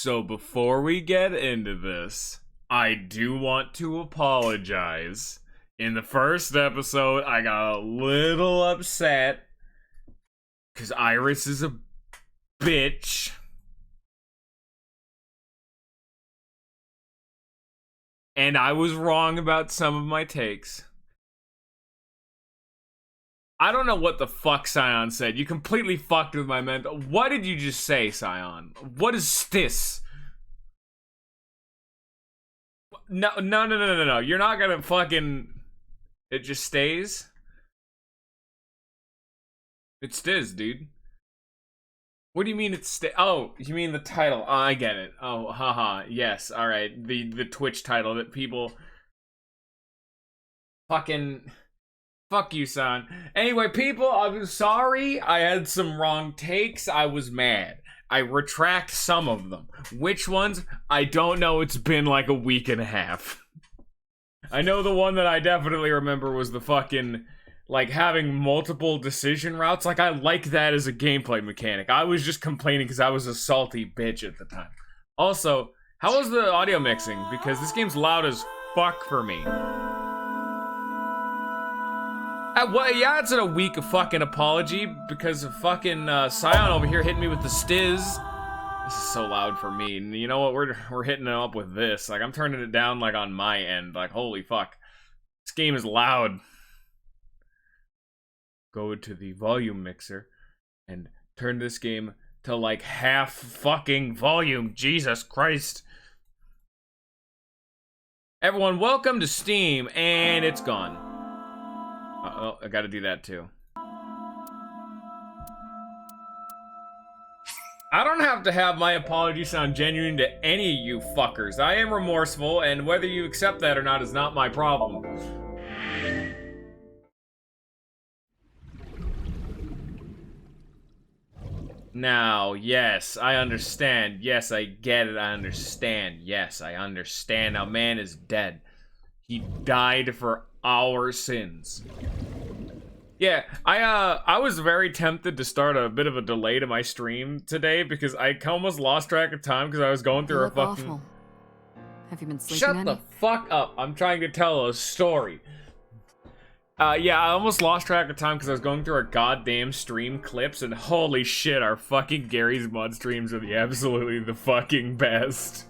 So before we get into this, I do want to apologize. In the first episode, I got a little upset because Iris is a bitch. And I was wrong about some of my takes. I don't know what the fuck Scion said. You completely fucked with my mental. What did you just say, Scion? What is this? No. You're not gonna fucking... It just stays? It stays, dude. What do you mean it's Oh, you mean the title. Oh, I get it. Oh, haha. Yes, alright. The Twitch title that people... Fucking... Fuck you, son. Anyway, people, I'm sorry. I had some wrong takes. I was mad. I retract some of them. Which ones? I don't know. It's been like a week and a half. I know the one that I definitely remember was the fucking, like, having multiple decision routes. Like, I like that as a gameplay mechanic. I was just complaining because I was a salty bitch at the time. Also, how was the audio mixing? Because this game's loud as fuck for me. Well, yeah, it's a weak fucking apology because of fucking Scion over here hitting me with the stiz. This is so loud for me. And you know what? We're hitting it up with this. Like, I'm turning it down, like, on my end. Like, holy fuck. This game is loud. Go to the volume mixer and turn this game to, like, half fucking volume. Jesus Christ. Everyone, welcome to Steam, and it's gone. Oh, I gotta do that too. I don't have to have my apology sound genuine to any of you fuckers. I am remorseful, and whether you accept that or not is not my problem. Now, yes, I understand. Yes, I get it. I understand. Yes, I understand. Now, man is dead. He died for our sins. Yeah, I was very tempted to start a bit of a delay to my stream today because I almost lost track of time because I was going through a fucking... Awful. Have you been sleeping Shut any? the fuck up. I'm trying to tell a story. Yeah, I almost lost track of time because I was going through our goddamn stream clips and holy shit, our fucking Gary's Mod streams are absolutely the fucking best.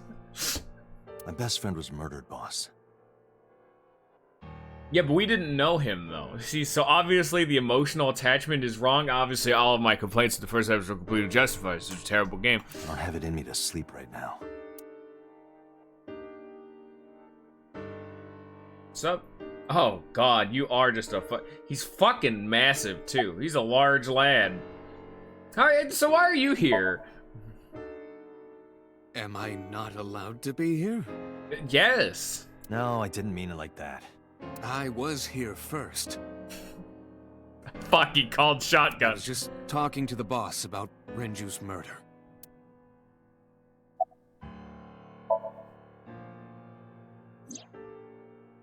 My best friend was murdered, boss. Yeah, but we didn't know him, though. See, so obviously the emotional attachment is wrong. Obviously, all of my complaints in the first episode are completely justified. It's a terrible game. I don't have it in me to sleep right now. What's up? Oh, God, you are just a He's fucking massive, too. He's a large lad. Alright, so why are you here? Am I not allowed to be here? Yes. No, I didn't mean it like that. I was here first. Fuck, he called shotgun. I was just talking to the boss about Renju's murder.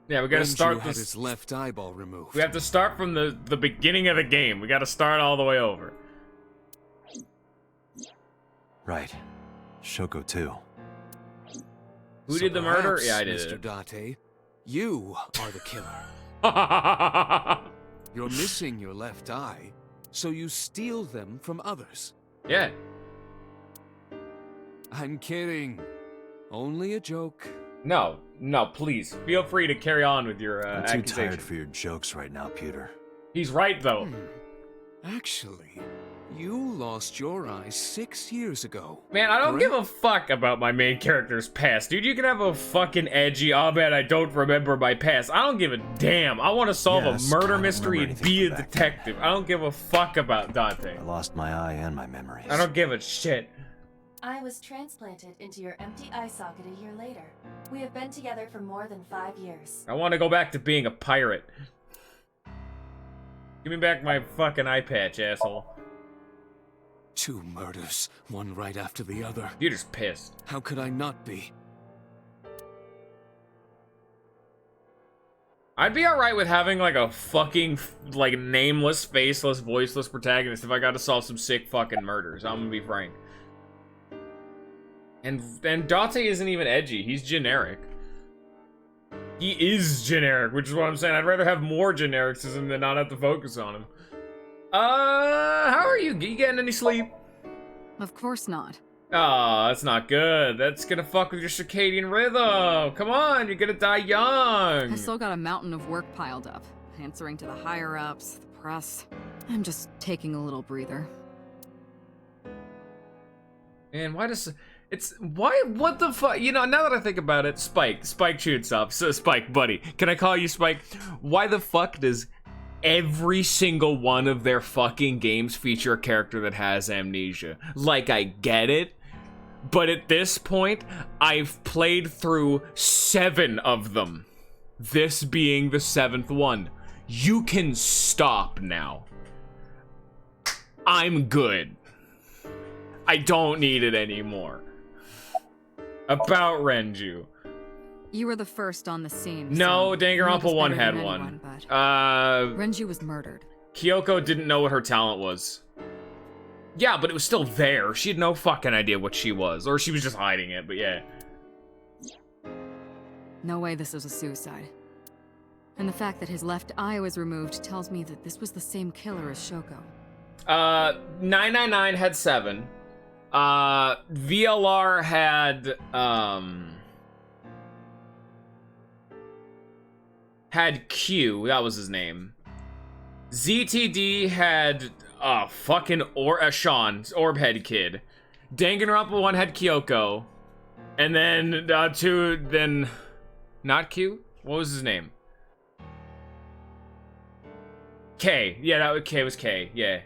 Yeah, we gotta start had this. his left eyeball removed. We have to start from the beginning of the game. We gotta start all the way over. Right. Shoko too. Who So did the murder? perhaps, Yeah, I did Mr. Date, you are the killer. it. You're missing your left eye, so you steal them from others. Yeah. I'm kidding. Only a joke. No, please. Feel free to carry on with your I'm too accusation. tired for your jokes right now, Peter. He's right, though. Actually, you lost your eye 6 years ago. Man, I don't correct? give a fuck about my main character's past. Dude, you can have a fucking edgy, oh man, I don't remember my past. I don't give a damn. I want to solve Yes, a I murder don't mystery remember and be a anything from back detective. I don't give a fuck about Dante. I lost my eye and my memories. I don't give a shit. I was transplanted into your empty eye socket a year later. We have been together for more than 5 years. I want to go back to being a pirate. Give me back my fucking eye patch, asshole. 2 murders, one right after the other. You're just pissed. How could I not be? I'd be alright with having like a fucking like nameless, faceless, voiceless protagonist if I got to solve some sick fucking murders. I'm gonna be frank. And Date isn't even edgy. He's generic. He is generic, which is what I'm saying. I'd rather have more genericism than not have to focus on him. How are you? You getting any sleep? Of course not. Oh, that's not good. That's gonna fuck with your circadian rhythm. Come on, you're gonna die young. I still got a mountain of work piled up, answering to the higher-ups, the press. I'm just taking a little breather. Man, why does... what the fuck? You know, now that I think about it, Spike shoots up. So, Spike, buddy, can I call you Spike? Why the fuck does every single one of their fucking games feature a character that has amnesia? Like, I get it, but at this point, I've played through 7 of them. This being the 7th one. You can stop now. I'm good. I don't need it anymore. About Renju. You were the first on the scene. No, so Danganronpa 1 had anyone, one. but Renju was murdered. Kyoko didn't know what her talent was. Yeah, but it was still there. She had no fucking idea what she was. Or she was just hiding it, but yeah. No way this is a suicide. And the fact that his left eye was removed tells me that this was the same killer as Shoko. 999 had 7. VLR had Q, that was his name. ZTD had fucking Sean, Orbhead Kid. Danganronpa 1 had Kyoko. And then 2, then not Q? What was his name? K. Yeah, K was K, yeah.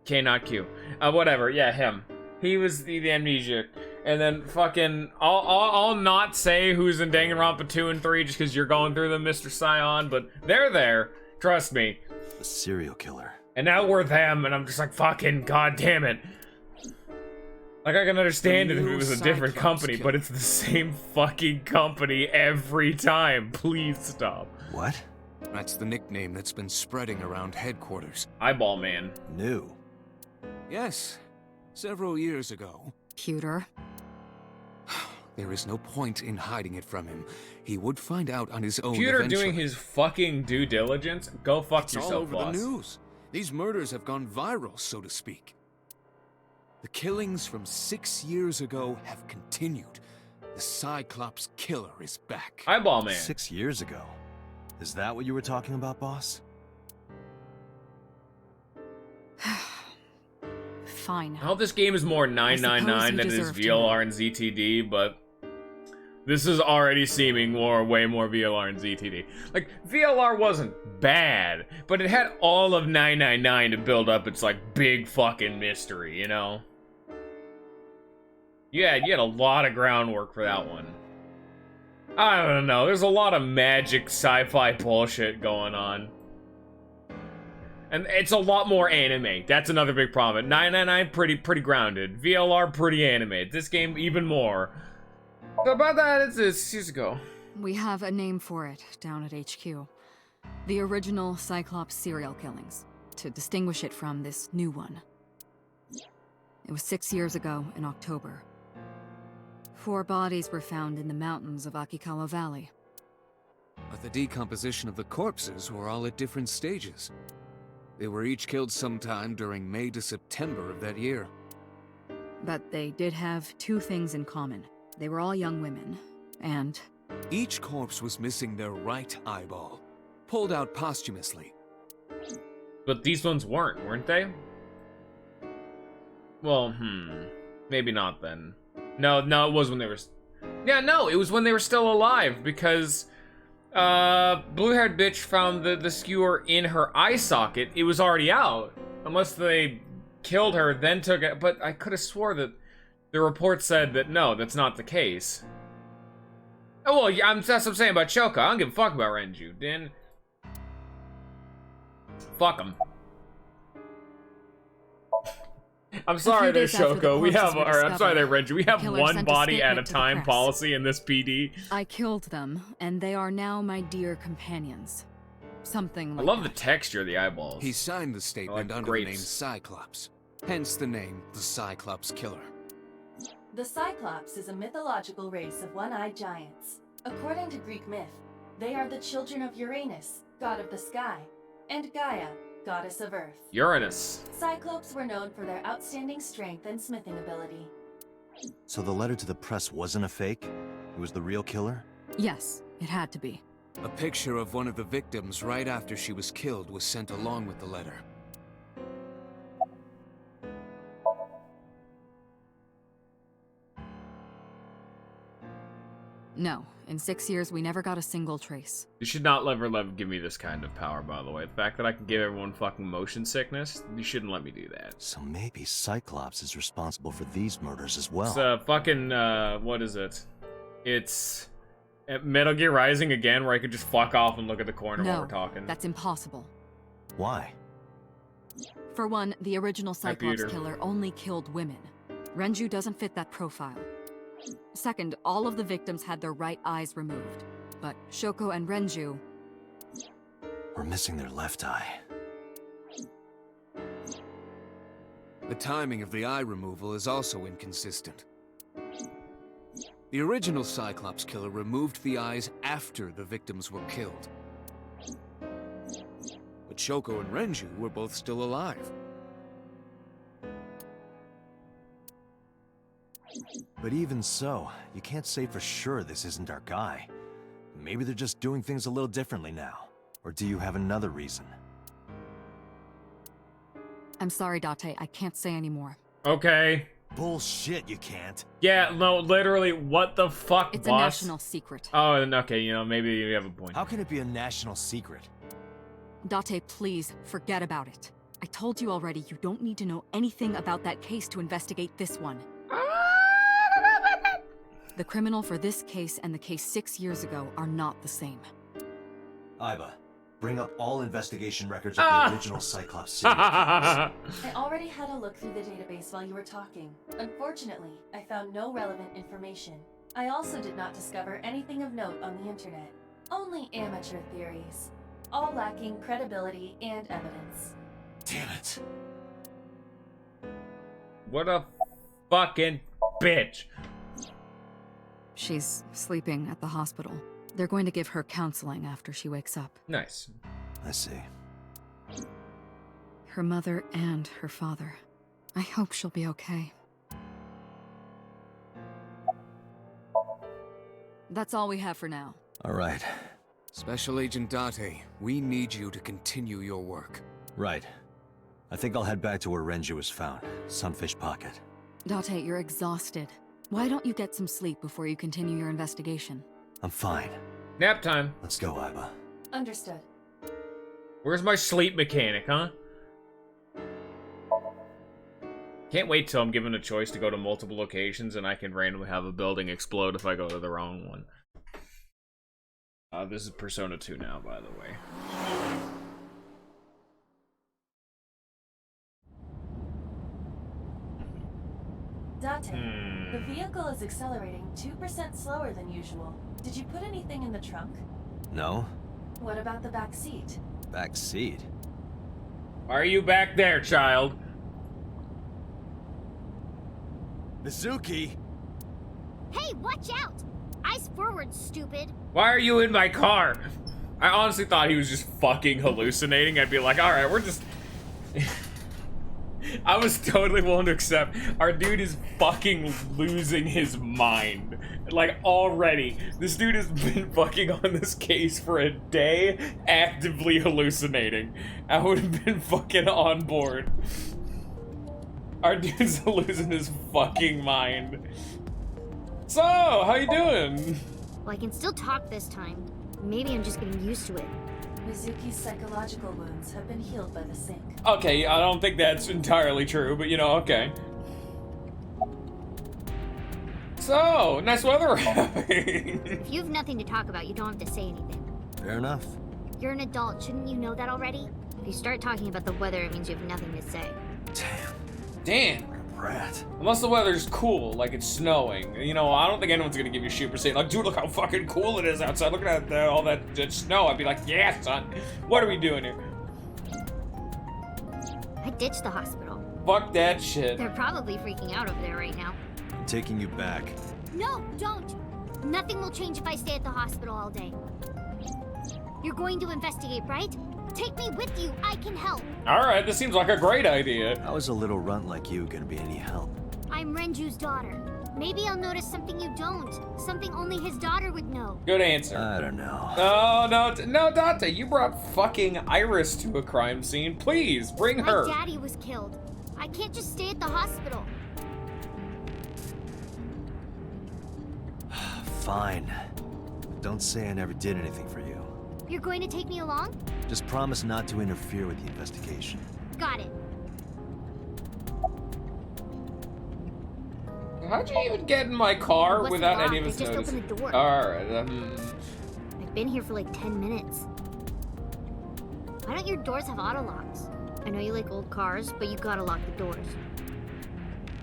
K, not Q. Whatever, yeah, him. He was the amnesiac. And then fucking, I'll not say who's in Danganronpa 2 and 3 just because you're going through them, Mr. Scion, but they're there. Trust me. The serial killer. And now we're them, and I'm just like, fucking goddamn it. Like, I can understand it if it was a different company, but it's the same fucking company every time. Please stop. What? That's the nickname that's been spreading around headquarters. Eyeball Man. New. Yes, several years ago. Pewter. There is no point in hiding it from him. He would find out on his own Pewter eventually. doing his fucking due diligence? Go fuck It's yourself, all over boss. the news. These murders have gone viral, so to speak. The killings from 6 years ago have continued. The Cyclops killer is back. Eyeball Man. 6 years ago. Is that what you were talking about, boss? Fine. I hope this game is more 999 than it is deserve to VLR and ZTD, but this is already seeming way more VLR and ZTD. Like, VLR wasn't bad, but it had all of 999 to build up its, like, big fucking mystery, you know? Yeah, you had a lot of groundwork for that one. I don't know, there's a lot of magic sci-fi bullshit going on. And it's a lot more anime. That's another big problem. 999 pretty grounded. VLR pretty animated. This game even more. So about that, it's 6 years ago. We have a name for it down at HQ. The original Cyclops serial killings, to distinguish it from this new one. It was 6 years ago in October. 4 bodies were found in the mountains of Akikawa Valley. But the decomposition of the corpses were all at different stages. They were each killed sometime during May to September of that year. But they did have 2 things in common. They were all young women, and... Each corpse was missing their right eyeball, pulled out posthumously. But these ones weren't they? Well, maybe not then. No, it was when they were... Yeah, no, it was when they were still alive, because... blue-haired bitch found the skewer in her eye socket. It was already out. Unless they killed her, then took it. But I could have swore that the report said that no, that's not the case. Oh, well, yeah, that's what I'm saying about Shoko. I don't give a fuck about Renju. Then... Fuck him. I'm sorry there, Shoko. We have, or I'm sorry there, Renju. We have one body at a time policy in this PD. I killed them, and they are now my dear companions. Something like I love that. the texture of the eyeballs. He signed the statement like under the name grapes. Cyclops, hence the name the Cyclops Killer. The Cyclops is a mythological race of one-eyed giants. According to Greek myth, they are the children of Uranus, god of the sky, and Gaia, goddess of earth. Uranus. Cyclopes were known for their outstanding strength and smithing ability. So the letter to the press wasn't a fake? It was the real killer? Yes, it had to be. A picture of one of the victims right after she was killed was sent along with the letter. No, in 6 years we never got a single trace. You should not ever give me this kind of power, by the way. The fact that I can give everyone fucking motion sickness, you shouldn't let me do that. So maybe Cyclops is responsible for these murders as well. It's fucking, what is it? It's Metal Gear Rising again, where I could just fuck off and look at the corner while No, we're talking. that's impossible. Why? For one, the original Cyclops Computer. killer only killed women. Renju doesn't fit that profile. Second, all of the victims had their right eyes removed. But Shoko and Renju... We're missing their left eye. The timing of the eye removal is also inconsistent. The original Cyclops killer removed the eyes after the victims were killed. But Shoko and Renju were both still alive. But even so, you can't say for sure this isn't our guy. Maybe they're just doing things a little differently now. Or do you have another reason? I'm sorry, Date, I can't say anymore. Okay. Bullshit, you can't. Yeah, no, literally, what the fuck, It's boss? a national secret. Oh, and okay, you know, maybe you have a point. How can it be a national secret? Date, please, forget about it. I told you already, you don't need to know anything about that case to investigate this one. The criminal for this case and the case 6 years ago are not the same. Iba, bring up all investigation records of the original Cyclops serial killers. I already had a look through the database while you were talking. Unfortunately, I found no relevant information. I also did not discover anything of note on the internet. Only amateur theories, all lacking credibility and evidence. Damn it. What a fucking bitch. She's sleeping at the hospital. They're going to give her counseling after she wakes up. Nice. I see. Her mother and her father. I hope she'll be okay. That's all we have for now. All right. Special Agent Date, we need you to continue your work. Right. I think I'll head back to where Renju was found. Sunfish Pocket. Date, you're exhausted. Why don't you get some sleep before you continue your investigation? I'm fine. Nap time. Let's go, Iba. Understood. Where's my sleep mechanic, huh? Can't wait till I'm given a choice to go to multiple locations and I can randomly have a building explode if I go to the wrong one. This is Persona 2 now, by the way. Date, the vehicle is accelerating 2% slower than usual. Did you put anything in the trunk? No? What about the back seat? Back seat? Why are you back there, child? Mizuki! Hey, watch out! Eyes forward, stupid. Why are you in my car? I honestly thought he was just fucking hallucinating. I'd be like, alright, we're just... I was totally willing to accept. Our dude is fucking losing his mind. Like, already. This dude has been fucking on this case for a day, actively hallucinating. I would have been fucking on board. Our dude's losing his fucking mind. So, how you doing? Well, I can still talk this time. Maybe I'm just getting used to it. Mizuki's psychological wounds have been healed by the sink. Okay, I don't think that's entirely true, but you know, okay. So, nice weather we're having. If you have nothing to talk about, you don't have to say anything. Fair enough. You're an adult, shouldn't you know that already? If you start talking about the weather, it means you have nothing to say. Damn. Brat. Unless the weather's cool, like it's snowing. You know, I don't think anyone's gonna give you shit for saying, like, dude, look how fucking cool it is outside. Look at that, all that snow. I'd be like, yeah, son. What are we doing here? I ditched the hospital. Fuck that shit. They're probably freaking out over there right now. I'm taking you back. No, don't! Nothing will change if I stay at the hospital all day. You're going to investigate, right? Take me with you. I can help. Alright, this seems like a great idea. How is a little runt like you gonna be any help? I'm Renju's daughter. Maybe I'll notice something you don't. Something only his daughter would know. Good answer. I don't know. Oh, no, Dante, you brought fucking Iris to a crime scene. Please, bring her. My daddy was killed. I can't just stay at the hospital. Fine. Don't say I never did anything for you. You're going to take me along? Just promise not to interfere with the investigation. Got it. How'd you even get in my car It wasn't without locked. any of I us just noticing? opened the door. Alright, I've been here for like 10 minutes. Why don't your doors have auto locks? I know you like old cars, but you gotta lock the doors.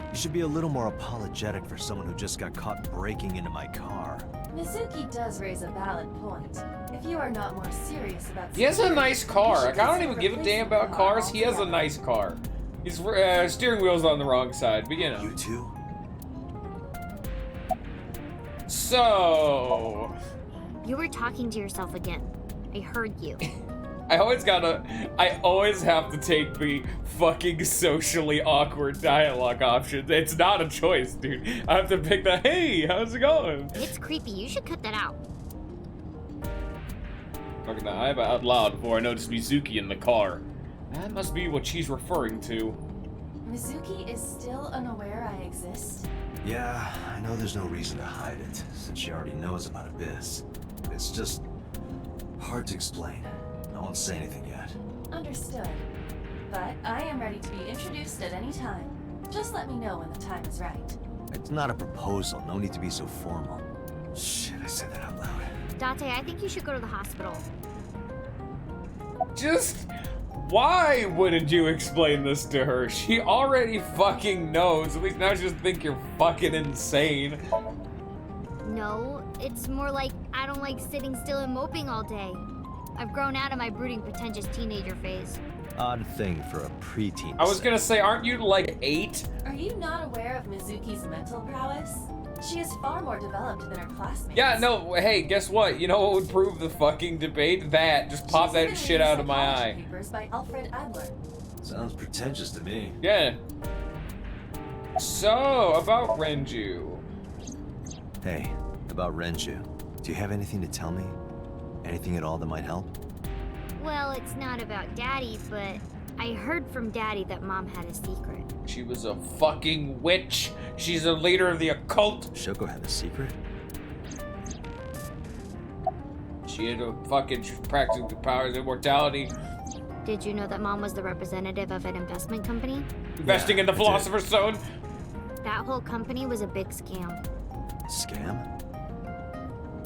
You should be a little more apologetic for someone who just got caught breaking into my car. Mizuki does raise a valid point. If you are not more serious about he has a nice car. you Like, should I don't consider even give a damn replacing about the car cars. He has a altogether. nice car. His steering wheel's on the wrong side, but you know. You too? So... You were talking to yourself again. I heard you. I always have to take the fucking socially awkward dialogue option. It's not a choice, dude. I have to pick the, hey, how's it going? It's creepy. You should cut that out. Fucking the I out loud before I noticed Mizuki in the car. That must be what she's referring to. Mizuki is still unaware I exist. Yeah, I know there's no reason to hide it, since she already knows about Abyss. It's just hard to explain. I won't say anything yet. Understood. But I am ready to be introduced at any time. Just let me know when the time is right. It's not a proposal, no need to be so formal. Shit, I said that out loud. Date, I think you should go to the hospital. Just, why wouldn't you explain this to her? She already fucking knows. At least now she doesn't think you're fucking insane. No, it's more like I don't like sitting still and moping all day. I've grown out of my brooding, pretentious teenager phase. Odd thing for a preteen. I was gonna say, aren't you like 8? Are you not aware of Mizuki's mental prowess? She is far more developed than her classmates. Yeah, no, hey, guess what? You know what would prove the fucking debate? That. Just pop She's that even shit reading out of my psychology eye. Papers by Alfred Adler. Sounds pretentious to me. Yeah. So, about Renju. Hey, about Renju. Do you have anything to tell me? Anything at all that might help? Well, it's not about Daddy, but I heard from Daddy that Mom had a secret. She was a fucking witch. She's a leader of the occult. Shoko had a secret? She had a fucking practicing the powers of immortality. Did you know that Mom was the representative of an investment company? Investing in the I did. Philosopher's Stone. That whole company was a big scam. Scam?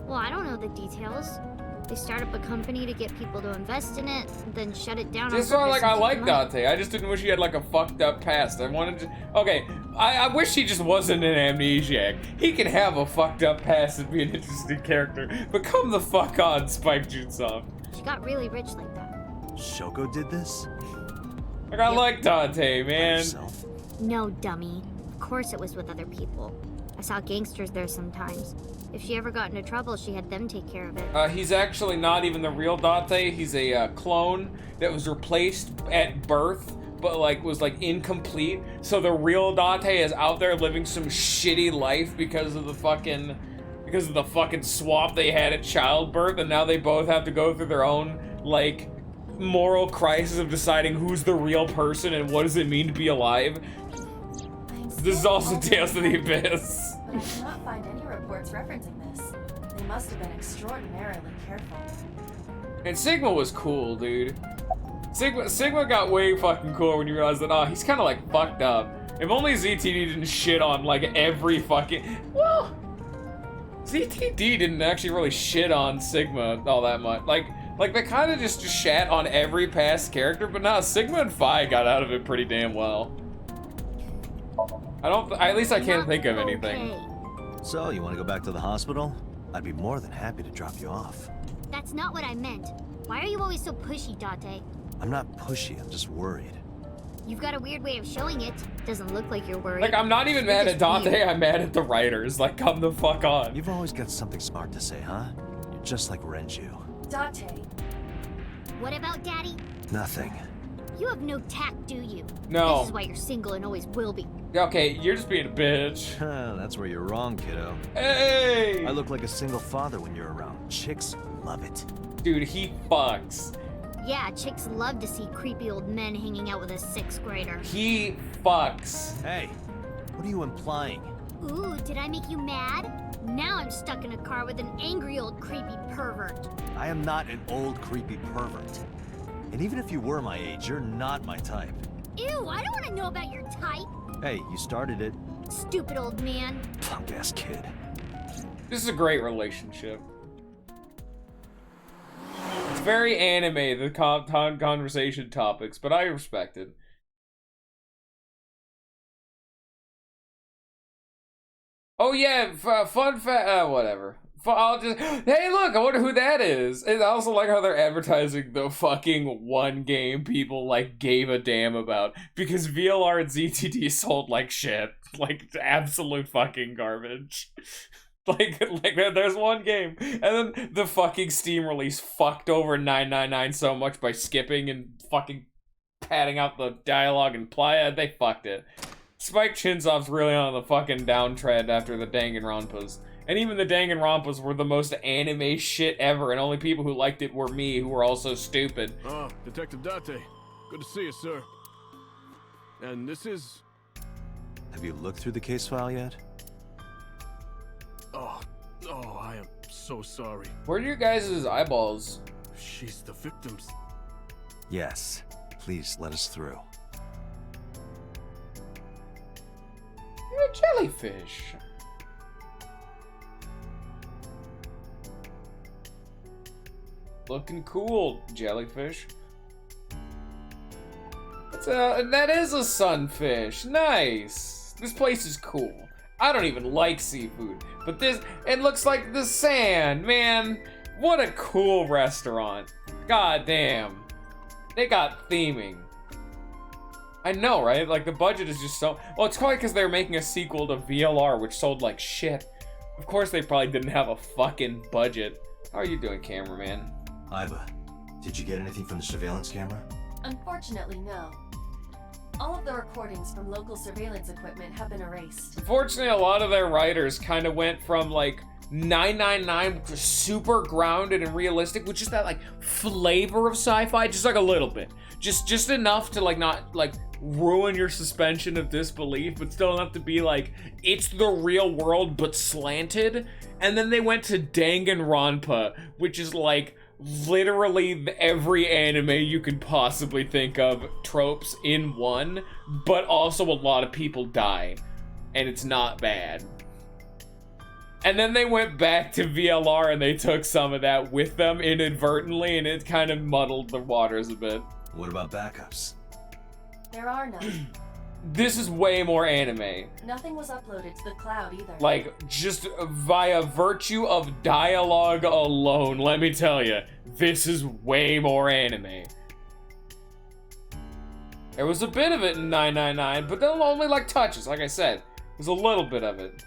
Well, I don't know the details. They start up a company to get people to invest in it, then shut it down. This on one, purpose like, I and take like the money. Dante. I just didn't wish he had, like, a fucked up past. I wanted to... Okay, I wish he just wasn't an amnesiac. He can have a fucked up past and be an interesting character. But come the fuck on, Spike Junsoft. She got really rich like that. Shoko did this? Like, I like Dante, By man. herself? No, dummy. Of course it was with other people. I saw gangsters there sometimes. If she ever got into trouble, she had them take care of it. He's actually not even the real Dante. He's a clone that was replaced at birth, but like was like incomplete. So the real Dante is out there living some shitty life because of the fucking swap they had at childbirth, and now they both have to go through their own like moral crisis of deciding who's the real person and what does it mean to be alive. This is also Tales of the Abyss. But I cannot find any reports referencing this. They must have been extraordinarily careful. And Sigma was cool, dude. Sigma got way fucking cool when you realized that, he's kind of like fucked up. If only ZTD didn't shit on like every fucking... Well, ZTD didn't actually really shit on Sigma all that much. Like they kind of just shat on every past character, but nah, Sigma and Phi got out of it pretty damn well. At least I can't think of anything. Okay. So, you want to go back to the hospital? I'd be more than happy to drop you off. That's not what I meant. Why are you always so pushy, Date? I'm not pushy, I'm just worried. You've got a weird way of showing it. Doesn't look like you're worried. Like, I'm not even mad at Dante, weird. I'm mad at the writers. Like, come the fuck on. You've always got something smart to say, huh? You're just like Renju. Dante, What about Daddy? Nothing. You have no tact, do you? No. This is why you're single and always will be. Okay, you're just being a bitch. That's where you're wrong, kiddo. Hey! I look like a single father when you're around. Chicks love it. Dude, he fucks. Yeah, chicks love to see creepy old men hanging out with a 6th grader. He fucks. Hey, what are you implying? Ooh, did I make you mad? Now I'm stuck in a car with an angry old creepy pervert. I am not an old, creepy pervert. And even if you were my age, you're not my type. Ew, I don't want to know about your type. Hey, you started it. Stupid old man. Punk-ass kid. This is a great relationship. It's very anime, the conversation topics, but I respect it. Oh yeah, fun fact, whatever. I'll just, hey look, I wonder who that is. And I also like how they're advertising the fucking one game people like gave a damn about, because VLR and ZTD sold like shit. Like absolute fucking garbage. Like there's one game, and then the fucking Steam release fucked over 999 so much by skipping and fucking padding out the dialogue and playa, they fucked it. Spike Chunsoft's really on the fucking downtrend after the Danganronpas. And even the Danganronpas were the most anime shit ever, and only people who liked it were me, who were also stupid. Ah, Detective Date. Good to see you, sir. And this is... Have you looked through the case file yet? Oh, I am so sorry. Where are your guys' eyeballs? She's the victim's... Yes. Please let us through. You're a jellyfish. Looking cool, jellyfish. That is a sunfish. Nice. This place is cool. I don't even like seafood, but it looks like the sand, man. What a cool restaurant. God damn. They got theming. I know, right? Like, the budget is just so... Well, it's probably because they're making a sequel to VLR, which sold like shit. Of course they probably didn't have a fucking budget. How are you doing, cameraman? Iva, did you get anything from the surveillance camera? unfortunately, no. All of the recordings from local surveillance equipment have been erased. Unfortunately, a lot of their writers kind of went from like 999 to super grounded and realistic, which is that like flavor of sci-fi, just like a little bit, just enough to like not like ruin your suspension of disbelief, but still enough to be like it's the real world but slanted. And then they went to Danganronpa, which is like literally every anime you could possibly think of tropes in one, but also a lot of people die, and it's not bad. And then they went back to VLR and they took some of that with them inadvertently, and it kind of muddled the waters a bit. What about backups? There are none. This is way more anime. Nothing was uploaded to the cloud either. Like, just via virtue of dialogue alone, let me tell you, this is way more anime. There was a bit of it in 999, but then only like touches, like I said. There's a little bit of it.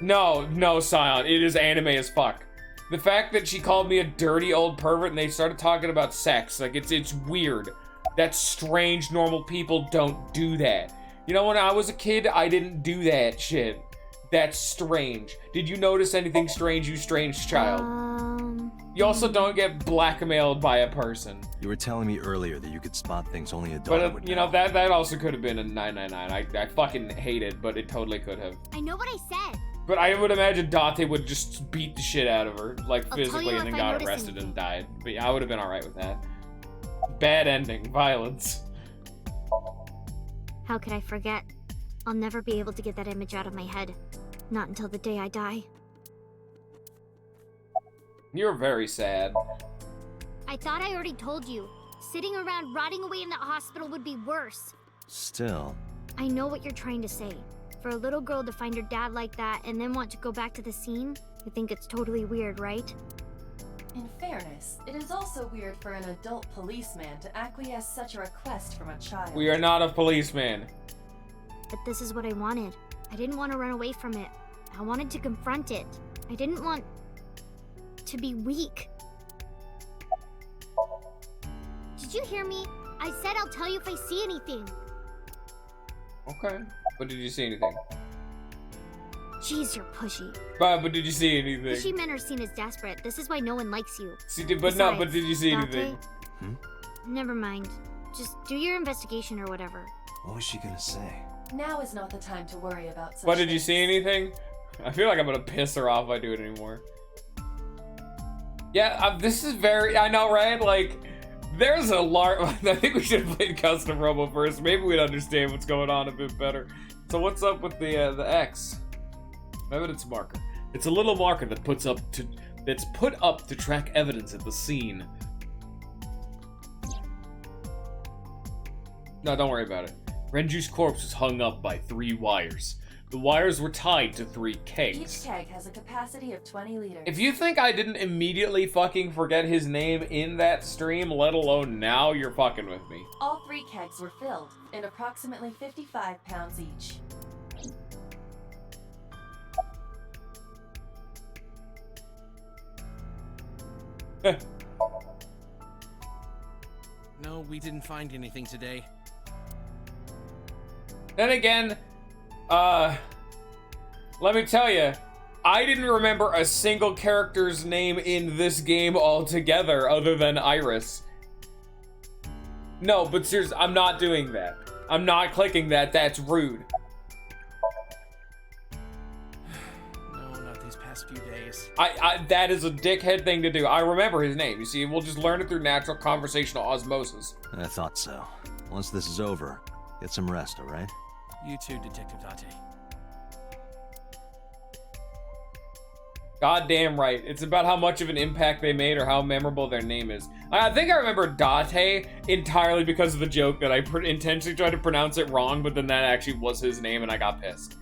No, Scion, it is anime as fuck. The fact that she called me a dirty old pervert and they started talking about sex, like it's weird. That's strange. Normal people don't do that. You know, when I was a kid, I didn't do that shit. That's strange. Did you notice anything strange, you strange child? You also don't get blackmailed by a person. You were telling me earlier that you could spot things only a daughter would But, you know, know. that also could have been a 999. I fucking hate it, but it totally could have. I know what I said. But I would imagine Date would just beat the shit out of her, like I'll tell physically, you and then if I got notice arrested anything. and died. But yeah, I would have been alright with that. Bad ending. Violence. How could I forget? I'll never be able to get that image out of my head. Not until the day I die. You're very sad. I thought I already told you. Sitting around rotting away in that hospital would be worse. Still, I know what you're trying to say. For a little girl to find her dad like that and then want to go back to the scene, you think it's totally weird, right? In fairness, it is also weird for an adult policeman to acquiesce such a request from a child. We are not a policeman. But this is what I wanted. I didn't want to run away from it. I wanted to confront it. I didn't want to be weak. Did you hear me? I said I'll tell you if I see anything. Okay. But did you see anything? Jeez, you're pushy. But did you see anything? Pushy men are seen as desperate. This is why no one likes you. See, but no, but did you see Date? anything? Never mind. Just do your investigation or whatever. What was she gonna say? Now is not the time to worry about such But did you things. see anything? I feel like I'm gonna piss her off if I do it anymore. Yeah, this is very, I know, right? Like, there's a large, I think we should have played Custom Robo first. Maybe we'd understand what's going on a bit better. So what's up with the X? Evidence marker. It's a little marker that that's put up to track evidence at the scene. No, don't worry about it. Renju's corpse was hung up by 3 wires. The wires were tied to 3 kegs. Each keg has a capacity of 20 liters. If you think I didn't immediately fucking forget his name in that stream, let alone now, you're fucking with me. All 3 kegs were filled, and approximately 55 pounds each. No, we didn't find anything today. Then again, let me tell you, I didn't remember a single character's name in this game altogether other than Iris. No, but seriously, I'm not doing that. I'm not clicking that. That's rude. No, not these past few days. That is a dickhead thing to do. I remember his name. You see, we'll just learn it through natural conversational osmosis. I thought so. Once this is over, get some rest, alright? You too, Detective Date. Goddamn right. It's about how much of an impact they made or how memorable their name is. I think I remember Date entirely because of the joke that I intentionally tried to pronounce it wrong, but then that actually was his name and I got pissed.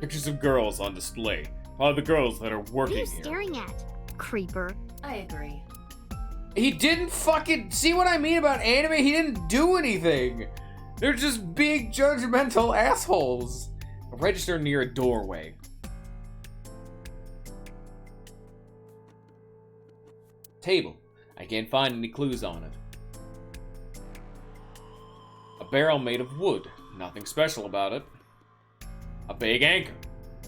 Pictures of girls on display. All the girls that are What are working you here. staring at, creeper? I agree. He didn't fucking see what I mean about anime. He didn't do anything. They're just big judgmental assholes. A register near a doorway. Table. I can't find any clues on it. A barrel made of wood. Nothing special about it. A big anchor.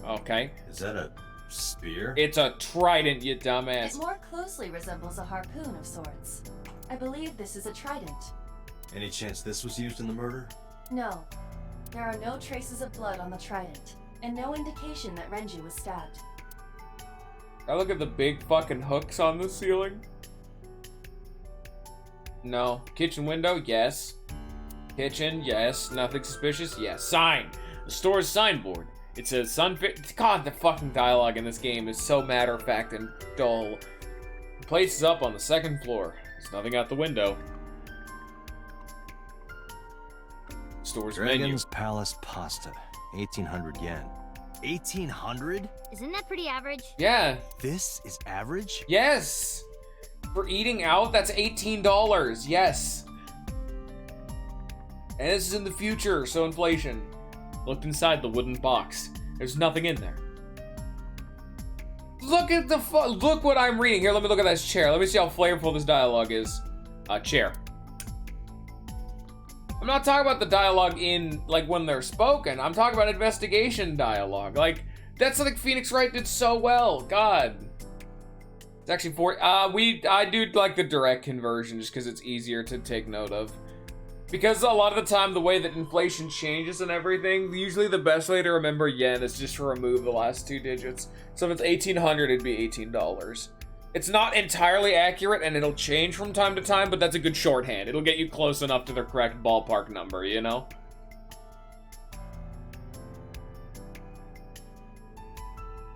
Okay. Is that a spear? It's a trident, you It dumbass. more closely resembles a harpoon of sorts. I believe this is a trident. Any chance this was used in the murder? No. There are no traces of blood on the trident, and no indication that Renju was stabbed. I look at the big fucking hooks on the ceiling. No. Kitchen window? Yes. Kitchen? Yes. Nothing suspicious? Yes. Sign. The store's signboard. It says Sunfit. God, the fucking dialogue in this game is so matter-of-fact and dull. The place is up on the 2nd floor. There's nothing out the window. Store's menu. Dragon's Palace Pasta. 1,800 yen. 1,800? Isn't that pretty average? Yeah. This is average? Yes. For eating out, that's $18. Yes. And this is in the future, so inflation. Looked inside the wooden box. There's nothing in there. Look at the look what I'm reading. Here, let me look at this chair. Let me see how flavorful this dialogue is. Chair. I'm not talking about the dialogue in, like, when they're spoken. I'm talking about investigation dialogue. Like, that's something Phoenix Wright did so well. God. It's actually I do like the direct conversion just because it's easier to take note of. Because a lot of the time, the way that inflation changes and everything, usually the best way to remember yen is just to remove the last 2 digits. So if it's 1,800, it'd be $18. It's not entirely accurate, and it'll change from time to time, but that's a good shorthand. It'll get you close enough to the correct ballpark number, you know?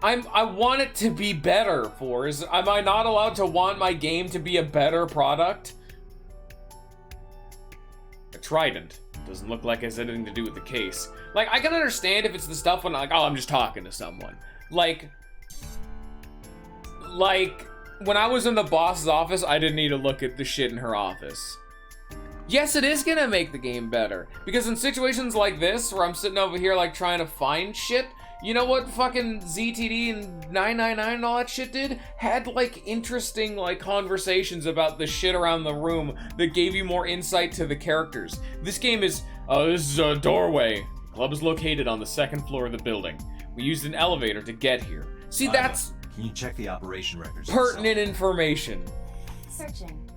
I want it to be better, Forz. Am I not allowed to want my game to be a better product? A trident. Doesn't look like it has anything to do with the case. Like, I can understand if it's the stuff when, like, oh, I'm just talking to someone. Like, when I was in the boss's office, I didn't need to look at the shit in her office. Yes, it is gonna make the game better. Because in situations like this, where I'm sitting over here like trying to find shit, you know what fucking ZTD and 999 and all that shit did? Had like interesting like conversations about the shit around the room that gave you more insight to the characters. This game is, this is a doorway. The club is located on the 2nd floor of the building. We used an elevator to get here. See, that's Can you check the operation records? pertinent information. Searching.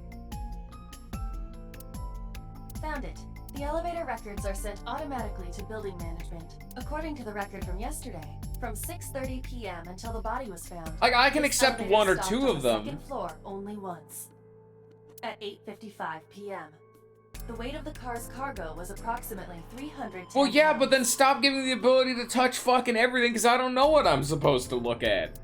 Found it. The elevator records are sent automatically to building management. According to the record from yesterday, from 6:30 p.m. until the body was found. Like, I can this accept elevator one or stopped two on of the them. 2nd floor only once. At 8:55 p.m. The weight of the car's cargo was approximately 310 Well, yeah, pounds. but then stop giving me the ability to touch fucking everything because I don't know what I'm supposed to look at.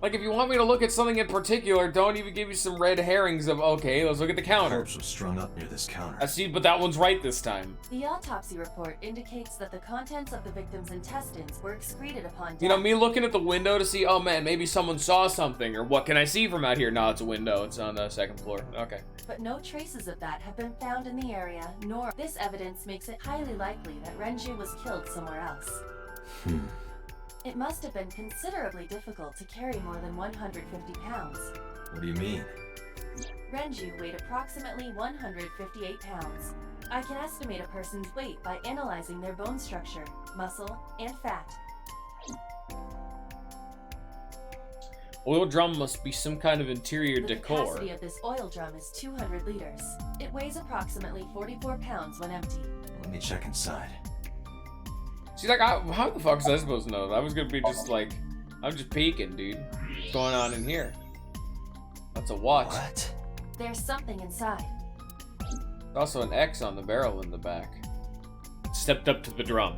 Like, if you want me to look at something in particular, don't even give me some red herrings of, okay, let's look at the The counter. corpse was strung up near this counter. I see, but that one's right this time. The autopsy report indicates that the contents of the victim's intestines were excreted upon death. You know, me looking at the window to see, oh man, maybe someone saw something, or what can I see from out here? No, it's a window, it's on the 2nd floor. Okay. But no traces of that have been found in the area, nor this evidence makes it highly likely that Renju was killed somewhere else. It must have been considerably difficult to carry more than 150 pounds. What do you mean? Renju weighed approximately 158 pounds. I can estimate a person's weight by analyzing their bone structure, muscle, and fat. Oil drum must be some kind of interior The decor. capacity of this oil drum is 200 liters. It weighs approximately 44 pounds when empty. Let me check inside. She's like, how the fuck is I supposed to know? I was gonna be just like, I'm just peeking, dude. What's going on in here? That's a watch. What? There's something inside. There's also an X on the barrel in the back. Stepped up to the drum.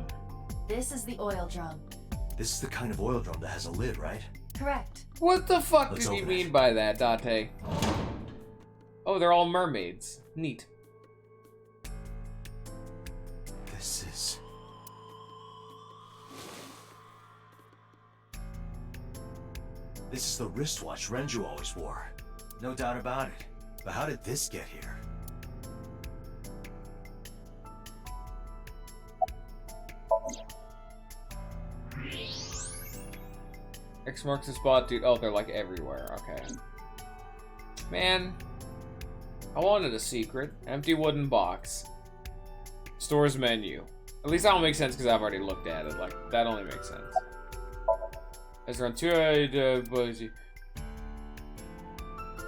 This is the oil drum. This is the kind of oil drum that has a lid, right? Correct. What the fuck Let's did he open it. mean by that, Date? Oh, they're all mermaids. Neat. This is... This is the wristwatch Renju always wore. No doubt about it. But how did this get here? X marks the spot, dude. Oh, they're like everywhere. Okay. Man. I wanted a secret. Empty wooden box. Stores menu. At least that don't make sense because I've already looked at it. Like, that only makes sense. As around 2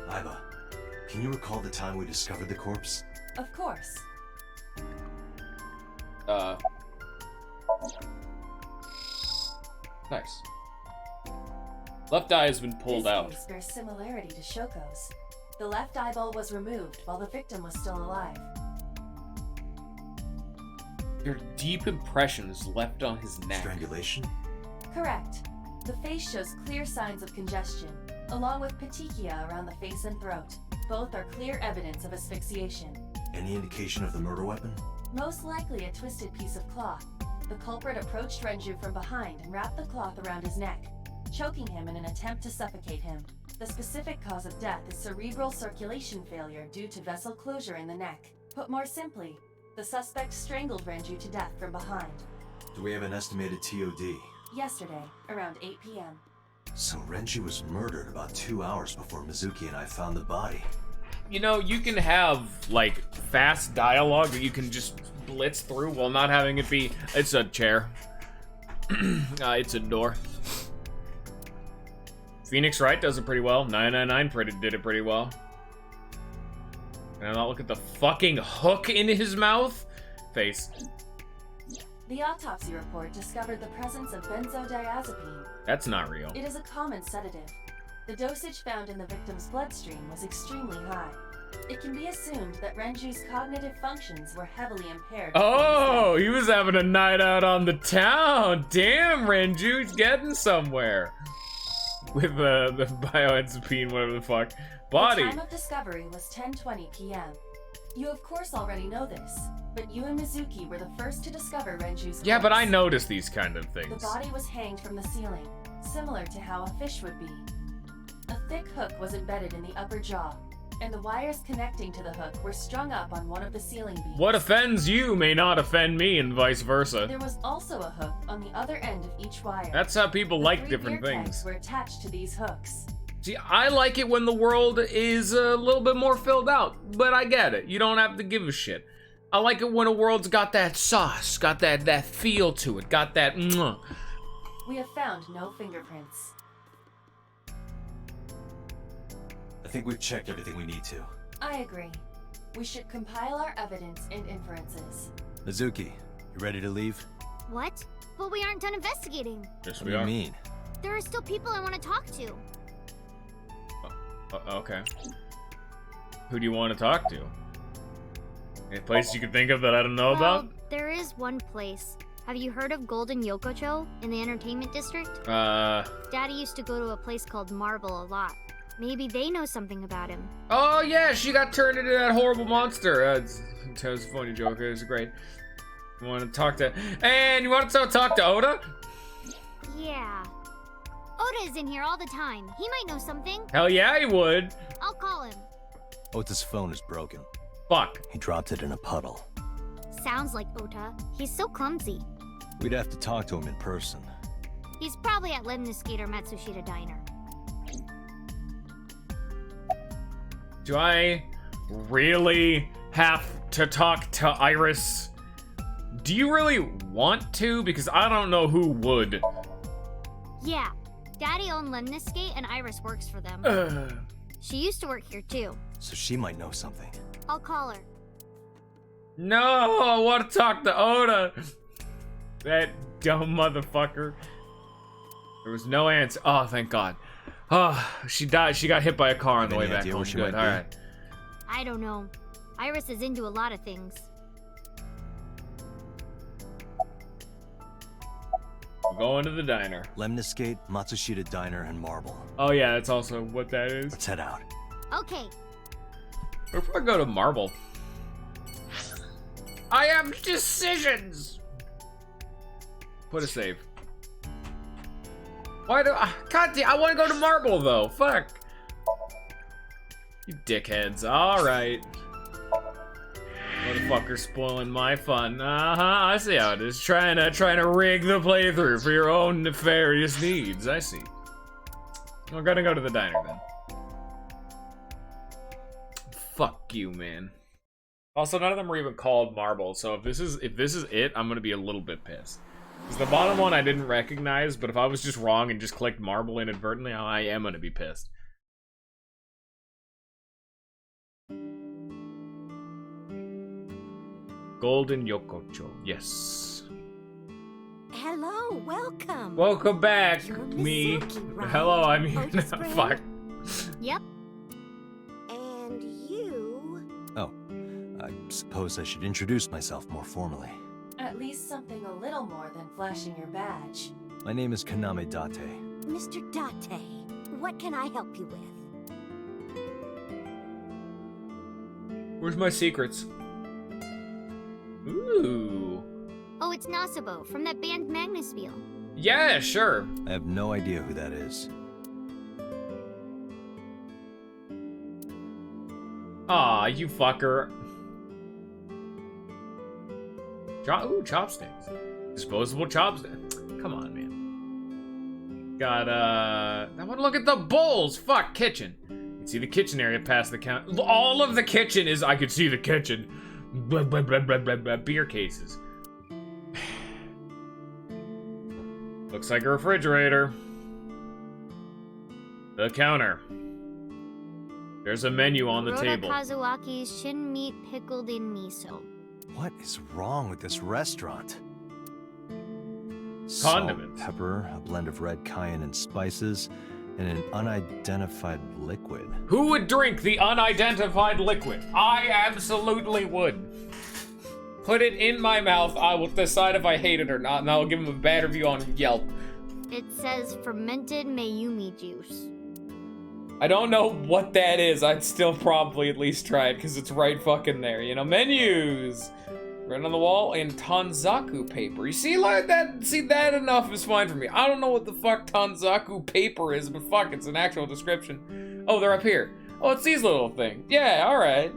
Iba, can you recall the time we discovered the corpse? Of course. Nice. Left eye has been pulled This out. case bears similarity to Shoko's. The left eyeball was removed while the victim was still alive. Your deep impressions left on his neck. Strangulation? Correct. The face shows clear signs of congestion, along with petechia around the face and throat. Both are clear evidence of asphyxiation. Any indication of the murder weapon? Most likely a twisted piece of cloth. The culprit approached Renju from behind and wrapped the cloth around his neck, choking him in an attempt to suffocate him. The specific cause of death is cerebral circulation failure due to vessel closure in the neck. Put more simply, the suspect strangled Renju to death from behind. Do we have an estimated TOD? Yesterday, around 8 p.m. So Renju was murdered about 2 hours before Mizuki and I found the body. You know, you can have, like, fast dialogue that you can just blitz through while not having it be, it's a chair. It's a door. Phoenix Wright does it pretty well. 999 did it pretty well. Can I not look at the fucking hook in his mouth? Face. The autopsy report discovered the presence of benzodiazepine. That's not real. It is a common sedative. The dosage found in the victim's bloodstream was extremely high. It can be assumed that Renju's cognitive functions were heavily impaired. Oh, he was having a night out on the town. Damn, Renju's getting somewhere. With the bioenzapine, whatever the fuck. Body. The time of discovery was 10:20 p.m. You of course already know this, but you and Mizuki were the first to discover Renju's Yeah, but I corpse. noticed these kind of The things. body was hanged from the ceiling, similar to how a fish would be. A thick hook was embedded in the upper jaw, and the wires connecting to the hook were strung up on one of the ceiling beams. What offends you may not offend me, and vice versa. There was also a hook on the other end of each wire. That's how people The like 3 different ear tags things. were attached to these hooks. See, I like it when the world is a little bit more filled out, but I get it. You don't have to give a shit. I like it when a world's got that sauce, got that feel to it, got that mwah. We have found no fingerprints. I think we've checked everything we need to. I agree. We should compile our evidence and inferences. Mizuki, you ready to leave? What? But we aren't done investigating. Yes, What we do you are. mean? There are still people I want to talk to. Okay. Who do you want to talk to? Any place you can think of that I don't know about? There is one place. Have you heard of Golden Yokocho in the entertainment district? Daddy used to go to a place called Marble a lot. Maybe they know something about him. Oh yeah, she got turned into that horrible monster. It was a funny joke. It was great. You want to talk to... And you want to talk to Oda? Yeah. Oda is in here all the time. He might know something. Hell yeah, he would. I'll call him. Ota's phone is broken. Fuck. He dropped it in a puddle. Sounds like Ota. He's so clumsy. We'd have to talk to him in person. He's probably at Lemniscate or Matsushita Diner. Do I really have to talk to Iris? Do you really want to? Because I don't know who would. Yeah. Daddy owned Lemniscate and Iris works for them. She used to work here too. So she might know something. I'll call her. No, I want to talk to Oda. That dumb motherfucker. There was no answer. Oh, thank God. Oh, she died. She got hit by a car on the way Any back idea home. where she Good. might All be? right. I don't know. Iris is into a lot of things. We're going to the diner. Lemniscate, Matsushita Diner, and Marble. Oh yeah, that's also what that is. Let's head out. Okay. We'll probably go to Marble. I have decisions. Put a save. Why do God damn, I want to go to Marble though. Fuck. You dickheads. All right. Motherfucker spoiling my fun. I see how it is. Trying to rig the playthrough for your own nefarious needs. I see. We're gonna go to the diner then. Fuck you, man. Also, none of them were even called Marble, so if this is it, I'm gonna be a little bit pissed. Because the bottom one I didn't recognize, but if I was just wrong and just clicked Marble inadvertently, I am gonna be pissed. Golden Yokocho, yes. Hello, welcome. Welcome back, You're me. Mizuki, right? Hello, I'm here Otis now. friend? Fuck. Yep. And you? Oh, I suppose I should introduce myself more formally. At least something a little more than flashing your badge. My name is Kaname Date. Mr. Date, what can I help you with? Where's my secrets? Ooh. Oh, it's Nasabo from that band Magnusville. Yeah, sure. I have no idea who that is. Aw, you fucker. Ooh, chopsticks. Disposable chopsticks. Come on, man. Got, I want to look at the bowls. Fuck, kitchen. You can see the kitchen area past the counter. All of the kitchen is, I could see the kitchen. Blah, blah, blah, blah, blah, blah. Beer cases. Looks like a refrigerator. The counter. There's a menu on the table. Kazuaki's shin meat pickled in miso. What is wrong with this restaurant? Condiments. Salt, pepper, a blend of red cayenne and spices, and an unidentified liquid. Who would drink the unidentified liquid? I absolutely would. Put it in my mouth. I will decide if I hate it or not, and I'll give him a bad review on Yelp. It says fermented Mayumi juice. I don't know what that is. I'd still probably at least try it because it's right fucking there. You know, menus. Written on the wall in Tanzaku paper. You see, like that? See, that enough is fine for me. I don't know what the fuck Tanzaku paper is, but fuck, it's an actual description. Oh, they're up here. Oh, it's these little things. Yeah, all right.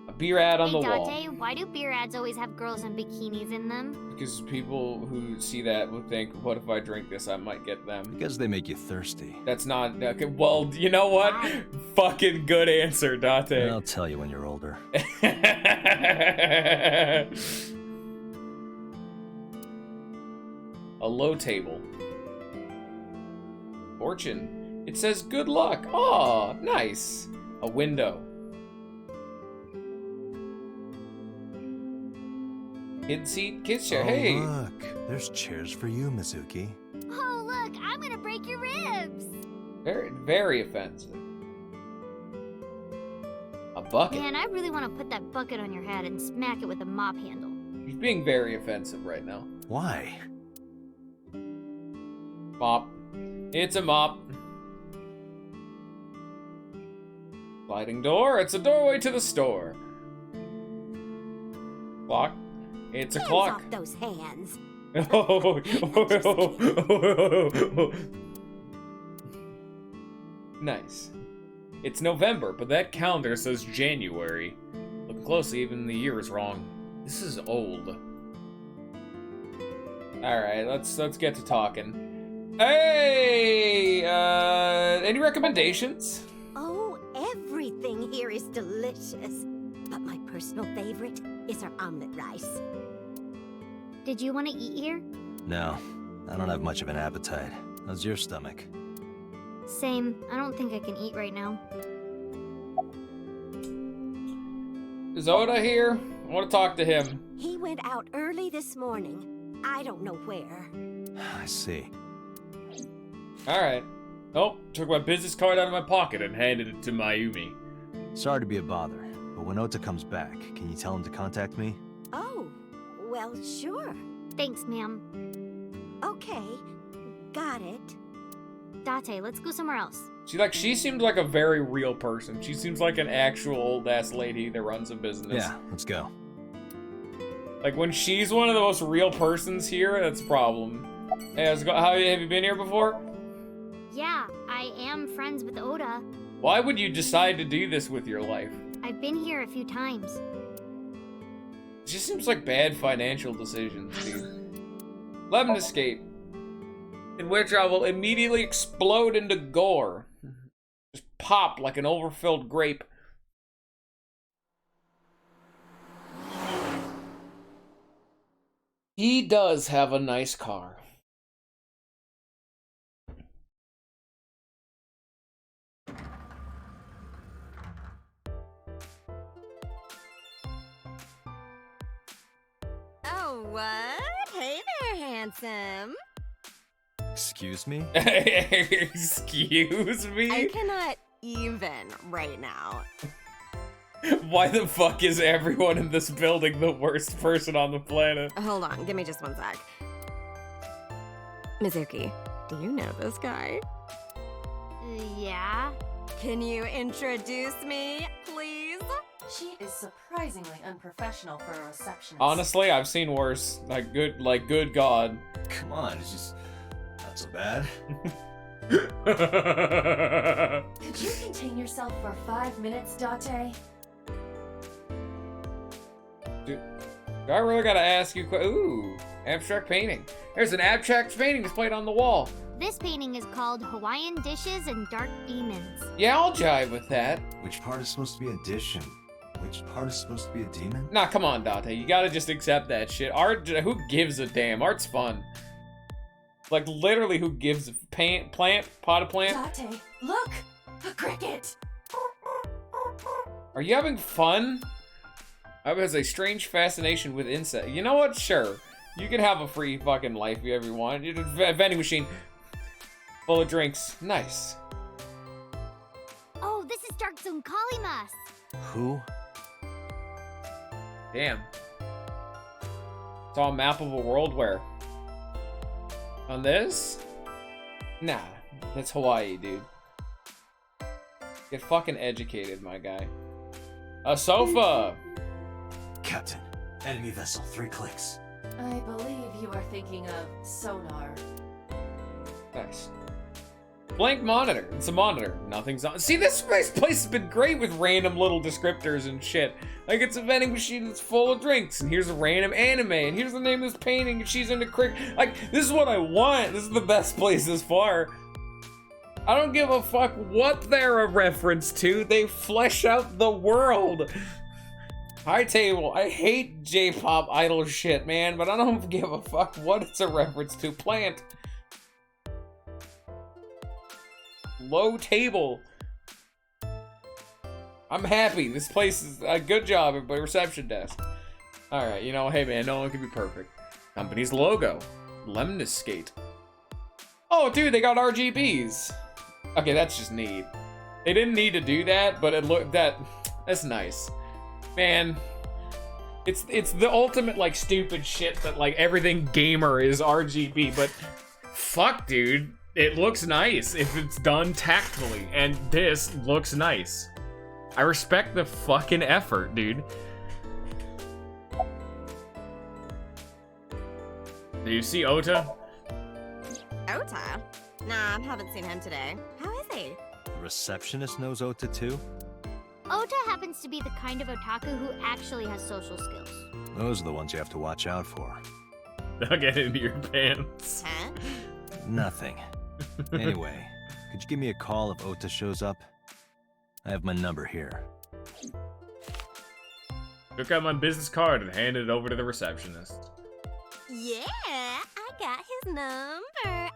A beer ad on the wall. Dante, why do beer ads always have girls in bikinis in them? Because people who see that would think, what if I drink this, I might get them. Because they make you thirsty. That's not, okay, well, you know what? Fucking good answer, Dante. I'll tell you when you're older. A low table. Fortune. It says good luck. Aw, nice. A window. Kid seat, kids chair. Oh, Hey. look. There's chairs for you, Mizuki. Oh, look, I'm gonna break your ribs. Very, very offensive. A bucket. Man, I really want to put that bucket on your head and smack it with a mop handle. He's being very offensive right now. Why? Mop. It's a mop. Sliding door. It's a doorway to the store. Clock. It's a clock. Off those hands. Nice. It's November, but that calendar says January. Looking closely, even the year is wrong. This is old. Alright, let's get to talking. Hey! Any recommendations? Oh, everything here is delicious. But my personal favorite is our omelet rice. Did you want to eat here? No, I don't have much of an appetite. How's your stomach? Same. I don't think I can eat right now. Is Oda here? I want to talk to him. He went out early this morning. I don't know where. I see. Alright. Oh, took my business card out of my pocket and handed it to Mayumi. Sorry to be a bother, but when Ota comes back, can you tell him to contact me? Oh, well, sure. Thanks, ma'am. Okay, got it. Date, let's go somewhere else. She seemed like a very real person. She seems like an actual old-ass lady that runs a business. Yeah, let's go. Like, when she's one of the most real persons here, that's a problem. Hey, have you been here before? Yeah, I am friends with Oda. Why would you decide to do this with your life? I've been here a few times. It just seems like bad financial decisions, dude. Lemon escape. In which I will immediately explode into gore. Just pop like an overfilled grape. He does have a nice car. Oh, what? Hey there, handsome. Excuse me? Excuse me? I cannot even right now. Why the fuck is everyone in this building the worst person on the planet? Hold on, give me just one sec. Mizuki, do you know this guy? Yeah? Can you introduce me, please? She is surprisingly unprofessional for a receptionist. Honestly, I've seen worse. Good God. Come on, it's just not so bad. Could you contain yourself for 5 minutes, Date? Do I really gotta ask you? Ooh, abstract painting. There's an abstract painting displayed on the wall. This painting is called Hawaiian Dishes and Dark Demons. Yeah, I'll jive with that. Which part is supposed to be a dish and which part is supposed to be a demon? Nah, come on, Date. You gotta just accept that shit. Art, who gives a damn? Art's fun. Like, literally, who gives a pot of plant? Date, look! A cricket! Are you having fun? I has a strange fascination with insects. You know what? Sure. You can have a free fucking life if you ever want. Vending machine full of drinks. Nice. Oh, this is Dark Zone Kalimas. Who? Damn. Saw a map of a world where? On this? Nah, that's Hawaii, dude. Get fucking educated, my guy. A sofa! Captain, Enemy vessel, 3 clicks. I believe you are thinking of sonar. Nice. Blank monitor. It's a monitor. Nothing's on. See, this place has been great with random little descriptors and shit. Like, it's a vending machine that's full of drinks, and here's a random anime, and here's the name of this painting, and she's into cricket. Like, this is what I want. This is the best place this far. I don't give a fuck what they're a reference to. They flesh out the world. High table. I hate J-pop idol shit, man, but I don't give a fuck what it's a reference to. Plant. Low table. I'm happy. This place is a good job at my reception desk. Alright, you know, hey man, no one can be perfect. Company's logo. Lemniscate. Oh, dude, they got RGBs. Okay, that's just neat. They didn't need to do that, but that's nice. Man, it's the ultimate, like, stupid shit that, like, everything gamer is RGB, but fuck, dude. It looks nice if it's done tactfully, and this looks nice. I respect the fucking effort, dude. Do you see Ota? Ota? Nah, haven't seen him today. How is he? The receptionist knows Ota too? Ota happens to be the kind of otaku who actually has social skills. Those are the ones you have to watch out for. I'll get into your pants. Huh? Nothing. Anyway, could you give me a call if Ota shows up? I have my number here. Took out my business card and handed it over to the receptionist. Yeah, I got his number.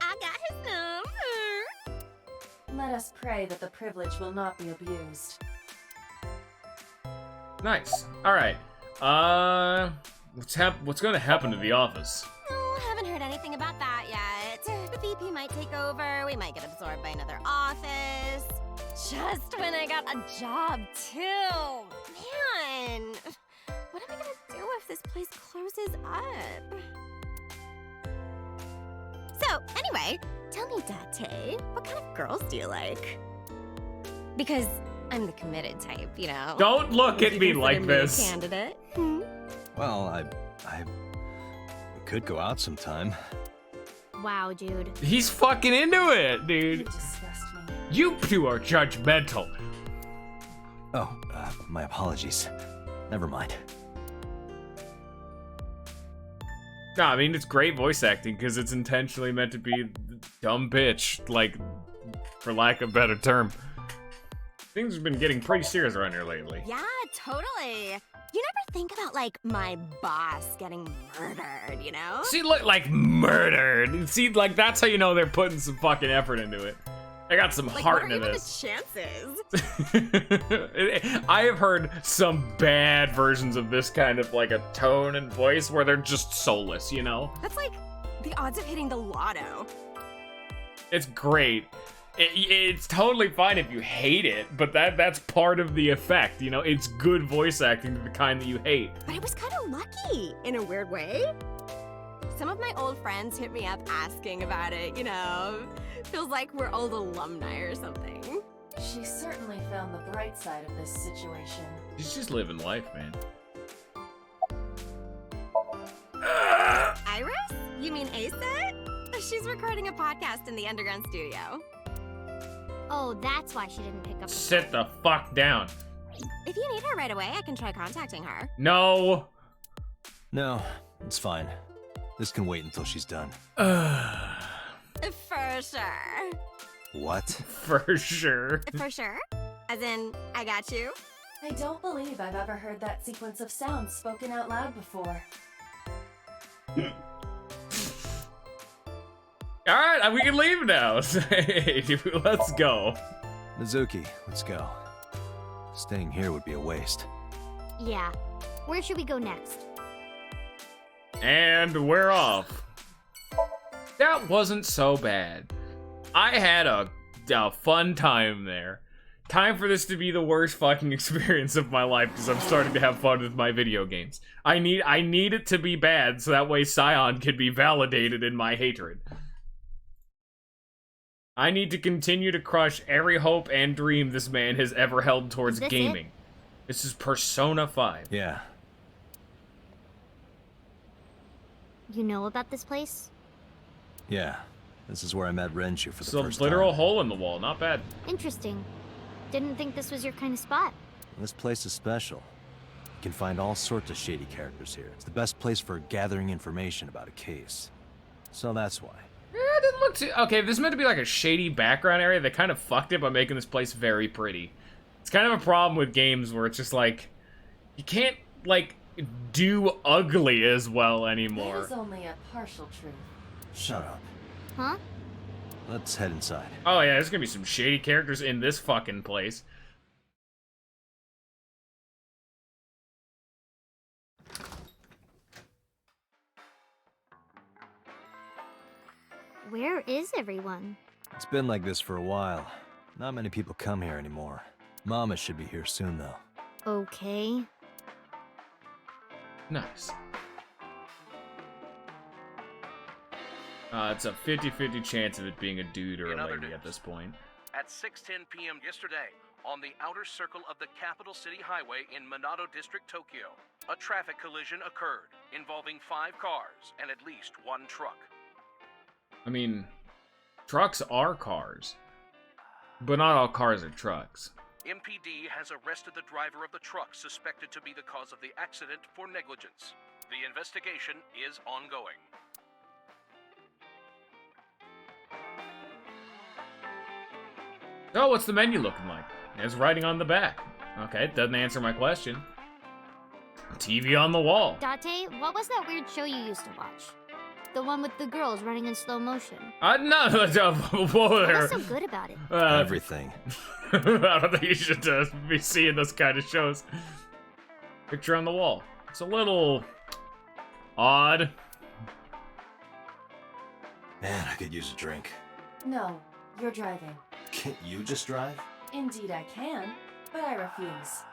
Let us pray that the privilege will not be abused. Nice. Alright. What's gonna happen to the office? Oh, haven't heard anything about that yet. The VP might take over. We might get absorbed by another office. Just when I got a job, too. Man, what am I gonna do if this place closes up? So, anyway, tell me, Date, what kind of girls do you like? Because I'm the committed type, you know? Don't look at me like this. Candidate? Well, I we could go out sometime. Wow, dude. He's fucking into it, You dude. disgust me. You two are judgmental. Oh, my apologies. Never mind. No, I mean, it's great voice acting because it's intentionally meant to be dumb bitch, like, for lack of a better term. Things have been getting pretty serious around here lately. Yeah, totally. You never think about, like, my boss getting murdered, you know? See, look, like, murdered. See, like, that's how you know they're putting some fucking effort into it. I got some heart into this. What are even the chances? I have heard some bad versions of this kind of, like, a tone and voice where they're just soulless, you know? That's like the odds of hitting the lotto. It's great. It's totally fine if you hate it, but that's part of the effect, you know? It's good voice acting to the kind that you hate. But I was kind of lucky, in a weird way. Some of my old friends hit me up asking about it, you know? Feels like we're old alumni or something. She certainly found the bright side of this situation. She's just living life, man. Iris? You mean Asa? She's recording a podcast in the underground studio. Oh, that's why she didn't pick up the Sit the fuck down. If you need her right away, I can try contacting her. No. No, it's fine. This can wait until she's done. For sure. What? For sure. For sure? As in, I got you? I don't believe I've ever heard that sequence of sounds spoken out loud before. Alright, we can leave now. Let's go. Mizuki, let's go. Staying here would be a waste. Yeah. Where should we go next? And we're off. That wasn't so bad. I had a fun time there. Time for this to be the worst fucking experience of my life because I'm starting to have fun with my video games. I need it to be bad so that way Scion can be validated in my hatred. I need to continue to crush every hope and dream this man has ever held towards gaming. This is Persona 5. Yeah. You know about this place? Yeah, this is where I met Renshu for the So first literal time. hole in the wall, not bad. Interesting. Didn't think this was your kind of spot. This place is special. You can find all sorts of shady characters here. It's the best place for gathering information about a case. So that's why. It didn't look too... Okay, if this is meant to be like a shady background area, they kind of fucked it by making this place very pretty. It's kind of a problem with games where it's just like... You can't, like, do ugly as well anymore. That is only a partial truth. Shut up. Huh? Let's head inside. Oh yeah, there's gonna be some shady characters in this fucking place. Where is everyone? It's been like this for a while. Not many people come here anymore. Mama should be here soon, though. Okay. Nice. It's a 50-50 chance of it being a dude or a lady at this point. At 6:10 p.m. yesterday, on the outer circle of the Capital City Highway in Minato District, Tokyo, a traffic collision occurred involving 5 cars and at least 1 truck. I mean, trucks are cars, but not all cars are trucks. MPD has arrested the driver of the truck suspected to be the cause of the accident for negligence. The investigation is ongoing. Oh, what's the menu looking like? There's writing on the back. Okay, it doesn't answer my question. TV on the wall. Date, what was that weird show you used to watch? The one with the girls running in slow motion. No, whoa there. What's so good about it? Everything. I don't think you should be seeing those kind of shows. Picture on the wall. It's a little odd. Man, I could use a drink. No, you're driving. Can't you just drive? Indeed I can, but I refuse.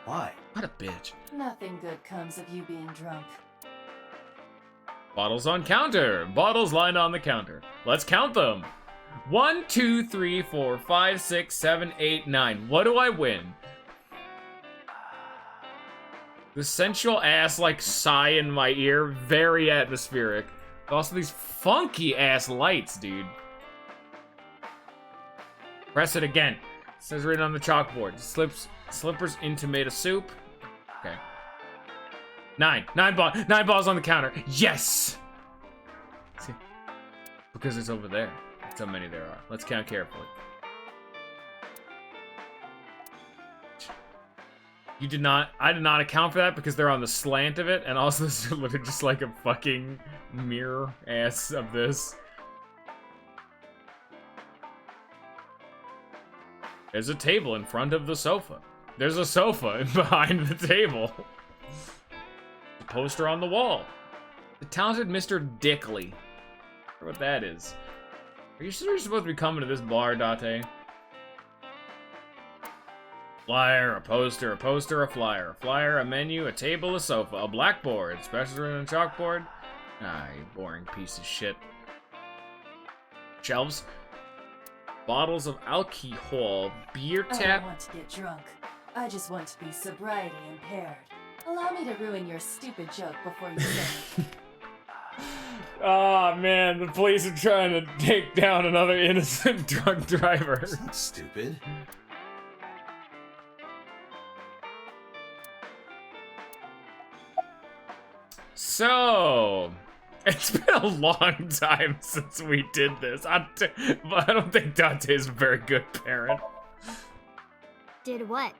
Why? What a bitch. Nothing good comes of you being drunk. Bottles on counter. Bottles lined on the counter. Let's count them. 1, 2, 3, 4, 5, 6, 7, 8, 9. What do I win? The sensual ass, like, sigh in my ear. Very atmospheric. Also, these funky ass lights, dude. Press it again. It says written on the chalkboard. Slippers in tomato soup. Okay. 9 balls on the counter. Yes! See? Because it's over there. That's how many there are. Let's count carefully. I did not account for that because they're on the slant of it, and also this is literally just like a fucking mirror ass of this. There's a table in front of the sofa. There's a sofa behind the table. The poster on the wall. The talented Mr. Dickley. I wonder what that is. Are you sure you're supposed to be coming to this bar, Date? Flyer, a poster, a flyer, a menu, a table, a sofa, a blackboard, specials written on chalkboard. Ah, you boring piece of shit. Shelves. Bottles of alcohol, beer I tap. don't want to get drunk. I just want to be sobriety impaired. Allow me to ruin your stupid joke before you say it. Oh man, the police are trying to take down another innocent drunk driver. It's not stupid. So, it's been a long time since we did this. But I don't think Dante's a very good parent. Did what?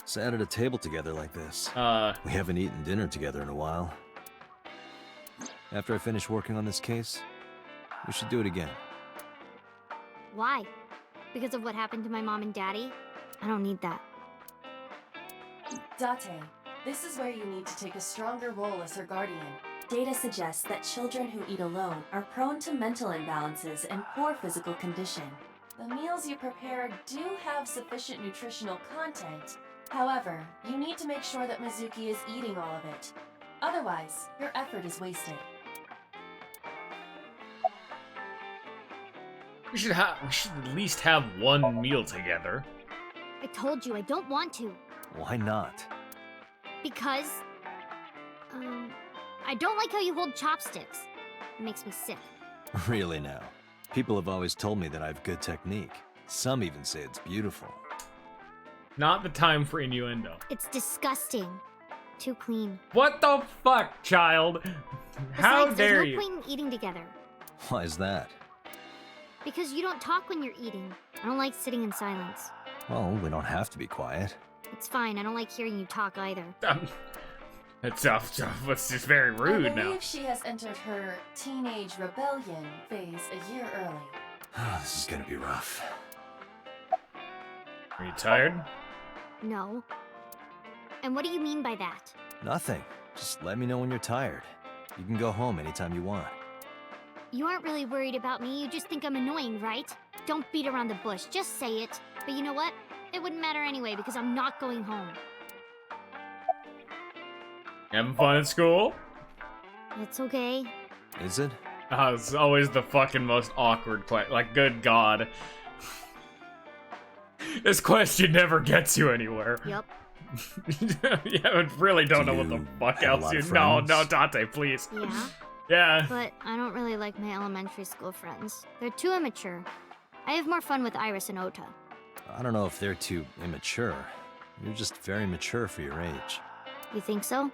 Sat at a table together like this. We haven't eaten dinner together in a while. After I finish working on this case, we should do it again. Why? Because of what happened to my mom and daddy? I don't need that. Date, this is where you need to take a stronger role as her guardian. Data suggests that children who eat alone are prone to mental imbalances and poor physical condition. The meals you prepare do have sufficient nutritional content. However, you need to make sure that Mizuki is eating all of it. Otherwise, your effort is wasted. We should at least have one meal together. I told you I don't want to. Why not? Because, I don't like how you hold chopsticks. It makes me sick. Really now. People have always told me that I have good technique. Some even say it's beautiful. Not the time for innuendo. It's disgusting. Too clean. What the fuck, child? How Besides, dare there's you? no point in eating together. Why is that? Because you don't talk when you're eating. I don't like sitting in silence. Well, we don't have to be quiet. It's fine. I don't like hearing you talk either. It's just very rude I believe now. she has entered her teenage rebellion phase a year early. This is gonna be rough. Are you tired? No. And what do you mean by that? Nothing. Just let me know when you're tired. You can go home anytime you want. You aren't really worried about me. You just think I'm annoying, right? Don't beat around the bush. Just say it. But you know what? It wouldn't matter anyway because I'm not going home. Having fun at school? It's okay. Is it? It's always the fucking most awkward question. Like, good God. This question never gets you anywhere. Yup. Yeah, I really don't know what the fuck have a else lot you. of No, friends? no, Dante, please. Yeah. Yeah. But I don't really like my elementary school friends. They're too immature. I have more fun with Iris and Ota. I don't know if they're too immature. You're just very mature for your age. You think so?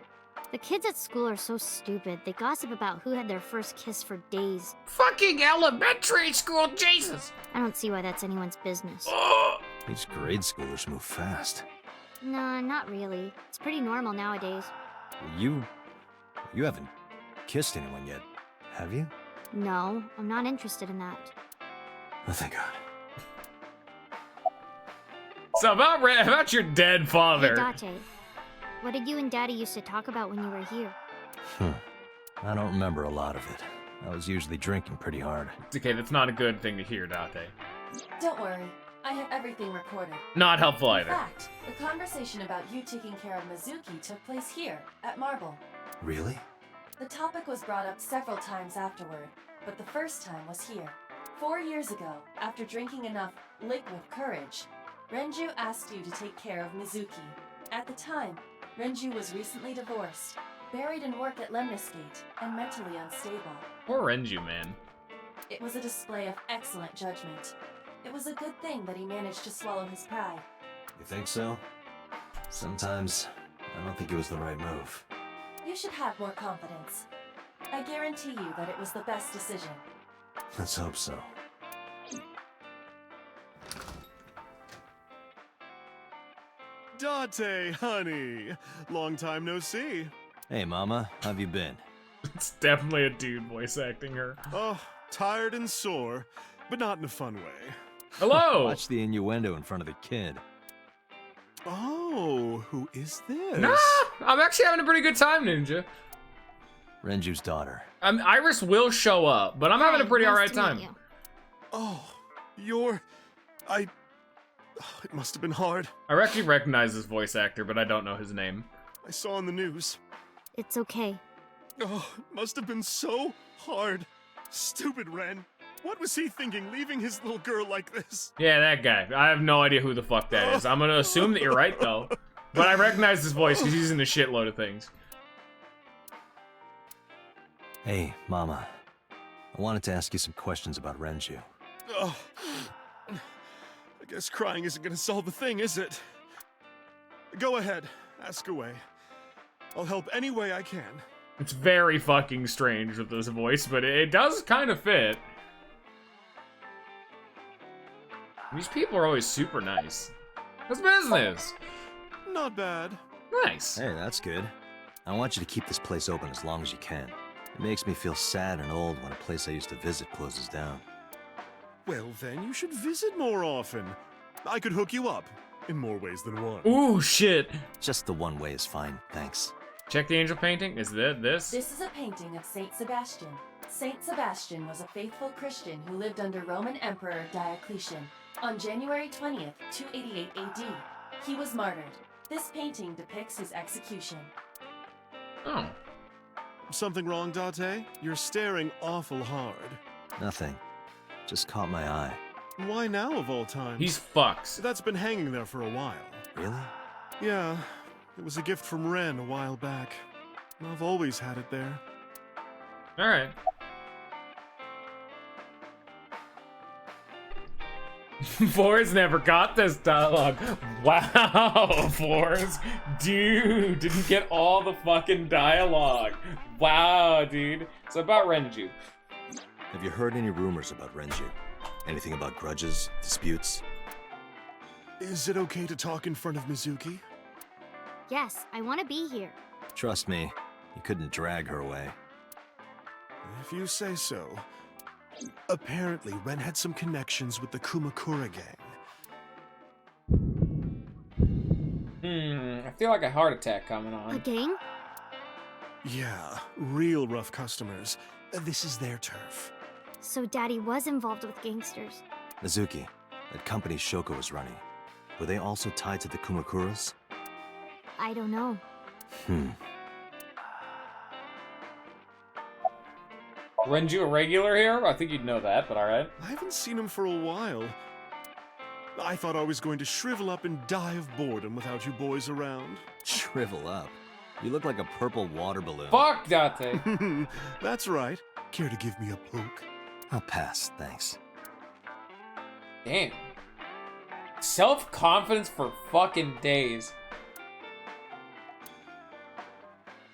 The kids at school are so stupid. They gossip about who had their first kiss for days. Fucking elementary school, Jesus! I don't see why that's anyone's business. These grade schoolers move fast. Nah, not really. It's pretty normal nowadays. You haven't kissed anyone yet, have you? No, I'm not interested in that. Oh, thank God. So about your dead father. Hey, Date. What did you and Daddy used to talk about when you were here? I don't remember a lot of it. I was usually drinking pretty hard. It's okay, that's not a good thing to hear, Date. Don't worry, I have everything recorded. Not helpful In either. fact, the conversation about you taking care of Mizuki took place here, at Marble. Really? The topic was brought up several times afterward, but the first time was here. 4 years ago, after drinking enough liquid courage, Renju asked you to take care of Mizuki. At the time, Renju was recently divorced, buried in work at Lemniscate, and mentally unstable. Poor Renju, man. It was a display of excellent judgment. It was a good thing that he managed to swallow his pride. You think so? Sometimes, I don't think it was the right move. You should have more confidence. I guarantee you that it was the best decision. Let's hope so. Date, honey. Long time no see. Hey, Mama, how have you been? It's definitely a dude voice acting her. Oh, tired and sore, but not in a fun way. Hello! Watch the innuendo in front of the kid. Oh, who is this? Nah, I'm actually having a pretty good time, Ninja. Renju's daughter. Iris will show up, but I'm having a pretty Nice alright to meet time. you. Oh, it must have been hard. I actually recognize this voice actor, but I don't know his name. I saw on the news. It's okay. Oh, it must have been so hard. Stupid Ren. What was he thinking, leaving his little girl like this? Yeah, that guy. I have no idea who the fuck that is. I'm gonna assume that you're right, though. But I recognize his voice because he's in a shitload of things. Hey, Mama. I wanted to ask you some questions about Renju. Oh, I guess crying isn't gonna solve the thing, is it? Go ahead, ask away. I'll help any way I can. It's very fucking strange with this voice, but it does kind of fit. These people are always super nice. What's business? Not bad. Nice. Hey, that's good. I want you to keep this place open as long as you can. It makes me feel sad and old when a place I used to visit closes down. Well, then you should visit more often. I could hook you up, in more ways than one. Ooh, shit. Just the one way is fine, thanks. Check the angel painting. Is that this? This is a painting of Saint Sebastian. Saint Sebastian was a faithful Christian who lived under Roman Emperor Diocletian. On January 20th, 288 AD, he was martyred. This painting depicts his execution. Oh. Something wrong, Date? You're staring awful hard. Nothing. Just caught my eye. Why now, of all times? He's fucks. That's been hanging there for a while. Really? Yeah, it was a gift from Ren a while back. I've always had it there. Alright. Forrest never got this dialogue. Wow, Forrest. Dude, didn't get all the fucking dialogue. Wow, dude. It's about Renju. Have you heard any rumors about Renju? Anything about grudges, disputes? Is it okay to talk in front of Mizuki? Yes, I want to be here. Trust me, you couldn't drag her away. If you say so. Apparently, Ren had some connections with the Kumakura gang. I feel like a heart attack coming A on. gang? Yeah, real rough customers. This is their turf. So Daddy was involved with gangsters. Mizuki, that company Shoko was running, were they also tied to the Kumakuras? I don't know. Renju a regular here? I think you'd know that, but alright. I haven't seen him for a while. I thought I was going to shrivel up and die of boredom without you boys around. Shrivel up. You look like a purple water balloon. Fuck Date. That's right. Care to give me a poke? I'll pass, thanks. Damn. Self-confidence for fucking days.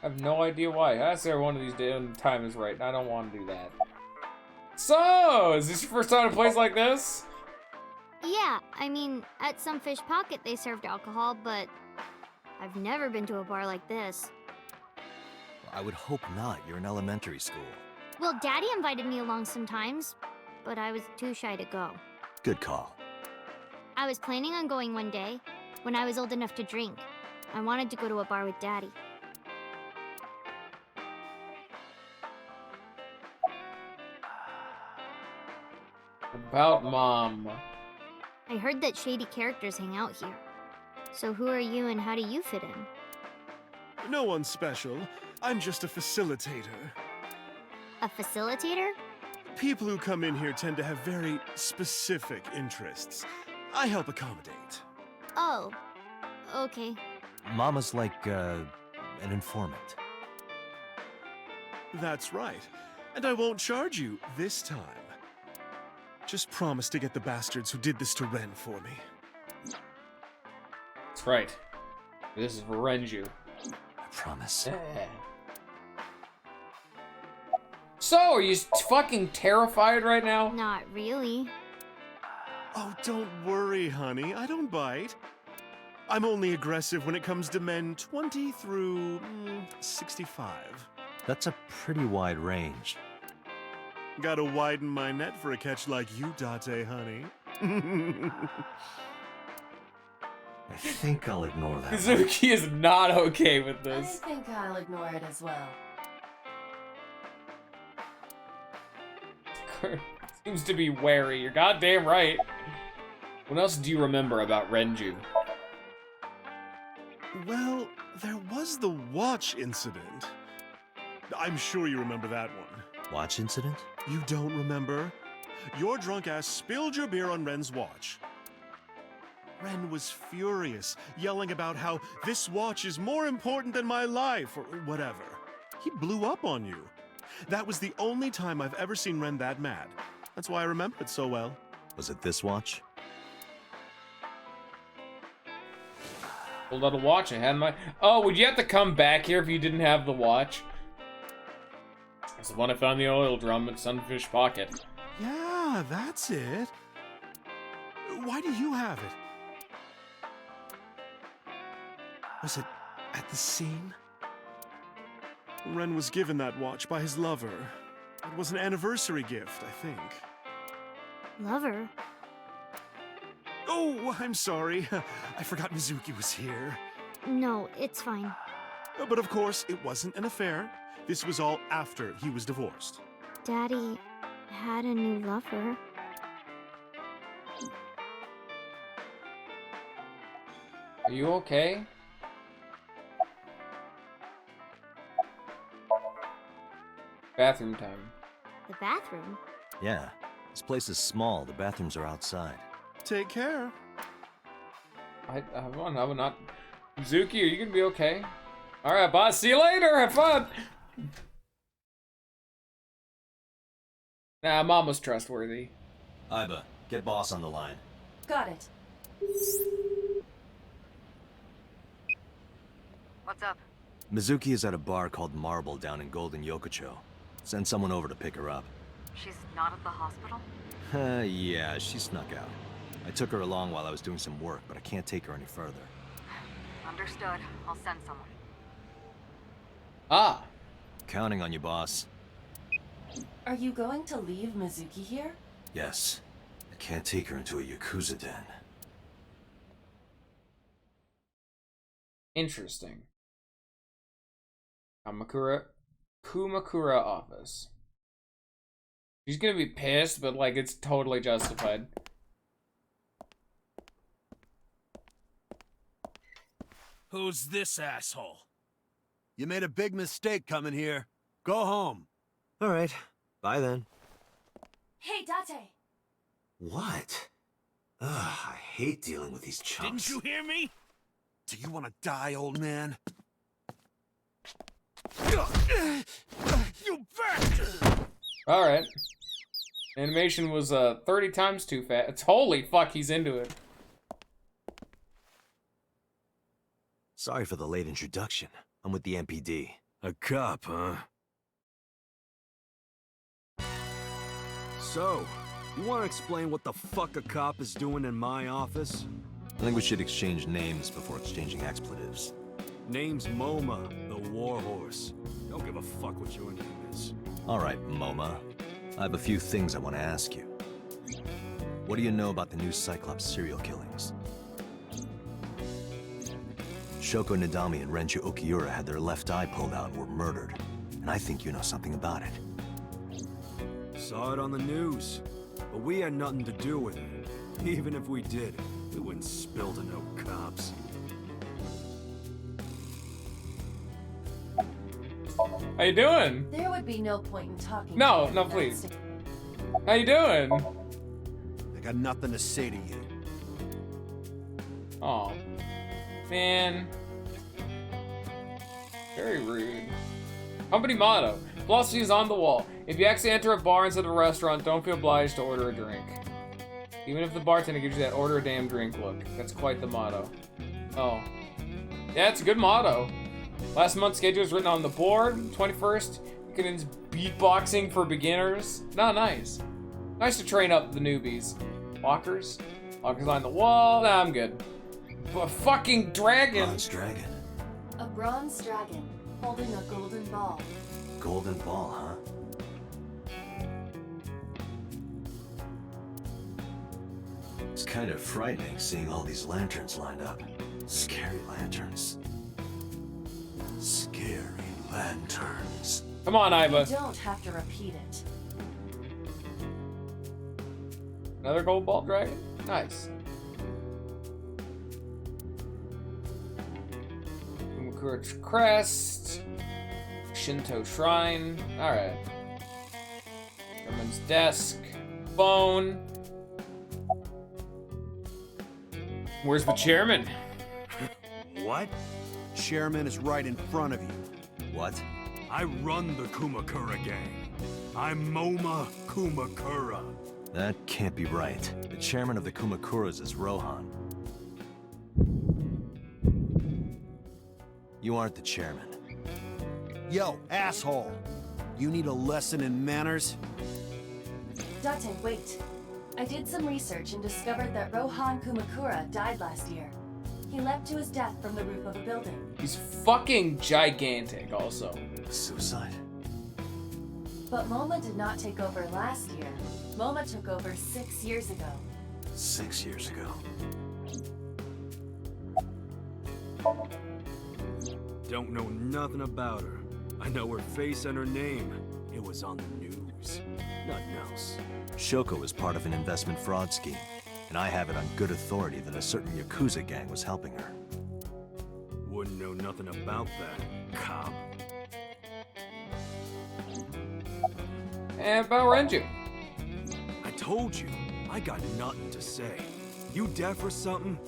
I have no idea why. I say one of these days when the time is right, and I don't want to do that. So, is this your first time at a place like this? Yeah, I mean, at some fish pocket they served alcohol, but I've never been to a bar like this. I would hope not. You're in elementary school. Well, Daddy invited me along sometimes, but I was too shy to go. Good call. I was planning on going one day, when I was old enough to drink. I wanted to go to a bar with Daddy. About Mom. I heard that shady characters hang out here. So who are you and how do you fit in? No one special. I'm just a facilitator. A facilitator? People who come in here tend to have very specific interests. I help accommodate. Oh, okay. Mama's like, an informant. That's right. And I won't charge you this time. Just promise to get the bastards who did this to Ren for me. That's right. This is for Renju. I promise. So, are you fucking terrified right now? Not really. Oh, don't worry, honey. I don't bite. I'm only aggressive when it comes to men 20 through 65. That's a pretty wide range. Gotta widen my net for a catch like you, Date, honey. I think I'll ignore that. Mizuki is not okay with this. I think I'll ignore it as well. Seems to be wary. You're goddamn right. What else do you remember about Renju? Well, there was the watch incident. I'm sure you remember that one. Watch incident? You don't remember? Your drunk ass spilled your beer on Ren's watch. Ren was furious, yelling about how this watch is more important than my life, or whatever. He blew up on you. That was the only time I've ever seen Ren that mad. That's why I remember it so well. Was it this watch? Pulled out a watch. I had my... Oh, would you have to come back here if you didn't have the watch? It's the one I found in the oil drum at Sunfish Pocket. Yeah, that's it. Why do you have it? Was it at the scene? Ren was given that watch by his lover. It was an anniversary gift, I think. Lover? Oh, I'm sorry. I forgot Mizuki was here. No, it's fine. But of course, it wasn't an affair. This was all after he was divorced. Daddy had a new lover. Are you okay? Bathroom time. The bathroom? Yeah. This place is small. The bathrooms are outside. Take care. I would not... Mizuki, are you gonna be okay? Alright, boss. See you later. Have fun. Nah, Mom was trustworthy. Iba, get boss on the line. Got it. What's up? Mizuki is at a bar called Marble down in Golden Yokocho. Send someone over to pick her up. She's not at the hospital? Yeah, she snuck out. I took her along while I was doing some work, but I can't take her any further. Understood. I'll send someone. Ah. Counting on you, boss. Are you going to leave Mizuki here? Yes. I can't take her into a Yakuza den. Interesting. Kumakura office. She's gonna be pissed, but like it's totally justified. Who's this asshole? You made a big mistake coming here. Go home. All right. Bye then. Hey, Date! What? Ugh, I hate dealing with these chumps. Didn't you hear me? Do you want to die, old man? You bet! Alright. Animation was 30 times too fast. It's holy fuck, he's into it. Sorry for the late introduction. I'm with the MPD. A cop, huh? So, you want to explain what the fuck a cop is doing in my office? I think we should exchange names before exchanging expletives. Name's MoMA, the warhorse. Don't give a fuck what your name is. All right, MoMA. I have a few things I want to ask you. What do you know about the new Cyclops serial killings? Shoko Nadami and Renju Okiura had their left eye pulled out and were murdered. And I think you know something about it. Saw it on the news, but we had nothing to do with it. Even if we did, we wouldn't spill to no cops. How you doing? There would be no point in talking. No, to no, you please. without How you doing? I got nothing to say to you. Oh, man. Very rude. Company motto. Philosophy is on the wall. If you actually enter a bar instead of a restaurant, don't feel obliged to order a drink. Even if the bartender gives you that order a damn drink look. That's quite the motto. Oh. Yeah, it's a good motto. Last month's schedule is written on the board. 21st, Kennan's beatboxing for beginners. Not nice. Nice to train up the newbies. Lockers? Lockers on the wall. Nah, I'm good. A fucking dragon. Bronze dragon. A bronze dragon holding a golden ball. Golden ball, huh? It's kind of frightening seeing all these lanterns lined up. Scary lanterns. Scary lanterns. Come on, Iva. You don't have to repeat it. Another gold ball dragon? Nice. Umakura crest. Shinto shrine. Alright. Chairman's desk. Phone. Where's the chairman? What? Chairman is right in front of you. What? I run the Kumakura gang. I'm MoMA Kumakura. That can't be right. The chairman of the Kumakuras is Rohan. You aren't the chairman. Yo, asshole! You need a lesson in manners? Date, wait. I did some research and discovered that Rohan Kumakura died last year. He leapt to his death from the roof of a building. He's fucking gigantic also. Suicide? But MoMA did not take over last year. MoMA took over 6 years ago. 6 years ago. Don't know nothing about her. I know her face and her name. It was on the news. Nothing else. Shoko was part of an investment fraud scheme, and I have it on good authority that a certain Yakuza gang was helping her. Wouldn't know nothing about that, cop. And about Renju. I told you, I got nothing to say. You deaf or something?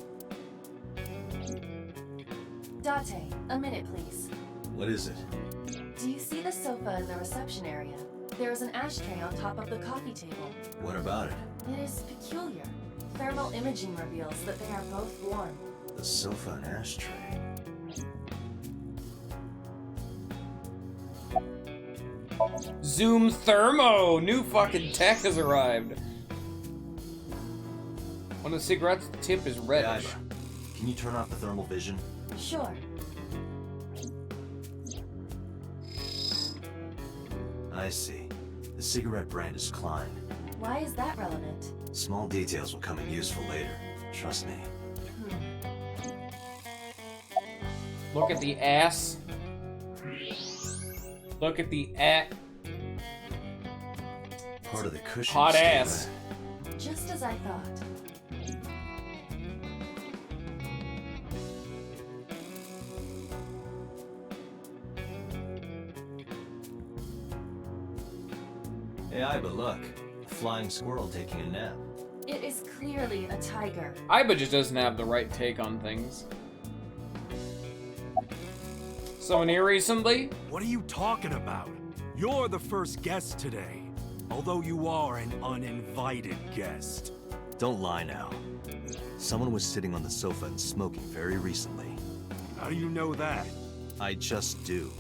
Date, a minute please. What is it? Do you see the sofa in the reception area? There is an ashtray on top of the coffee table. What about it? It is peculiar. Thermal imaging reveals that they are both warm. The sofa and ashtray. Zoom Thermo! New fucking tech has arrived. One of the cigarettes tip is reddish. Yeah, can you turn off the thermal vision? Sure. I see. The cigarette brand is Klein. Why is that relevant? Small details will come in useful later. Trust me. Look at the ass. Look at the Part of the cushion. hot ass. Just as I thought. Hey, but look. A flying squirrel taking a nap. It is clearly a tiger. Iba just doesn't have the right take on things. Someone here recently? What are you talking about? You're the first guest today. Although you are an uninvited guest. Don't lie now. Someone was sitting on the sofa and smoking very recently. How do you know that? I just do.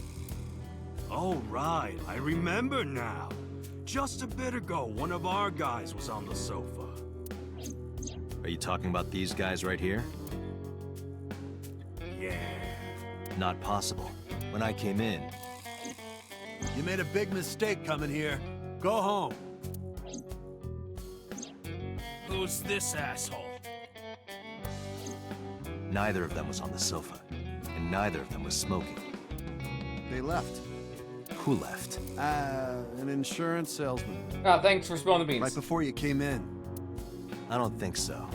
Oh, right. I remember now. Just a bit ago, one of our guys was on the sofa. Are you talking about these guys right here? Yeah. Not possible. When I came in... You made a big mistake coming here. Go home. Who's this asshole? Neither of them was on the sofa. And neither of them was smoking. They left. Who left? An insurance salesman. Ah, thanks for spilling the beans. Right before you came in. I don't think so.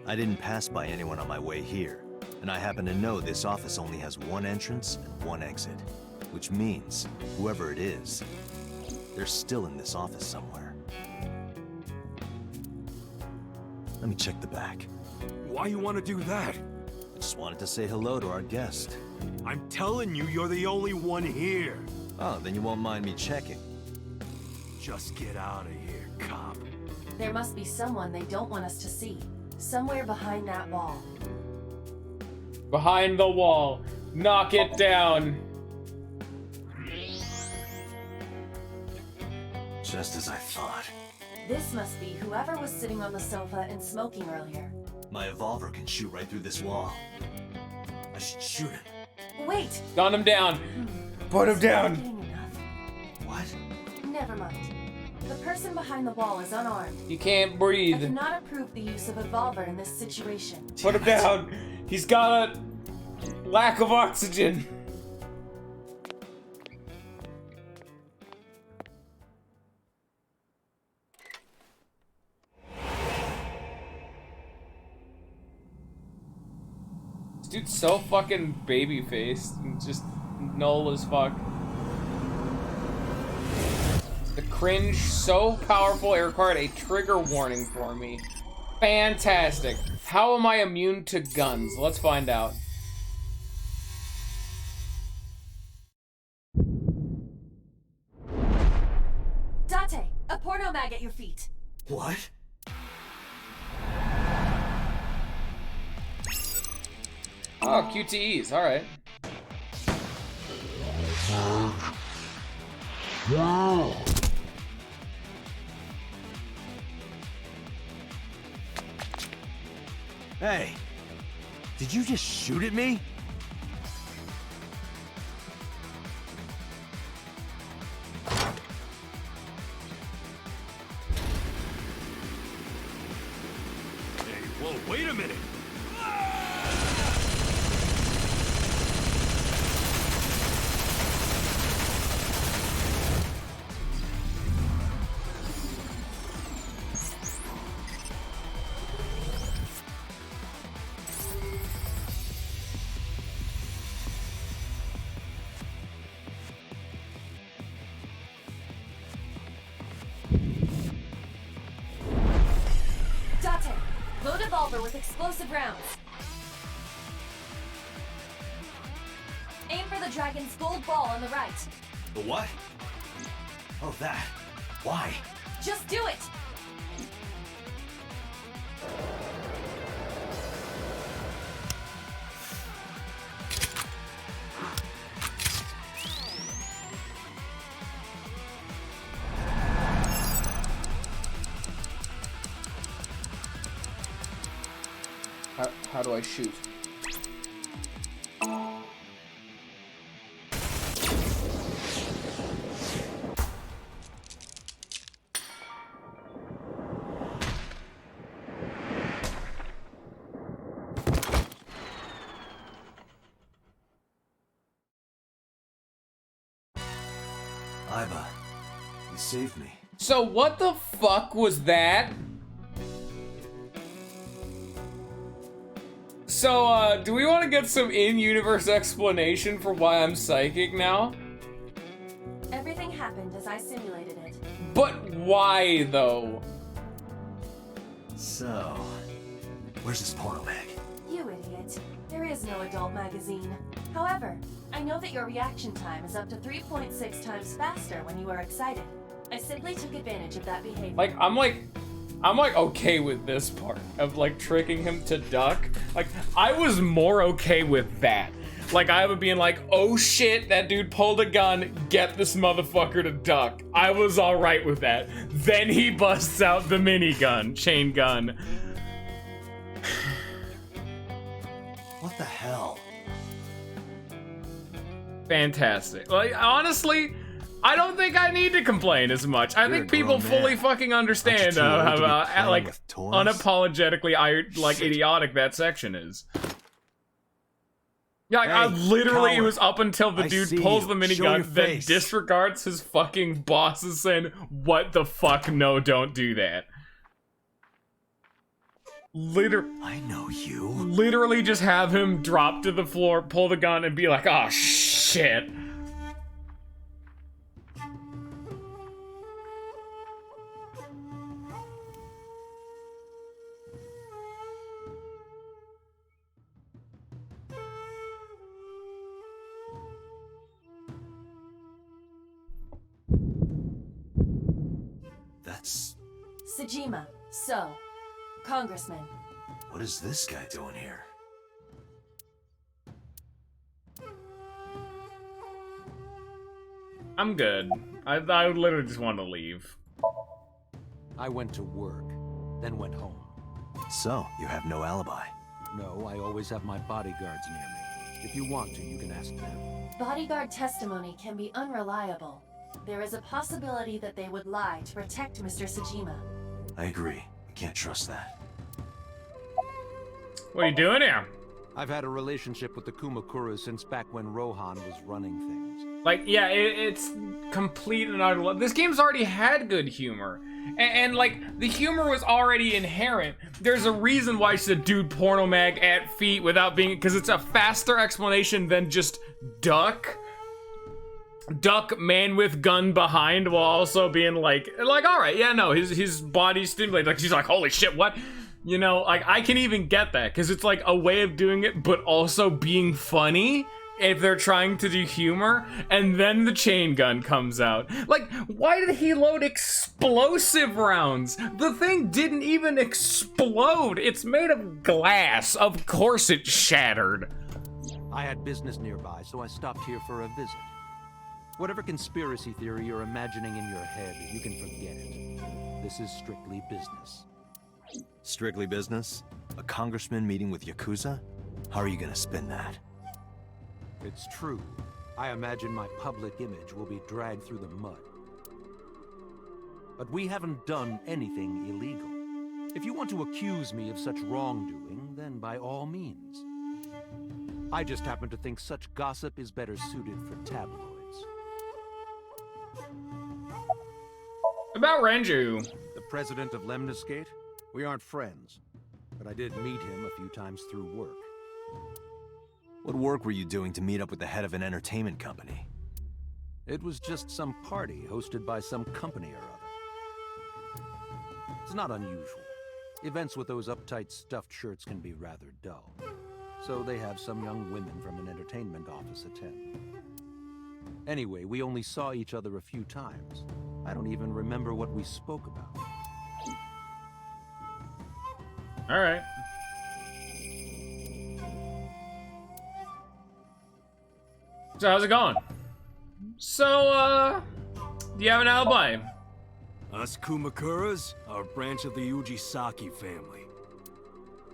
I didn't pass by anyone on my way here. And I happen to know this office only has one entrance and one exit. Which means, whoever it is, they're still in this office somewhere. Let me check the back. Why you want to do that? I just wanted to say hello to our guest. I'm telling you, you're the only one here. Oh, then you won't mind me checking. Just get out of here, cop. There must be someone they don't want us to see. Somewhere behind that wall. Behind the wall. Knock it down. Just as I thought. This must be whoever was sitting on the sofa and smoking earlier. My evolver can shoot right through this wall. I should shoot him. Wait! Gun him down. Put him down. What? Never mind. The person behind the wall is unarmed. He can't I breathe. cannot approve the use of evolver in this situation. Put him down. He's got a lack of oxygen. This dude's so fucking baby-faced and just null as fuck. The cringe, so powerful it required a trigger warning for me. Fantastic. How am I immune to guns? Let's find out. Date, a porno mag at your feet. What? Oh, QTEs, alright. Hey, did you just shoot at me? Hey, whoa, wait a minute! Date, load evolver with explosive rounds. Aim for the dragon's gold ball on the right. The what? Oh, that. Why? Just do it! How do I shoot? Iva, you saved me. So what the fuck was that? So, do we want to get some in-universe explanation for why I'm psychic now? Everything happened as I simulated it. But why, though? So, where's this porno mag? You idiot. There is no adult magazine. However, I know that your reaction time is up to 3.6 times faster when you are excited. I simply took advantage of that behavior. Like, I'm like okay with this part of like tricking him to duck. Like, I was more okay with that. Like, I would be like, oh shit, that dude pulled a gun, get this motherfucker to duck. I was alright with that. Then he busts out the minigun, chain gun. What the hell? Fantastic. Like, honestly, I don't think I need to complain as much. I think people fully fucking understand how like unapologetically like idiotic that section is. Yeah, like, hey, I literally, coward. it was up until the I dude see pulls you. the Show minigun, your then face. disregards his fucking bosses saying, what the fuck, no, don't do that. I know you. Literally just have him drop to the floor, pull the gun, and be like, oh shit. That's... Sejima. So, Congressman. What is this guy doing here? I'm good. I literally just want to leave. I went to work, then went home. So, you have no alibi. No, I always have my bodyguards near me. If you want to, you can ask them. Bodyguard testimony can be unreliable. There is a possibility that they would lie to protect Mr. Sejima. I agree. I can't trust that. What are you doing here? I've had a relationship with the Kumakura since back when Rohan was running things. Like, yeah, it's complete and utter. This game's already had good humor. And like, the humor was already inherent. There's a reason why she's a dude porno mag at feet without being, because it's a faster explanation than just duck. Duck, man with gun behind, while also being like, all right, yeah, no, his body's stimulated. Like, she's like, holy shit, what? You know, like, I can even get that, because it's like a way of doing it, but also being funny if they're trying to do humor. And then the chain gun comes out. Like, why did he load explosive rounds? The thing didn't even explode. It's made of glass. Of course it shattered. I had business nearby, so I stopped here for a visit. Whatever conspiracy theory you're imagining in your head, you can forget it. This is strictly business. Strictly business? A congressman meeting with Yakuza? How are you gonna spin that? It's true. I imagine my public image will be dragged through the mud. But we haven't done anything illegal. If you want to accuse me of such wrongdoing, then by all means. I just happen to think such gossip is better suited for tabloids. About Renju. The president of Lemniscate? We aren't friends, but I did meet him a few times through work. What work were you doing to meet up with the head of an entertainment company? It was just some party hosted by some company or other. It's not unusual. Events with those uptight stuffed shirts can be rather dull. So they have some young women from an entertainment office attend. Anyway, we only saw each other a few times. I don't even remember what we spoke about. All right. So how's it going? So, do you have an alibi? Us Kumakuras are a branch of the Ujisaki family.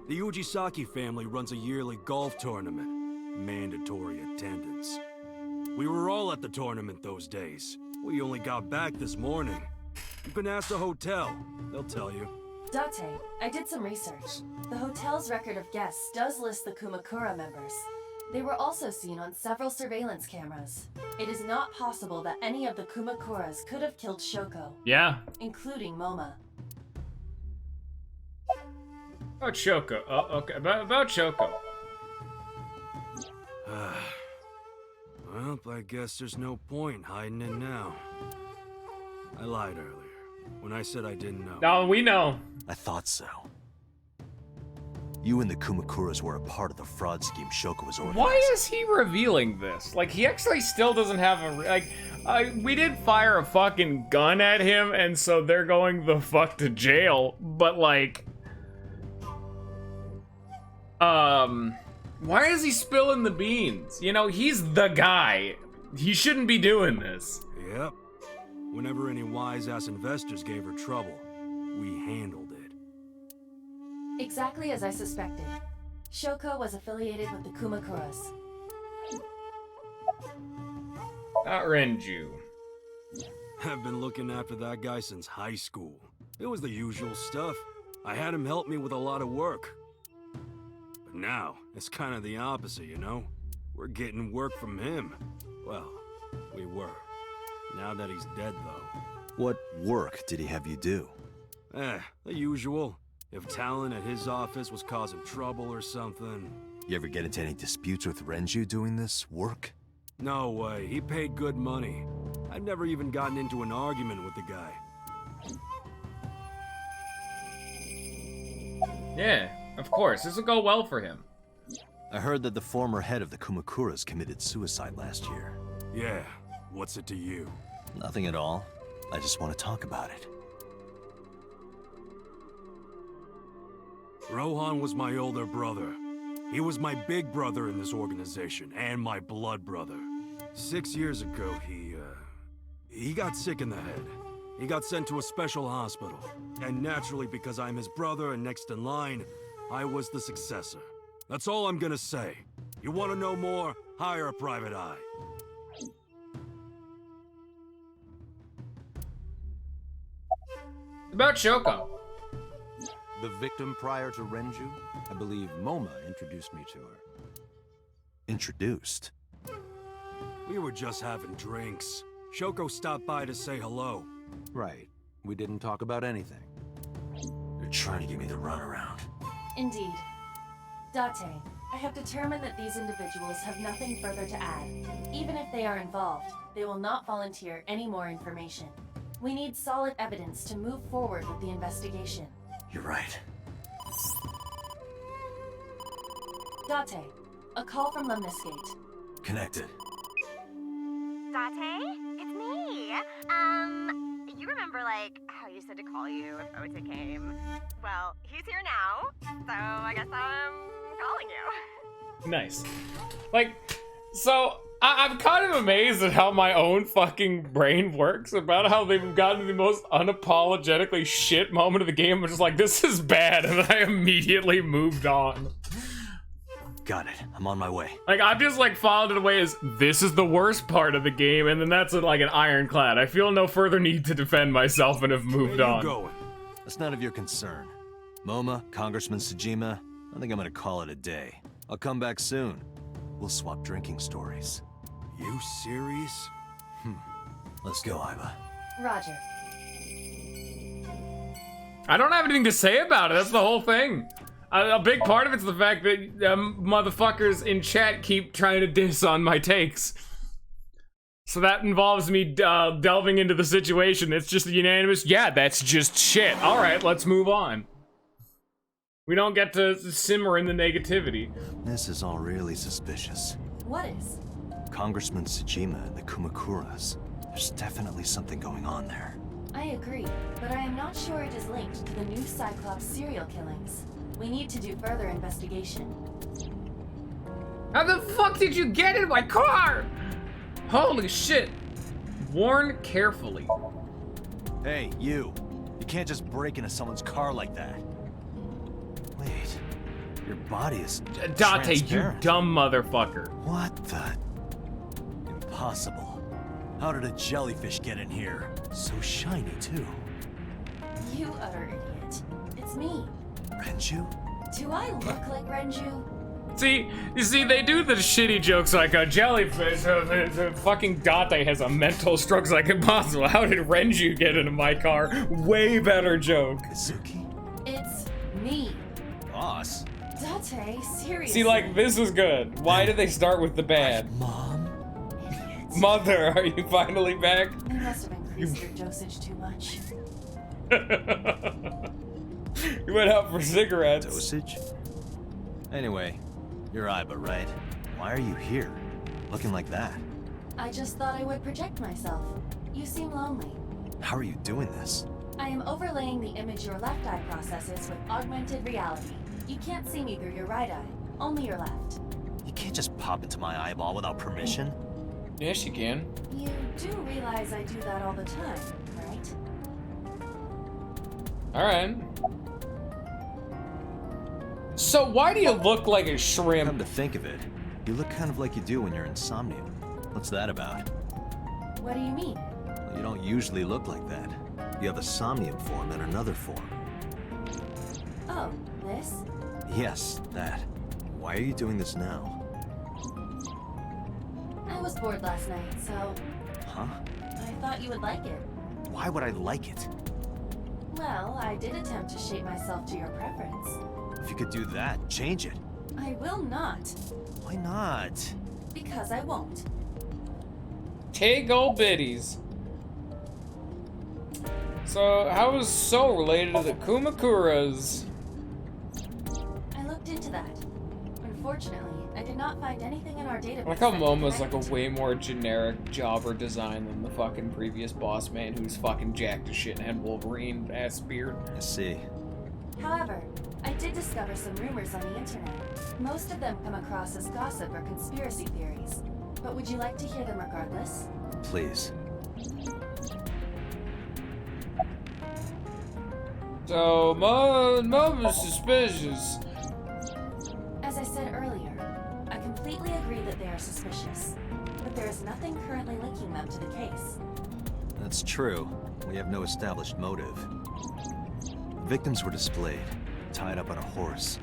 The Ujisaki family runs a yearly golf tournament. Mandatory attendance. We were all at the tournament those days. We only got back this morning. You can ask the hotel. They'll tell you. Date, I did some research. The hotel's record of guests does list the Kumakura members. They were also seen on several surveillance cameras. It is not possible that any of the Kumakuras could have killed Shoko. Yeah. Including Moma. About Shoko. Oh, okay. About Shoko. Well, I guess there's no point hiding it now. I lied earlier when I said I didn't know. No, we know. I thought so. You and the Kumakuras were a part of the fraud scheme Shoko was organizing. Why is he revealing this? Like, he actually still doesn't have a... we did fire a fucking gun at him, and so they're going the fuck to jail. But, like... Why is he spilling the beans? You know, he's the guy. He shouldn't be doing this. Yep. Whenever any wise-ass investors gave her trouble, we handled it. Exactly as I suspected. Shoko was affiliated with the Kumakuras. Not Renju. I've been looking after that guy since high school. It was the usual stuff. I had him help me with a lot of work. But now, it's kind of the opposite, you know? We're getting work from him. Well, we were. Now that he's dead, though. What work did he have you do? The usual. If talent at his office was causing trouble or something. You ever get into any disputes with Renju doing this work? No way. He paid good money. I've never even gotten into an argument with the guy. Yeah, of course. This will go well for him. I heard that the former head of the Kumakuras committed suicide last year. Yeah. What's it to you? Nothing at all. I just want to talk about it. Rohan was my older brother. He was my big brother in this organization, and my blood brother. 6 years ago, he got sick in the head. He got sent to a special hospital. And naturally, because I'm his brother and next in line, I was the successor. That's all I'm gonna say. You want to know more? Hire a private eye. About Shoko. The victim prior to Renju? I believe Moma introduced me to her. Introduced? We were just having drinks. Shoko stopped by to say hello. Right. We didn't talk about anything. You're trying to give me the runaround. Indeed. Date, I have determined that these individuals have nothing further to add. Even if they are involved, they will not volunteer any more information. We need solid evidence to move forward with the investigation. You're right. Date, a call from Lemnisgate. Connected. Date? It's me. You remember, like, how you said to call you if Ota came? Well, he's here now, so I guess I'm calling you. Nice. Like, so, I'm kind of amazed at how my own fucking brain works about how they've gotten to the most unapologetically shit moment of the game. I'm just like, this is bad, and I immediately moved on. Got it. I'm on my way. Like, I've just, like, filed it away as, this is the worst part of the game, and then that's, like, an ironclad. I feel no further need to defend myself and have moved on. Where you going? That's none of your concern. Moma, Congressman Tsujima, I think I'm gonna call it a day. I'll come back soon. We'll swap drinking stories. You serious? Let's go, Iva. Roger. I don't have anything to say about it, that's the whole thing. A big part of it's the fact that motherfuckers in chat keep trying to diss on my takes. So that involves me delving into the situation. It's just a unanimous, yeah, that's just shit. All right, let's move on. We don't get to simmer in the negativity. This is all really suspicious. What is? Congressman Tsujima and the Kumakuras. There's definitely something going on there. I agree, but I am not sure it is linked to the new Cyclops serial killings. We need to do further investigation. How the fuck did you get in my car? Holy shit. Warn carefully. Hey, you. You can't just break into someone's car like that. Wait. Your body is Dante, you transparent. dumb motherfucker. What the? Impossible. How did a jellyfish get in here? So shiny, too. You utter idiot. It's me. Renju? Do I look like Renju? See, you see, they do the shitty jokes like a jellyfish. Fucking Dante has a mental stroke's like impossible. How did Renju get into my car? Way better joke. Kazuki? It's me. Boss? Dante, seriously. See, like, this is good. Why did they start with the bad? Mom? Idiot. Mother, are you finally back? They must have increased your dosage too much. You went out for cigarettes. Dosage? Anyway, you're Iba, right? Why are you here? Looking like that? I just thought I would project myself. You seem lonely. How are you doing this? I am overlaying the image your left eye processes with augmented reality. You can't see me through your right eye, only your left. You can't just pop into my eyeball without permission. Yes, you can. You do realize I do that all the time, right? Alright. So why do you look like a shrimp? Come to think of it, you look kind of like you do when you're in Somnium. What's that about? What do you mean? Well, you don't usually look like that. You have a Somnium form and another form. Oh, this? Yes, that. Why are you doing this now? I was bored last night, so Huh? I thought you would like it. Why would I like it? Well, I did attempt to shape myself to your preference. If you could do that, change it. I will not. Why not? Because I won't. Take old biddies. So, how is So related to the Kumakuras? I looked into that. Unfortunately, I did not find anything in our database. I like how that Momo's like connected a way more generic jobber design than the fucking previous boss man who's fucking jacked as shit and had Wolverine ass beard. I see. However, I did discover some rumors on the internet. Most of them come across as gossip or conspiracy theories. But would you like to hear them regardless? Please. So, Momo's suspicious. As I said earlier, I completely agree that they are suspicious. But there is nothing currently linking them to the case. That's true. We have no established motive. Victims were displayed, tied up on a horse,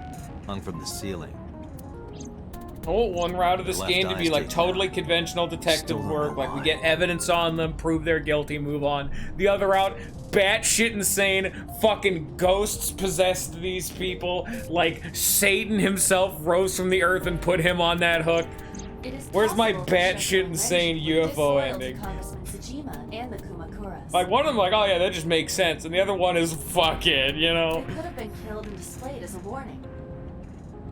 hung from the ceiling. Oh, one route of this Their left game to be eye's like taken totally out. conventional detective Still don't work. know Like we why. get evidence on them, prove they're guilty, move on. The other route, batshit insane, fucking ghosts possessed these people. Like Satan himself rose from the earth and put him on that hook. It is Where's my possible that batshit Shoko insane Renji were UFO disloyal to ending? Congressman Tsujima and the Kumakuras. Like one of them, like, oh yeah, that just makes sense, and the other one is fucking, you know. They could have been killed and displayed as a warning.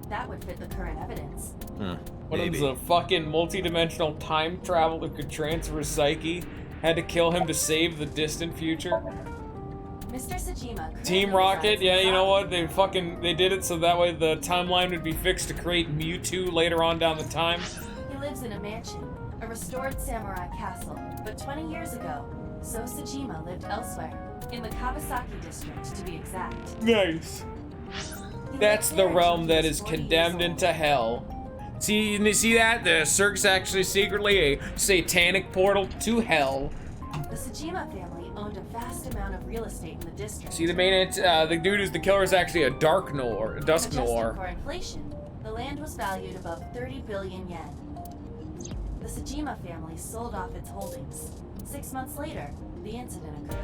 That would fit the current evidence. Huh. One of Maybe. them's a fucking multi-dimensional time traveler who could transfer his psyche. Had to kill him to save the distant future. Mr. Tsujima. Team Rocket, yeah, you know what? They did it so that way the timeline would be fixed to create Mewtwo later on down the time. He lives in a mansion, a restored samurai castle. But 20 years ago, So Tsujima lived elsewhere, in the Kawasaki district to be exact. Nice. He That's lived the there realm until he that was is 40 years condemned old. into hell. See, you see that? The Cirque's actually secretly a satanic portal to hell. The Tsujima family owned a vast amount of real estate in the district. See, the dude who's the killer is actually a Dark Noir, a Dusk Adjusted Noir. for inflation, the land was valued above 30 billion yen. The Tsujima family sold off its holdings. 6 months later, the incident occurred.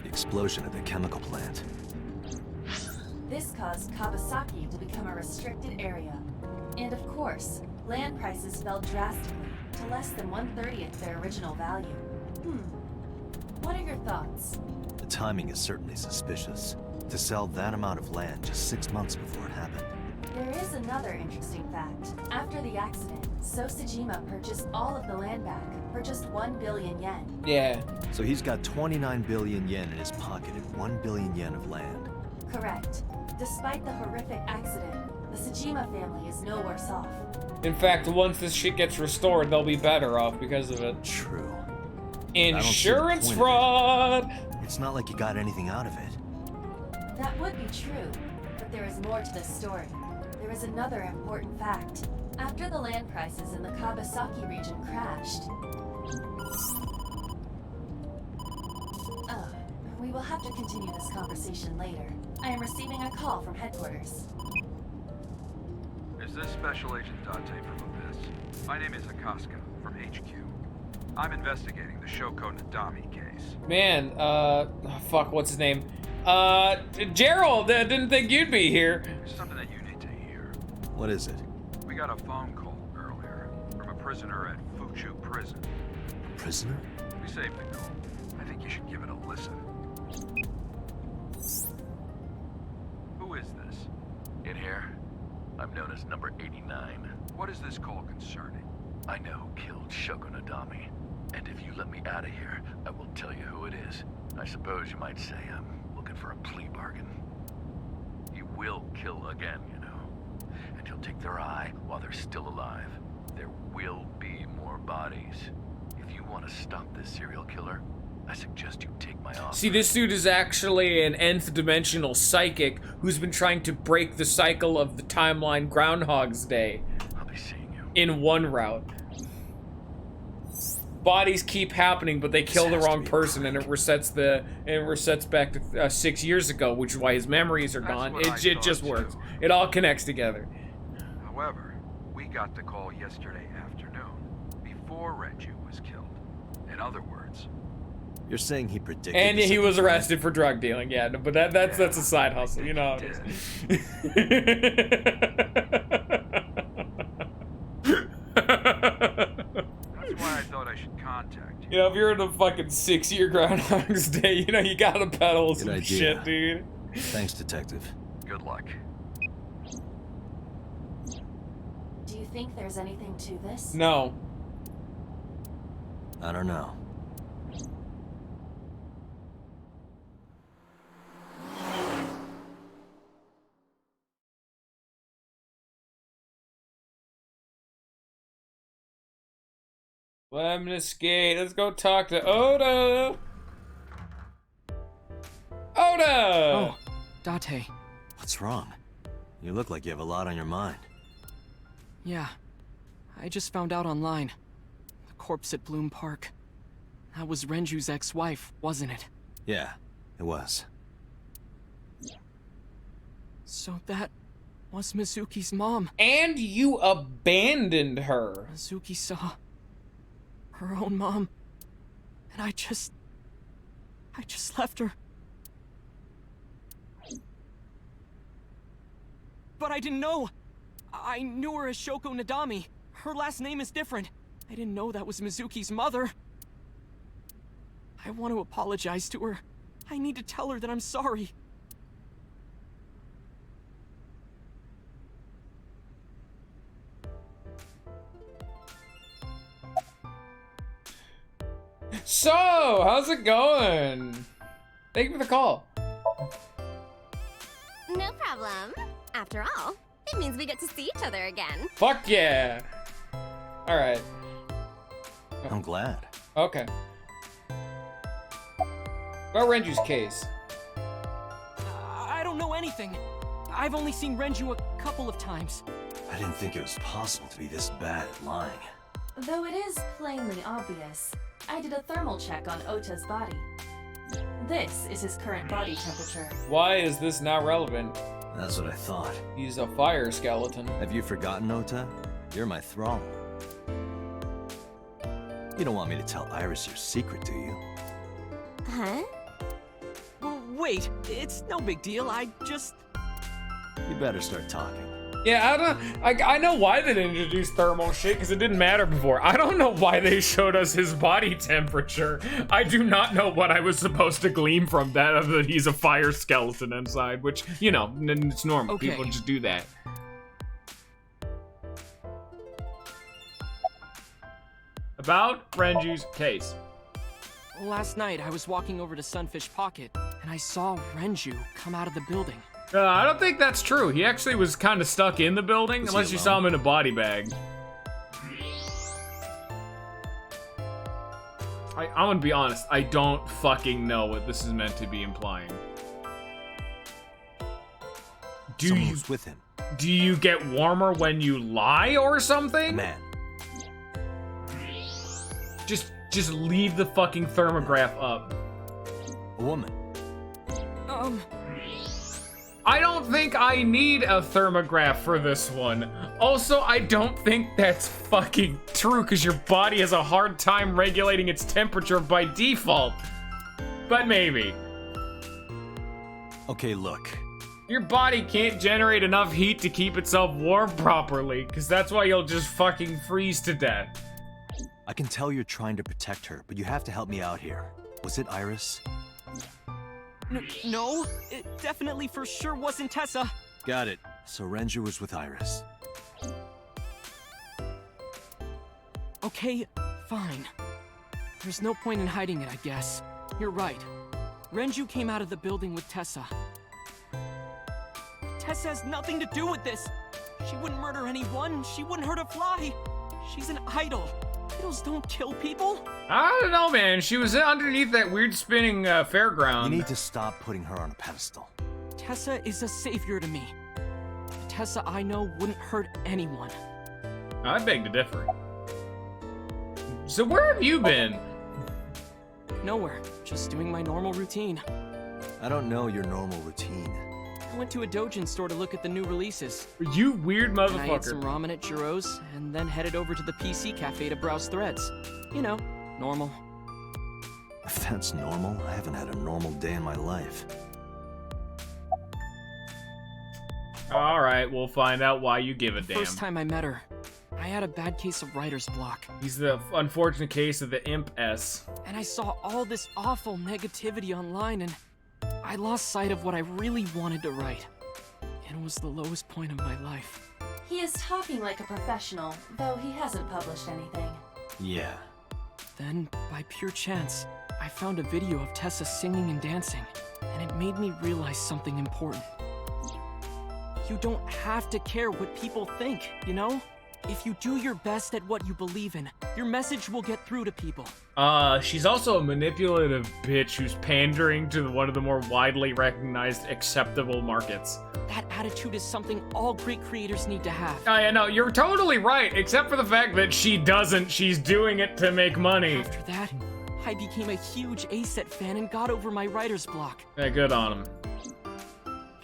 The explosion at the chemical plant. This caused Kawasaki to become a restricted area. And of course, land prices fell drastically to less than 1/30 their original value. What are your thoughts? The timing is certainly suspicious. To sell that amount of land just 6 months before it happened. There is another interesting fact. After the accident, So Tsujima purchased all of the land back, for just 1 billion yen. Yeah. So he's got 29 billion yen in his pocket and 1 billion yen of land. Correct. Despite the horrific accident, the Tsujima family is no worse off. In fact, once this shit gets restored, they'll be better off because of it. True. Insurance fraud! It's not like you got anything out of it. That would be true, but there is more to this story. There is another important fact. After the land prices in the Kawasaki region crashed... we will have to continue this conversation later. I am receiving a call from headquarters. Is this Special Agent Date from Abyss? My name is Akaska, from HQ. I'm investigating the Shoko Nadami case. Man, fuck, what's his name? Gerald, I didn't think you'd be here. There's something that you need to hear. What is it? We got a phone call earlier from a prisoner at Fuchu Prison. Prisoner? We saved the call. I think you should give it a listen. Who is this? In here, I'm known as number 89. What is this call concerning? I know who killed Shoko Nadami, and if you let me out of here, I will tell you who it is. I suppose you might say I'm looking for a plea bargain. You will kill again, you know, and you'll take their eye while they're still alive. There will be more bodies. If you want to stop this serial killer, I suggest you take my offer. See, this dude is actually an nth dimensional psychic who's been trying to break the cycle of the timeline Groundhog's Day. I'll be seeing you. In one route. Bodies keep happening, but they kill the wrong person, and it resets back to 6 years ago, which is why his memories are gone. It just works. It all connects together. However, we got the call yesterday afternoon, before Renju was killed. In other words, you're saying he predicted. And he was arrested for drug dealing. Yeah, no, but that's a side hustle. You know how it is. That's why I thought I should contact you. You know, if you're in a fucking 6-year Groundhog's Day, you know, you gotta peddle some shit, dude. Thanks, detective. Good luck. Do you think there's anything to this? No. I don't know. Lemon skate. Let's go talk to Oda. Oda! Oh, Date. What's wrong? You look like you have a lot on your mind. Yeah. I just found out online. The corpse at Bloom Park. That was Renju's ex-wife, wasn't it? Yeah, it was. So that was Mizuki's mom. And you abandoned her. Mizuki saw her own mom, and I just left her. But I didn't know. I knew her as Shoko Nadami. Her last name is different. I didn't know that was Mizuki's mother. I want to apologize to her. I need to tell her that I'm sorry. So, how's it going? Thank you for the call. No problem. After all, it means we get to see each other again. Fuck yeah. Alright. I'm glad. Okay. About Renju's case. I don't know anything. I've only seen Renju a couple of times. I didn't think it was possible to be this bad at lying. Though it is plainly obvious, I did a thermal check on Ota's body. This is his current body temperature. Why is this not relevant? That's what I thought. He's a fire skeleton. Have you forgotten, Ota? You're my thrall. You don't want me to tell Iris your secret, do you? Huh? Well, wait, it's no big deal. You better start talking. Yeah, I know why they didn't introduce thermal shit, because it didn't matter before. I don't know why they showed us his body temperature. I do not know what I was supposed to glean from that, other than he's a fire skeleton inside, which, you know, it's normal. Okay. People just do that. About Renju's case. Last night, I was walking over to Sunfish Pocket, and I saw Renju come out of the building. I don't think that's true. He actually was kind of stuck in the building, unless you saw him in a body bag. I'm gonna be honest, I don't fucking know what this is meant to be implying. Someone was with him. Do you get warmer when you lie or something? Man. Just leave the fucking thermograph up. A woman. I don't think I need a thermograph for this one. Also, I don't think that's fucking true because your body has a hard time regulating its temperature by default. But maybe. Okay, look. Your body can't generate enough heat to keep itself warm properly, because that's why you'll just fucking freeze to death. I can tell you're trying to protect her, but you have to help me out here. Was it Iris? No, it definitely for sure wasn't Tessa. Got it. So Renju was with Iris. Okay, fine. There's no point in hiding it, I guess. You're right. Renju came out of the building with Tessa. Tessa has nothing to do with this. She wouldn't murder anyone. She wouldn't hurt a fly. She's an idol. Idols don't kill people. I don't know, man. She was underneath that weird spinning fairground. You need to stop putting her on a pedestal. Tessa is a savior to me. The Tessa I know wouldn't hurt anyone. I beg to differ. So where have you been? Nowhere. Just doing my normal routine. I don't know your normal routine. I went to a Dojin store to look at the new releases. You weird motherfucker. And I ate some ramen at Jiro's, and then headed over to the PC cafe to browse threads. You know, normal. If that's normal, I haven't had a normal day in my life. Alright, we'll find out why you give a damn. First time I met her, I had a bad case of writer's block. He's the unfortunate case of the Imp S. And I saw all this awful negativity online, and I lost sight of what I really wanted to write. It was the lowest point of my life. He is talking like a professional, though he hasn't published anything. Yeah. Then, by pure chance, I found a video of Tessa singing and dancing, and it made me realize something important. You don't have to care what people think, you know? If you do your best at what you believe in, your message will get through to people. She's also a manipulative bitch who's pandering to one of the more widely recognized acceptable markets. That attitude is something all great creators need to have. Oh yeah, no, you're totally right, except for the fact that she doesn't. She's doing it to make money. After that, I became a huge A-Set fan and got over my writer's block. Yeah, good on him.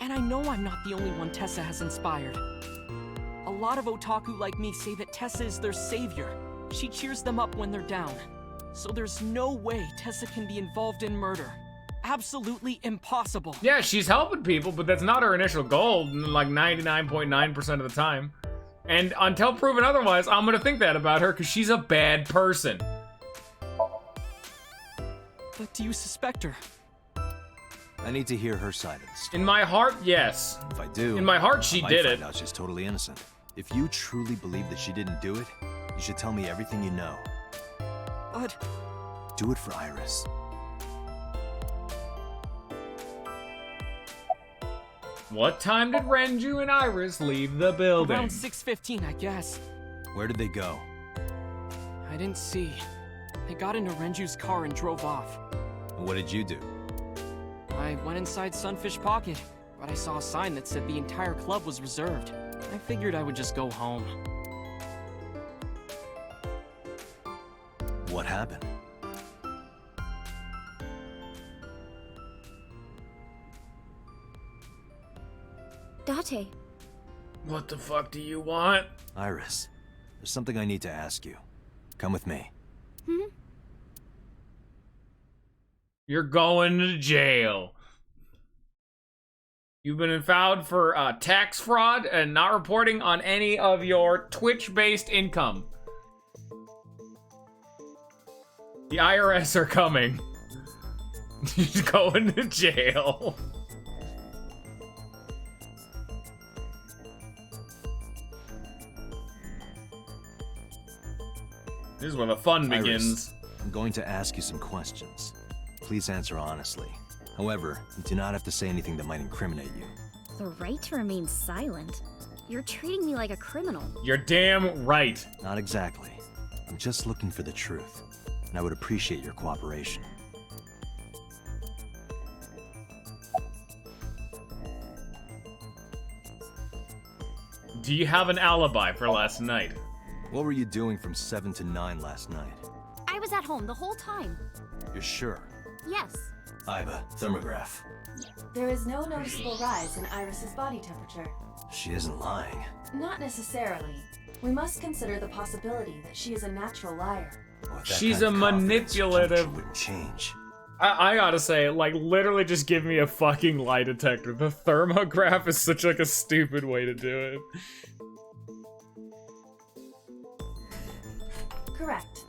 And I know I'm not the only one Tessa has inspired. A lot of otaku like me say that Tessa is their savior. She cheers them up when they're down. So there's no way Tessa can be involved in murder. Absolutely impossible. Yeah, she's helping people, but that's not her initial goal, like 99.9% of the time. And until proven otherwise, I'm gonna think that about her, because she's a bad person. But do you suspect her? I need to hear her side of the story. In my heart, yes. If I do, in my heart, she did it. I might find out she's totally innocent. If you truly believe that she didn't do it, you should tell me everything you know. But... do it for Iris. What time did Renju and Iris leave the building? Around 6:15, I guess. Where did they go? I didn't see. They got into Renju's car and drove off. And what did you do? I went inside Sunfish Pocket, but I saw a sign that said the entire club was reserved. I figured I would just go home. What happened? Date. What the fuck do you want? Iris, there's something I need to ask you. Come with me. Hmm? You're going to jail. You've been found for tax fraud and not reporting on any of your Twitch-based income. The IRS are coming. You're going to jail. This is where the fun begins. Iris, I'm going to ask you some questions. Please answer honestly. However, you do not have to say anything that might incriminate you. The right to remain silent? You're treating me like a criminal. You're damn right. Not exactly. I'm just looking for the truth, and I would appreciate your cooperation. Do you have an alibi for last night? What were you doing from 7 to 9 last night? I was at home the whole time. You're sure? Yes. Iva, thermograph. There is no noticeable rise in Iris's body temperature. She isn't lying. Not necessarily. We must consider the possibility that she is a natural liar. She's a manipulative. Wouldn't change. I gotta say, like, literally just give me a fucking lie detector. The thermograph is such like a stupid way to do it. Correct.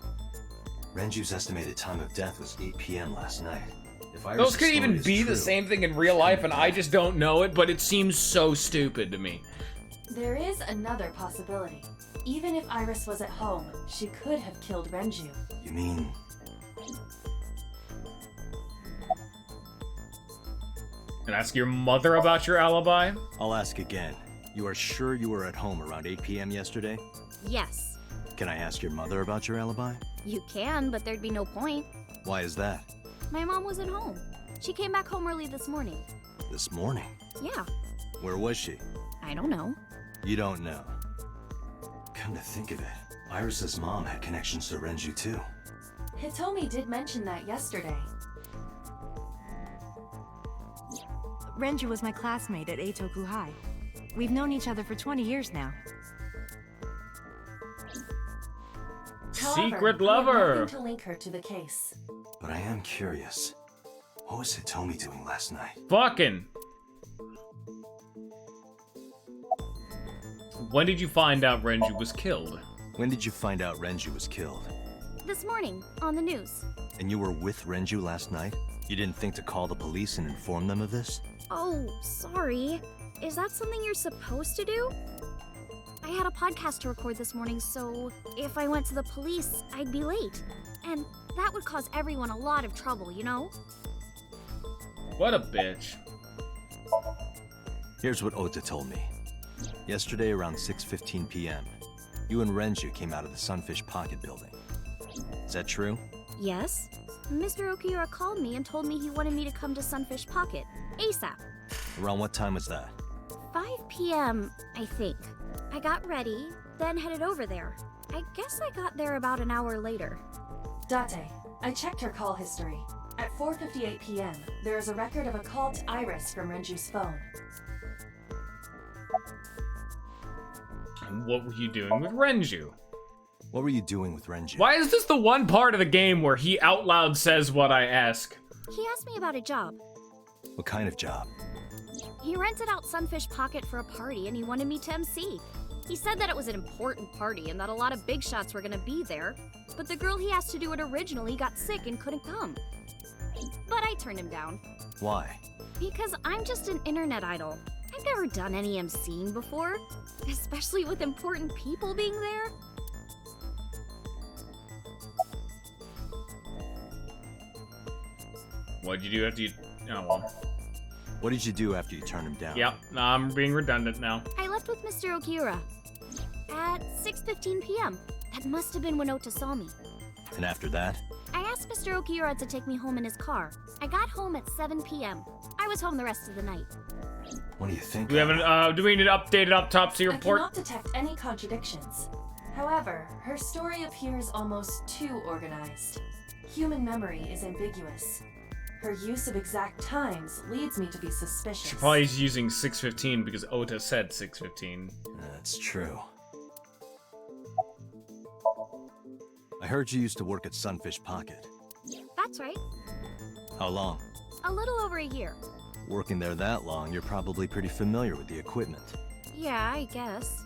Renju's estimated time of death was 8 p.m. last night. If Those could even be the same thing in real life, and I just don't know it, but it seems so stupid to me. There is another possibility. Even if Iris was at home, she could have killed Renju. You mean... And ask your mother about your alibi? I'll ask again. You are sure you were at home around 8 p.m. yesterday? Yes. Can I ask your mother about your alibi? You can, but there'd be no point. Why is that? My mom wasn't home. She came back home early this morning. This morning? Yeah. Where was she? I don't know. You don't know. Come to think of it, Iris's mom had connections to Renju too. Hitomi did mention that yesterday. Renju was my classmate at Eitoku High. We've known each other for 20 years now. Secret However, we have lover! nothing to link her to the case. But I am curious. What was Hitomi doing last night? Fucking! When did you find out Renju was killed? When did you find out Renju was killed? This morning, on the news. And you were with Renju last night? You didn't think to call the police and inform them of this? Oh, sorry. Is that something you're supposed to do? I had a podcast to record this morning, so if I went to the police, I'd be late. And that would cause everyone a lot of trouble, you know? What a bitch. Here's what Ota told me. Yesterday around 6:15 p.m., you and Renju came out of the Sunfish Pocket building. Is that true? Yes. Mr. Okiura called me and told me he wanted me to come to Sunfish Pocket, ASAP. Around what time was that? 5 p.m., I think. I got ready, then headed over there. I guess I got there about an hour later. Date, I checked her call history. At 4:58 p.m., there is a record of a call to Iris from Renju's phone. And what were you doing with Renju? What were you doing with Renju? Why is this the one part of the game where he out loud says what I ask? He asked me about a job. What kind of job? He rented out Sunfish Pocket for a party and he wanted me to MC. He said that it was an important party and that a lot of big shots were gonna be there, but the girl he asked to do it originally got sick and couldn't come. But I turned him down. Why? Because I'm just an internet idol. I've never done any MCing before, especially with important people being there. What'd you do after you... Oh, well. What did you do after you turned him down? Yep, I'm being redundant now. I left with Mr. Okiura at 6:15 p.m. That must have been when Ota saw me. And after that? I asked Mr. Okiura to take me home in his car. I got home at 7 p.m. I was home the rest of the night. What do you think? Do we have an, do we need an updated autopsy report? I cannot detect any contradictions. However, her story appears almost too organized. Human memory is ambiguous. Her use of exact times leads me to be suspicious. She probably is using 6:15 because Ota said 6:15. That's true. I heard you used to work at Sunfish Pocket. That's right. How long? A little over a year. Working there that long, you're probably pretty familiar with the equipment. Yeah, I guess.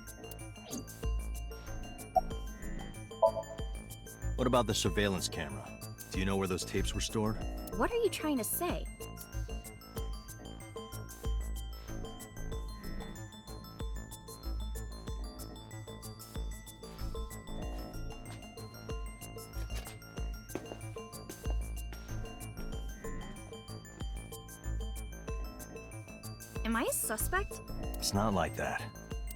What about the surveillance camera? Do you know where those tapes were stored? What are you trying to say? Am I a suspect? It's not like that.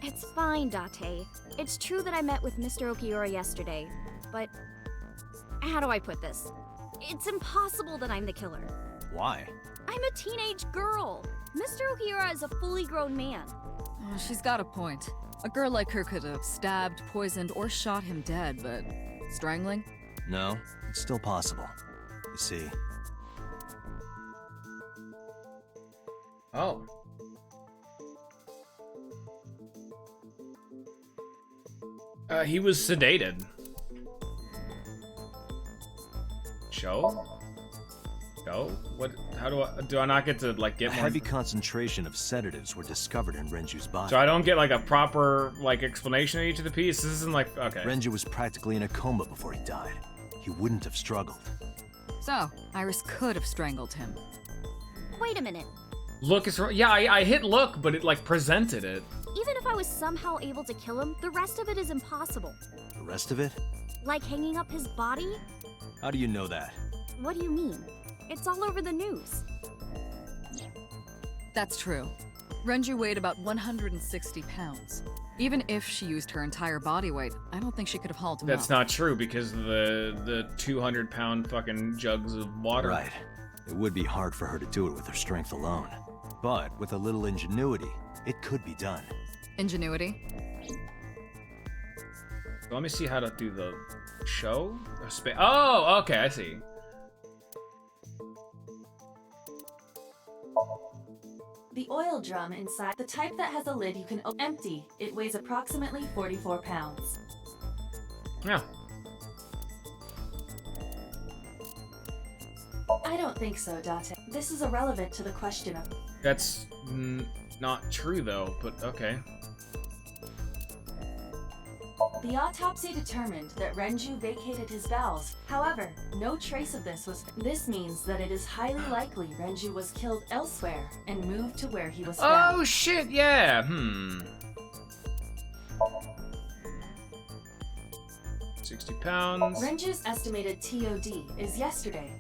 It's fine, Date. It's true that I met with Mr. Okiura yesterday, but how do I put this? It's impossible that I'm the killer. Why? I'm a teenage girl. Mr. Okiura is a fully grown man. Oh, she's got a point. A girl like her could have stabbed, poisoned, or shot him dead, but strangling? No, it's still possible. You see. Oh. He was sedated. Show? Go? What? How do I not get to like get a more? heavy concentration of sedatives were discovered in Renju's body. So I don't get like a proper like explanation of each of the pieces. This isn't like okay. Renju was practically in a coma before he died. He wouldn't have struggled. So, Iris could have strangled him. Wait a minute. Look is yeah. I hit look, but it like presented it. Even if I was somehow able to kill him, the rest of it is impossible. The rest of it? Like hanging up his body? How do you know that? What do you mean? It's all over the news. That's true. Renju weighed about 160 pounds. Even if she used her entire body weight, I don't think she could have hauled him That's up. not true because of the 200-pound fucking jugs of water. Right. It would be hard for her to do it with her strength alone. But with a little ingenuity, it could be done. Ingenuity? So let me see how to do the show. Oh, okay, I see. The oil drum inside, the type that has a lid you can empty. It weighs approximately 44 pounds. Yeah. I don't think so, Date. This is irrelevant to the question of... That's not true though, but okay. The autopsy determined that Renju vacated his bowels. However, no trace of this was... This means that it is highly likely Renju was killed elsewhere and moved to where he was found. Oh shit, yeah. 60 pounds. Renju's estimated TOD is yesterday.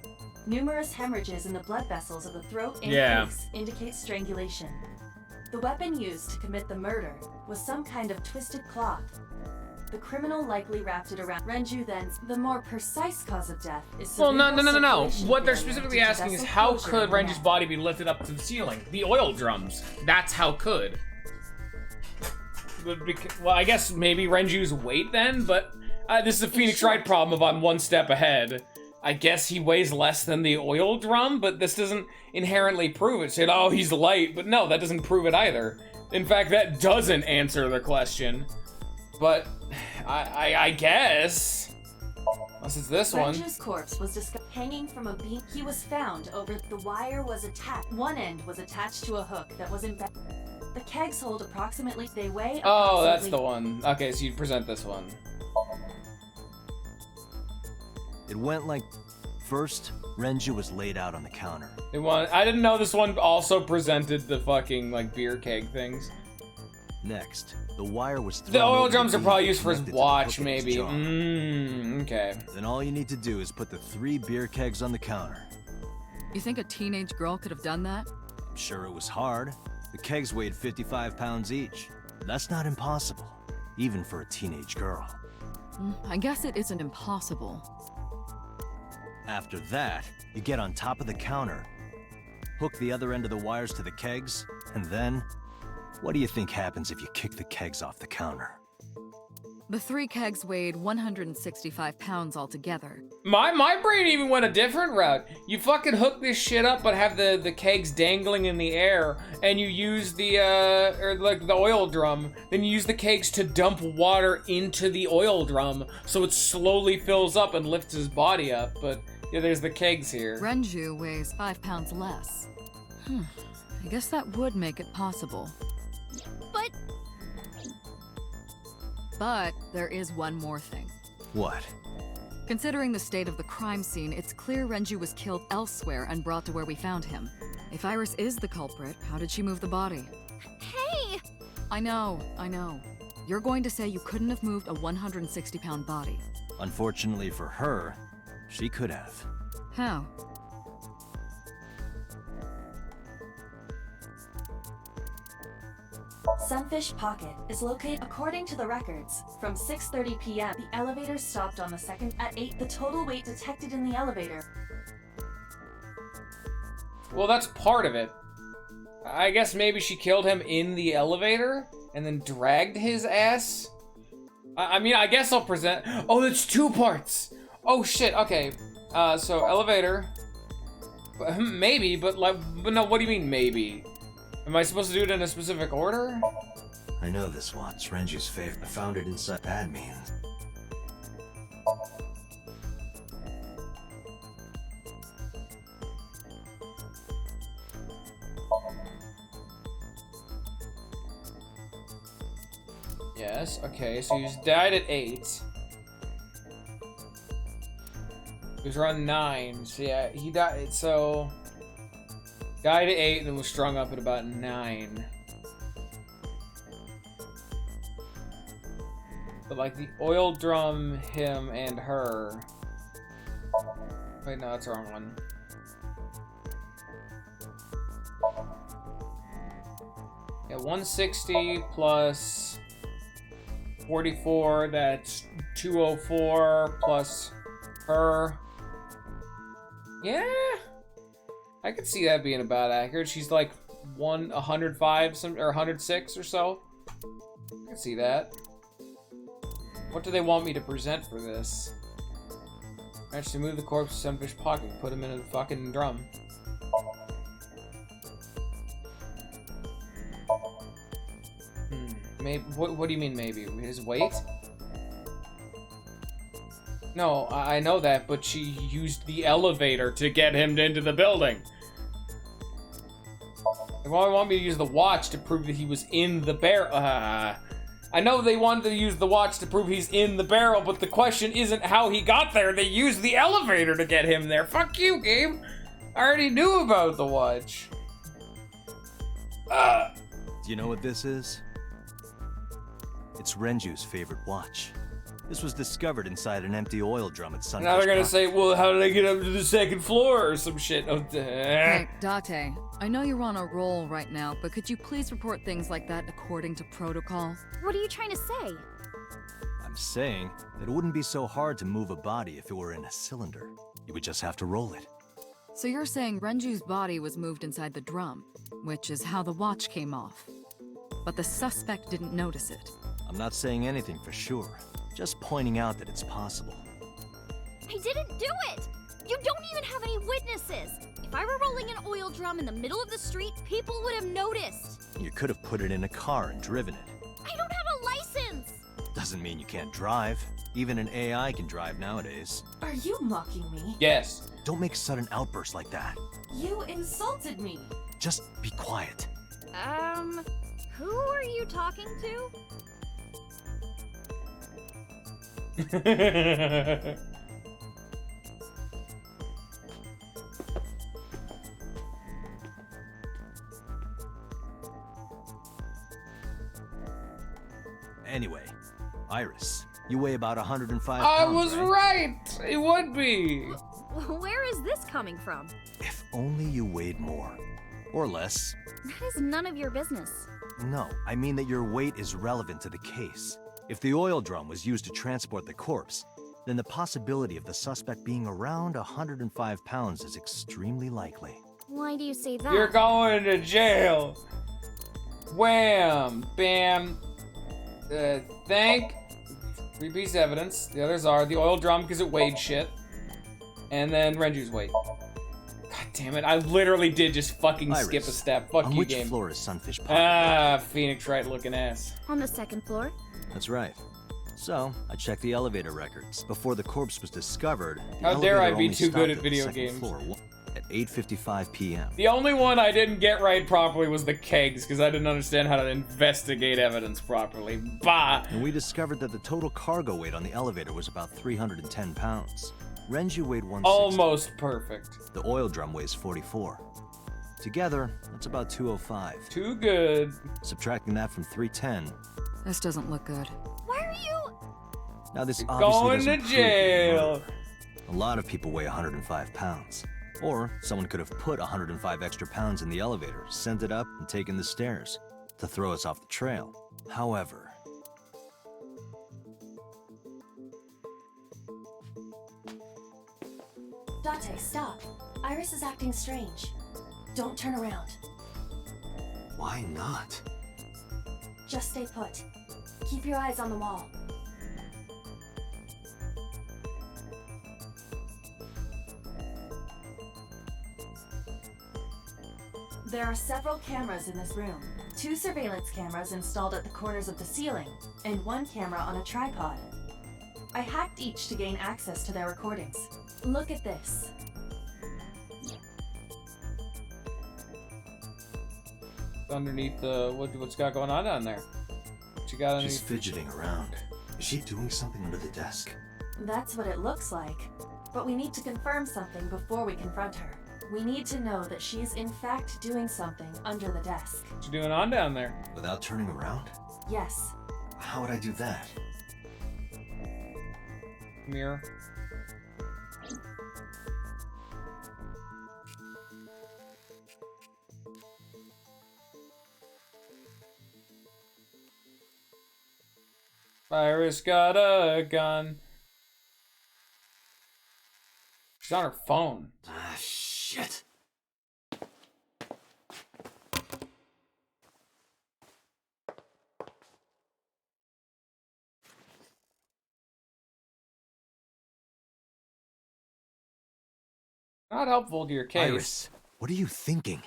Numerous hemorrhages in the blood vessels of the throat and face indicate strangulation. The weapon used to commit the murder was some kind of twisted cloth. The criminal likely wrapped it around Renju. Then, the more precise cause of death is Well, no. circulation What they're failure specifically due to asking is vessel how closure could in the Renju's neck. body be lifted up to the ceiling? The oil drums. That's how could. Well, I guess maybe Renju's weight then, but this is a Phoenix Wright problem if I'm one step ahead. I guess he weighs less than the oil drum, but this doesn't inherently prove it. Said, oh, he's light, but no, that doesn't prove it either. In fact, that doesn't answer the question. But I guess, unless it's this one. Renju's corpse was discovered hanging from a beam. He was found over. The wire was attached. One end was attached to a hook that was embedded. The kegs hold approximately. They weigh. Oh, that's the one. Okay, so you present this one. It went like, first, Renju was laid out on the counter. I didn't know this one also presented the fucking like beer keg things. Next, the wire was thrown The oil over drums are beam probably used for his connected to the watch, hook in his maybe. jaw. Okay. Then all you need to do is put the 3 beer kegs on the counter. You think a teenage girl could have done that? I'm sure it was hard. The kegs weighed 55 pounds each. That's not impossible, even for a teenage girl. I guess it isn't impossible. After that, you get on top of the counter, hook the other end of the wires to the kegs, and then, what do you think happens if you kick the kegs off the counter? The 3 kegs weighed 165 pounds altogether. My brain even went a different route. You fucking hook this shit up but have the kegs dangling in the air, and you use the or like the oil drum, then you use the kegs to dump water into the oil drum so it slowly fills up and lifts his body up, but yeah, there's the kegs here. Renju weighs 5 pounds less. I guess that would make it possible. But there is one more thing. What? Considering the state of the crime scene, it's clear Renju was killed elsewhere and brought to where we found him. If Iris is the culprit, how did she move the body? Hey! I know. You're going to say you couldn't have moved a 160-pound body. Unfortunately for her, she could have. How? Sunfish Pocket is located according to the records. From 6:30 p.m., the elevator stopped on the 2nd. At 8, the total weight detected in the elevator. Well, that's part of it. I guess maybe she killed him in the elevator and then dragged his ass. I mean, I guess I'll present. Oh, it's 2 parts. Oh shit. Okay. So elevator. Maybe, but no. What do you mean maybe? Am I supposed to do it in a specific order? I know this watch, Renju's favorite. I found it inside bad means. Yes, okay, so he's died at 8. He was around 9, so yeah, he died, so... Died at 8 and then was strung up at about 9. But like the oil drum, him, and her... Wait, no, that's the wrong one. Yeah, 160 plus 44, that's 204 plus her. Yeah, I could see that being about accurate. She's like 105 or 106 or so. I can see that. What do they want me to present for this? Actually, move the corpse to Sunfish Pocket, put him in a fucking drum. Maybe. What do you mean maybe? His weight? No, I know that, but she used the elevator to get him into the building. They want me to use the watch to prove that he was in the barrel. I know they wanted to use the watch to prove he's in the barrel, but the question isn't how he got there. They used the elevator to get him there. Fuck you, game. I already knew about the watch. Do you know what this is? It's Renju's favorite watch. This was discovered inside an empty oil drum at Sunfish. Now they're gonna say, well, how did I get up to the 2nd floor or some shit? Oh, Hey, Date, I know you're on a roll right now, but could you please report things like that according to protocol? What are you trying to say? I'm saying that it wouldn't be so hard to move a body if it were in a cylinder. You would just have to roll it. So you're saying Renju's body was moved inside the drum, which is how the watch came off. But the suspect didn't notice it. I'm not saying anything for sure. Just pointing out that it's possible. I didn't do it! You don't even have any witnesses! If I were rolling an oil drum in the middle of the street, people would have noticed! You could have put it in a car and driven it. I don't have a license! Doesn't mean you can't drive. Even an AI can drive nowadays. Are you mocking me? Yes. Don't make sudden outbursts like that. You insulted me! Just be quiet. Who are you talking to? Anyway, Iris, you weigh about 105 I pounds, was right! It would be! Where is this coming from? If only you weighed more. Or less. That is none of your business. No, I mean that your weight is relevant to the case. If the oil drum was used to transport the corpse, then the possibility of the suspect being around 105 pounds is extremely likely. Why do you say that? You're going to jail! Wham! Bam! Thank. 3 pieces of evidence. The others are the oil drum because it weighed shit. And then Renju's weight. God damn it, I literally did just fucking Iris, skip a step. Fuck on you, which game. floor is Sunfish Pocket? Ah, Phoenix Wright looking ass. On the 2nd floor? That's right. So, I checked the elevator records. Before the corpse was discovered, the How dare I elevator be only too good stopped at the video 2nd games. floor at 8:55 p.m. The only one I didn't get right properly was the kegs, because I didn't understand how to investigate evidence properly. Bah! And we discovered that the total cargo weight on the elevator was about 310 pounds. Renju weighed 160. Almost perfect. The oil drum weighs 44. Together, that's about 205. Too good. Subtracting that from 310. This doesn't look good. Why are you... Now this You're obviously going doesn't to prove you're jail. murdered. A lot of people weigh 105 pounds. Or someone could have put 105 extra pounds in the elevator, sent it up, and taken the stairs. to throw us off the trail. However... Date, stop. Iris is acting strange. Don't turn around. Why not? Just stay put. Keep your eyes on the wall. There are several cameras in this room. 2 surveillance cameras installed at the corners of the ceiling, and 1 camera on a tripod. I hacked each to gain access to their recordings. Look at this. Underneath the what's got going on down there? What you got underneath? She's fidgeting around. Is she doing something under the desk? That's what it looks like. But we need to confirm something before we confront her. We need to know that she's in fact doing something under the desk. What you doing on down there? Without turning around? Yes. How would I do that? Mirror. Iris got a gun. She's on her phone. Ah, shit. Not helpful to your case. Iris, what are you thinking?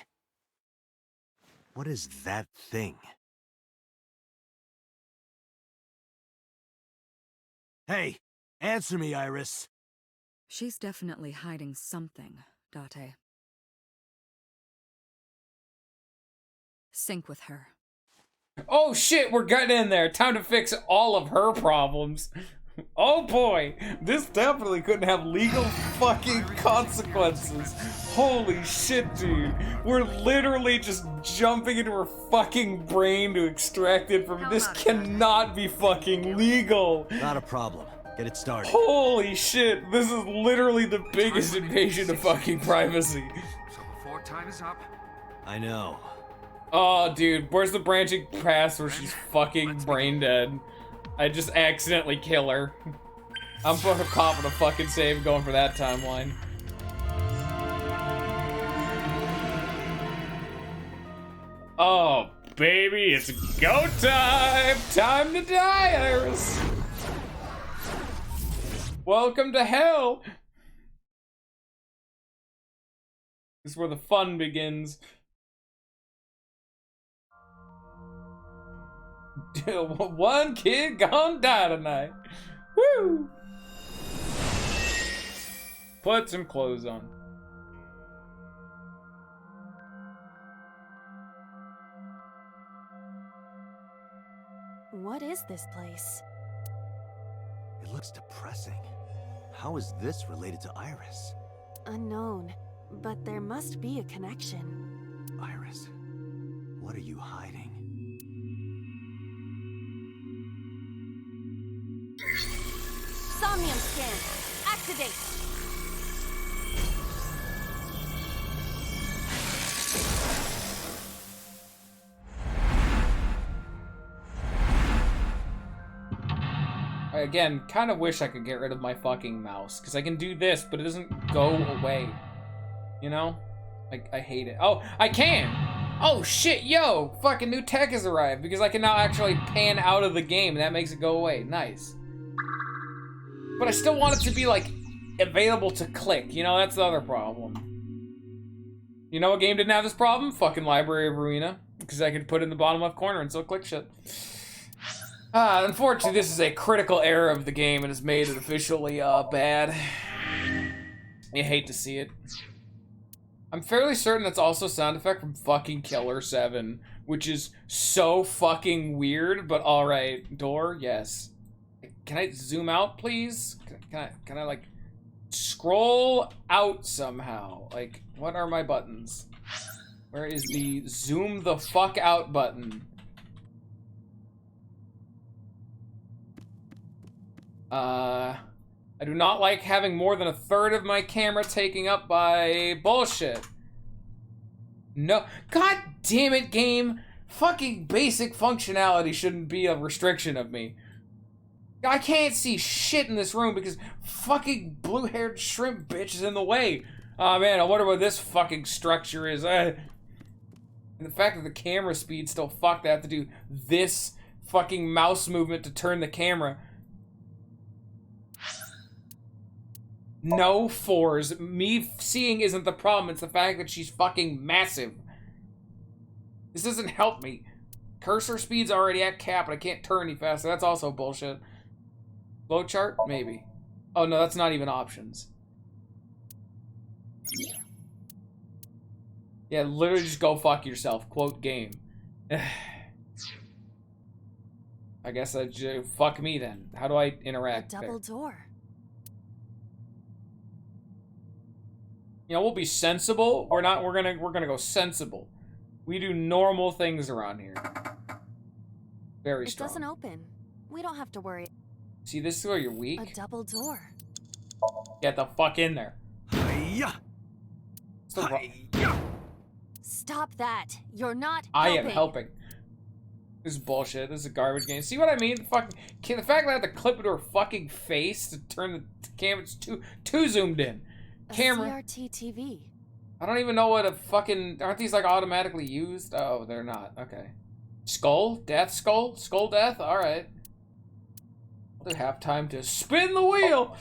What is that thing? Hey, answer me, Iris. She's definitely hiding something, Date. Sync with her. Oh shit, we're getting in there. Time to fix all of her problems. Oh boy, this definitely couldn't have legal fucking consequences. Holy shit, dude. We're literally just jumping into her fucking brain to extract it from. This cannot be fucking legal. Not a problem. Get it started. Holy shit, this is literally the biggest invasion of fucking privacy. So before time is up... I know. Oh, dude, where's the branching path where she's fucking brain dead? I just accidentally kill her. I'm fucking popping a fucking save going for that timeline. Oh, baby, it's go time! Time to die, Iris! Welcome to hell! This is where the fun begins. One kid gonna die tonight. Woo! Put some clothes on. What is this place? It looks depressing. How is this related to Iris? Unknown, but there must be a connection. Iris, what are you hiding? Somnium scan. Activate. I, again, kind of wish I could get rid of my fucking mouse, because I can do this, but it doesn't go away. You know? Like, I hate it. Oh, I can! Oh shit, yo! Fucking new tech has arrived, because I can now actually pan out of the game, and that makes it go away. Nice. But I still want it to be, like, available to click. You know, that's the other problem. You know what game didn't have this problem? Fucking Library of Ruina. Because I could put it in the bottom left corner and still click shit. Unfortunately, this is a critical error of the game and has made it officially, bad. You hate to see it. I'm fairly certain that's also a sound effect from fucking Killer 7. Which is so fucking weird, but alright. Door? Yes. Can I zoom out, please? Can I like scroll out somehow? Like, what are my buttons? Where is the zoom the fuck out button? I do not like having more than a third of my camera taken up by bullshit. No, god damn it, game. Fucking basic functionality shouldn't be a restriction of me. I can't see shit in this room because fucking blue-haired shrimp bitch is in the way. Oh man, I wonder what this fucking structure is. And the fact that the camera speed's still fucked, I have to do this fucking mouse movement to turn the camera. No fours. Me seeing isn't the problem, it's the fact that she's fucking massive. This doesn't help me. Cursor speed's already at cap, but I can't turn any faster. That's also bullshit. Flowchart? Maybe. Oh no, that's not even options. Yeah, literally just go fuck yourself. Quote game. I guess fuck me then. How do I interact? A double door. You know, we'll be sensible. We're gonna go sensible. We do normal things around here. Very strong. It doesn't open. We don't have to worry. See, this is where you're weak. A double door. Get the fuck in there. Heyyyyy. Stop that. You're not helping. I am helping. This is bullshit. This is a garbage game. See what I mean? The fact that I have to clip it to her fucking face to turn the camera, it's too zoomed in. Camera. A CRT TV. I don't even know what a fucking... Aren't these like automatically used? Oh, they're not. Okay. Skull? Death skull? Skull death? Alright. I'll have time to spin the wheel!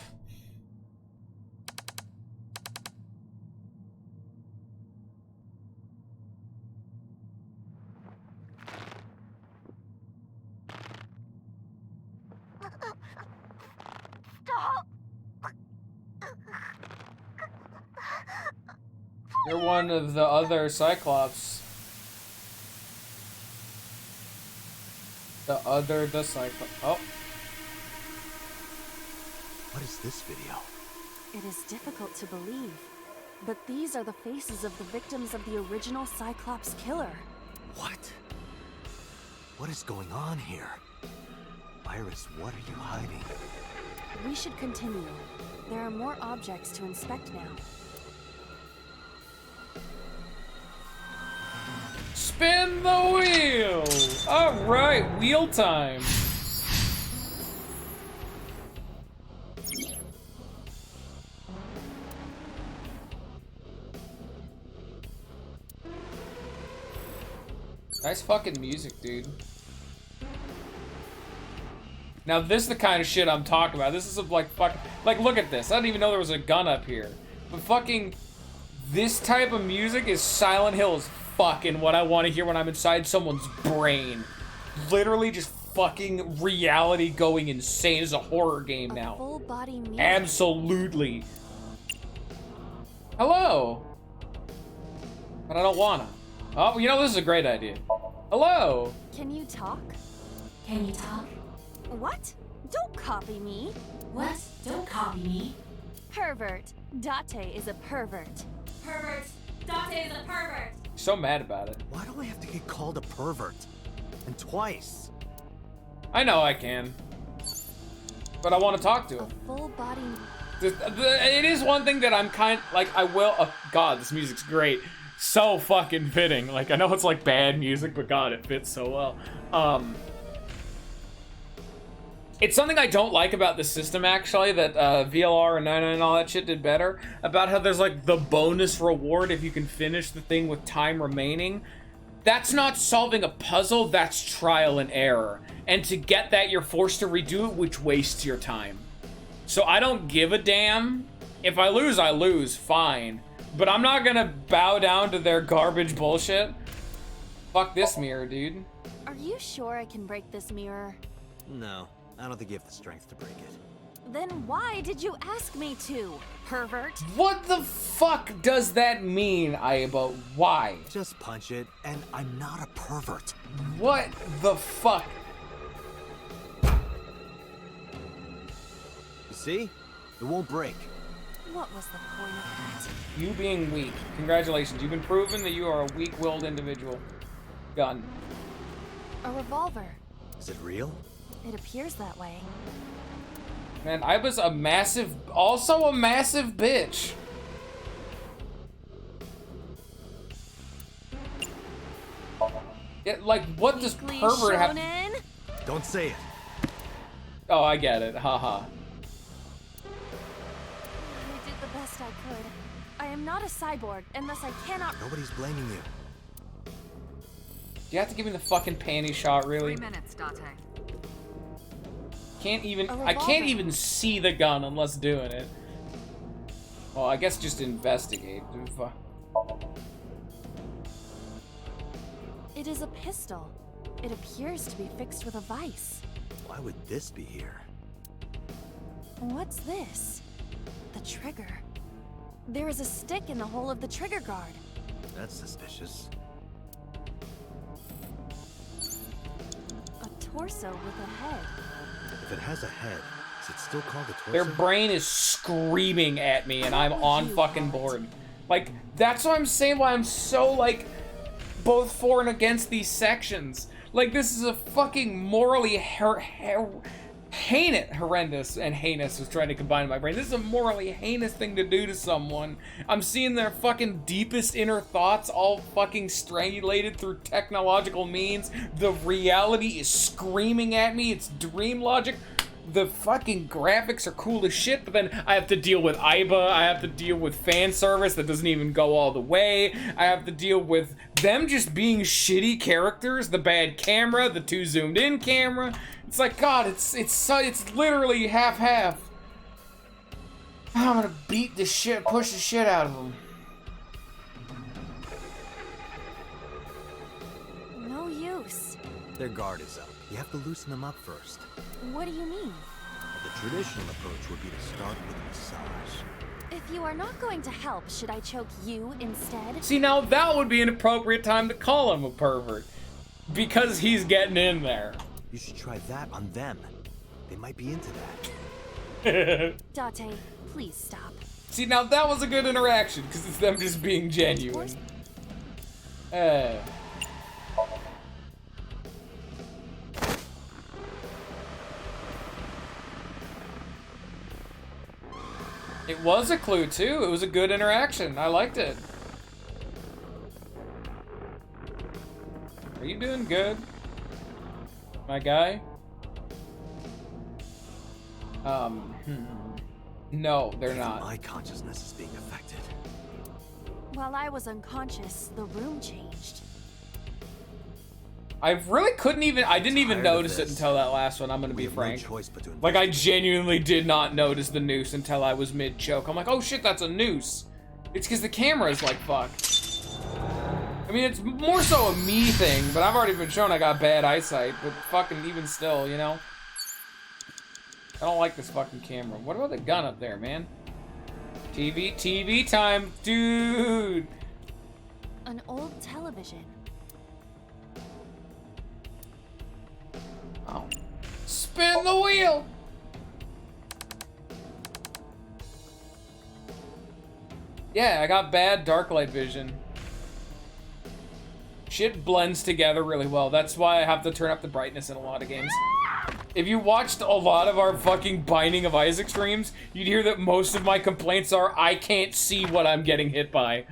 Stop! You're one of the other Cyclops. The Cyclops. Oh. What is this video? It is difficult to believe, but these are the faces of the victims of the original Cyclops killer. What? What is going on here? Iris, what are you hiding? We should continue. There are more objects to inspect now. Spin the wheel! Alright, wheel time. Nice fucking music, dude. Now this is the kind of shit I'm talking about. This is like fucking, like look at this. I didn't even know there was a gun up here. But fucking, this type of music is Silent Hill as fucking what I want to hear when I'm inside someone's brain. Literally just fucking reality going insane. It's a horror game now. Full body mirror. Absolutely. Hello. But I don't wanna. Oh, you know, this is a great idea. Hello. Can you talk? Can you talk? What? Don't copy me. What? Don't copy me. Pervert. Date is a pervert. Pervert. Date is a pervert. So mad about it. Why do I have to get called a pervert? And twice. I know I can. But I want to talk to him. Full body. It is one thing that I'm kind like, I will. Oh, God, this music's great. So fucking fitting. Like, I know it's like bad music, but God, it fits so well. It's something I don't like about the system, actually, that VLR and 99 and all that shit did better. About how there's like the bonus reward if you can finish the thing with time remaining. That's not solving a puzzle, that's trial and error. And to get that, you're forced to redo it, which wastes your time. So I don't give a damn. If I lose, fine. But I'm not gonna bow down to their garbage bullshit. Fuck this mirror, dude. Are you sure I can break this mirror? No, I don't think you have the strength to break it. Then why did you ask me to, pervert? What the fuck does that mean, Aiba? Why? Just punch it, and I'm not a pervert. What the fuck? You see? It won't break. What was the point of that? You being weak. Congratulations, you've been proven that you are a weak-willed individual. Gun. A revolver. Is it real? It appears that way. Man, I was also a massive bitch. like, what does pervert have? Don't say it. Oh, I get it. Haha. I did the best I could. I am not a cyborg, and thus I cannot. Nobody's blaming you. You have to give me the fucking panty shot, really? 3 minutes, Date. I can't even see the gun unless doing it. Well, I guess just investigate. It is a pistol. It appears to be fixed with a vise. Why would this be here? What's this? The trigger. There is a stick in the hole of the trigger guard. That's suspicious. A torso with a head. If it has a head, is it still called a torso? Their brain is screaming at me, and I'm on fucking board. Like, that's what I'm saying, why I'm so, like, both for and against these sections. Like, this is a fucking morally horrendous, and heinous was trying to combine in my brain. This is a morally heinous thing to do to someone. I'm seeing their fucking deepest inner thoughts all fucking strangulated through technological means. The reality is screaming at me. It's dream logic. The fucking graphics are cool as shit, but then I have to deal with Aiba, I have to deal with fan service that doesn't even go all the way, I have to deal with them just being shitty characters, the bad camera, the too zoomed in camera. It's like, God, it's literally half-half. I'm gonna beat the shit, push the shit out of them. No use. Their guard is up. You have to loosen them up first. What do you mean? The traditional approach would be to start with a massage. If you are not going to help, should I choke you instead? See, now that would be an appropriate time to call him a pervert. Because he's getting in there. You should try that on them. They might be into that. Date, please stop. See, now that was a good interaction, because it's them just being genuine. It was a clue, too. It was a good interaction. I liked it. Are you doing good, my guy? No, they're not. My consciousness is being affected. While I was unconscious, the room changed. I really couldn't even, I didn't even notice it until that last one, I'm gonna be frank. Like, I genuinely did not notice the noose until I was mid-choke. I'm like, oh shit, that's a noose. It's because the camera is like, fuck. I mean, it's more so a me thing, but I've already been shown I got bad eyesight, but fucking even still, you know? I don't like this fucking camera. What about the gun up there, man? TV time, dude! An old television. Oh. Spin the wheel! Yeah, I got bad dark light vision. Shit blends together really well. That's why I have to turn up the brightness in a lot of games. If you watched a lot of our fucking Binding of Isaac streams, you'd hear that most of my complaints are, I can't see what I'm getting hit by.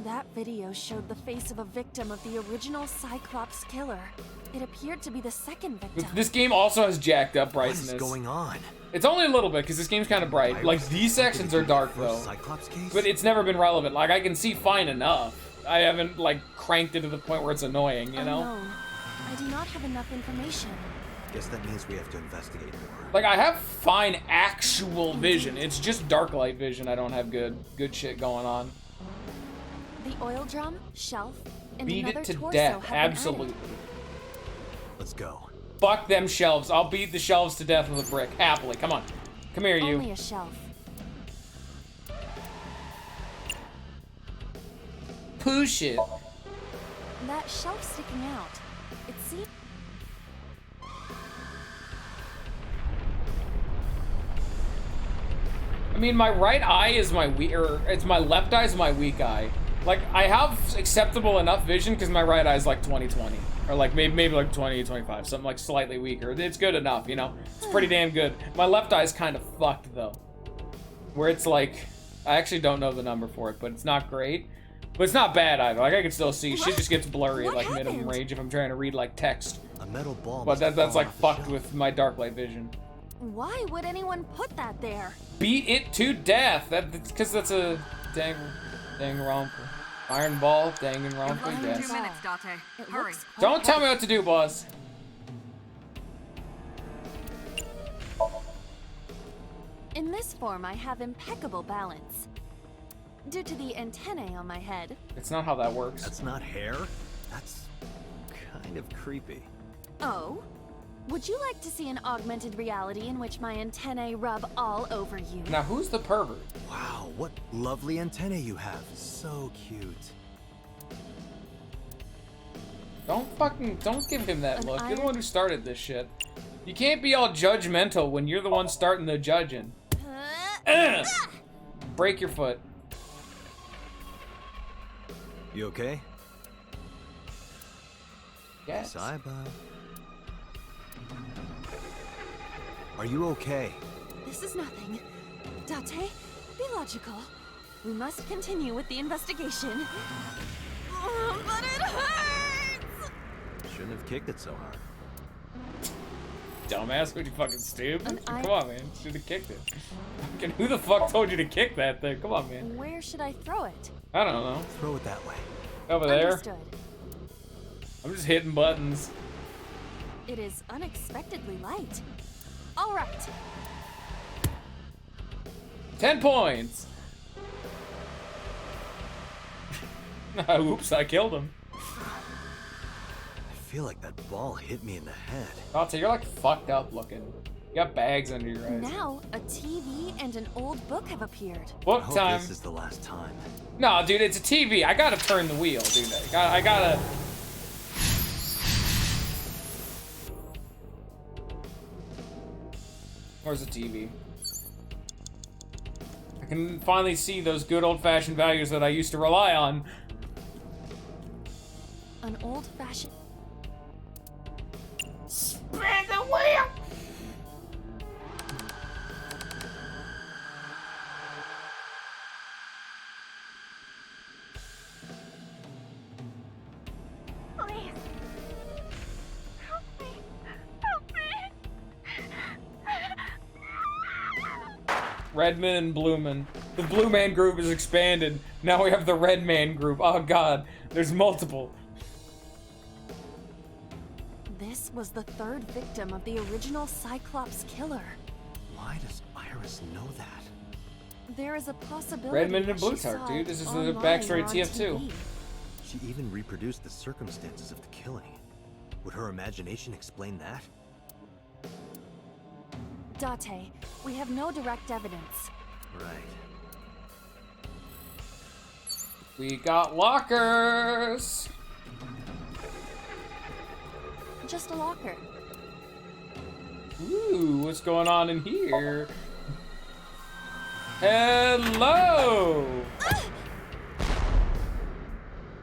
That video showed the face of a victim of the original Cyclops killer. It appeared to be the second victim. This game also has jacked up brightness. What is going on? It's only a little bit, because this game's kind of bright. Like, these sections are dark, though. But it's never been relevant. Like, I can see fine enough. I haven't, like, cranked it to the point where it's annoying, you know? Unknown. I do not have enough information. Guess that means we have to investigate more. Like, I have fine actual vision. It's just dark light vision I don't have good shit going on. The oil drum, shelf, and Beat another it to torso death, have been absolutely. Let's go. Fuck them shelves. I'll beat the shelves to death with a brick, happily. Come on. Come here, you. Only a shelf. Push it. That shelf sticking out. It seems. I mean, my right eye is my weak, or it's my left eye is my weak eye. Like, I have acceptable enough vision because my right eye is like 20/20, or like maybe like 20/25, something like slightly weaker. It's good enough, you know. It's pretty damn good. My left eye is kind of fucked though, where it's like, I actually don't know the number for it, but it's not great. But it's not bad either. Like, I can still see. Shit just gets blurry at, like, minimum range if I'm trying to read, like, text. A metal ball. But that's like, fucked with my dark light vision. Why would anyone put that there? Beat it to death. That's because that's a dang romper. Iron ball, dang and romper, yes. 2 minutes, Date. Hurry. Don't tell me what to do, boss. In this form, I have impeccable balance. Due to the antennae on my head. It's not how that works. That's not hair? That's kind of creepy. Oh? Would you like to see an augmented reality in which my antennae rub all over you? Now, who's the pervert? Wow, what lovely antennae you have. So cute. Don't give him that look. You're the one who started this shit. You can't be all judgmental when you're the one starting the judging. Break your foot. You okay? Yes. Saiba. Are you okay? This is nothing. Date, be logical. We must continue with the investigation. Oh, but it hurts! Shouldn't have kicked it so hard. Dumbass, what you fucking stupid? Come on, man. Should have kicked it. Fucking who the fuck told you to kick that thing? Come on, man. Where should I throw it? I don't know. Throw it that way. Over there. Understood. I'm just hitting buttons. It is unexpectedly light. All right. 10 points. Oops, I killed him. I feel like that ball hit me in the head. Dante, you're like fucked up looking. You got bags under your eyes. Now, a TV and an old book have appeared. What I hope time? This is the last time. No, dude, it's a TV. I gotta turn the wheel, dude. I gotta. Where's the TV? I can finally see those good old-fashioned values that I used to rely on. An old-fashioned... Spin the wheel! Please. Help me. Help me. Redman and Blueman. The Blue Man group is expanded. Now we have the Red Man group. Oh god, there's multiple. This was the third victim of the original Cyclops killer. Why does Iris know that? There is a possibility. Redmond and that she Blueheart, saw dude. it This is the online backstory or on TF2. TV. She even reproduced the circumstances of the killing. Would her imagination explain that? Date, we have no direct evidence. Right. We got lockers. Just a locker. Ooh, what's going on in here? Hello!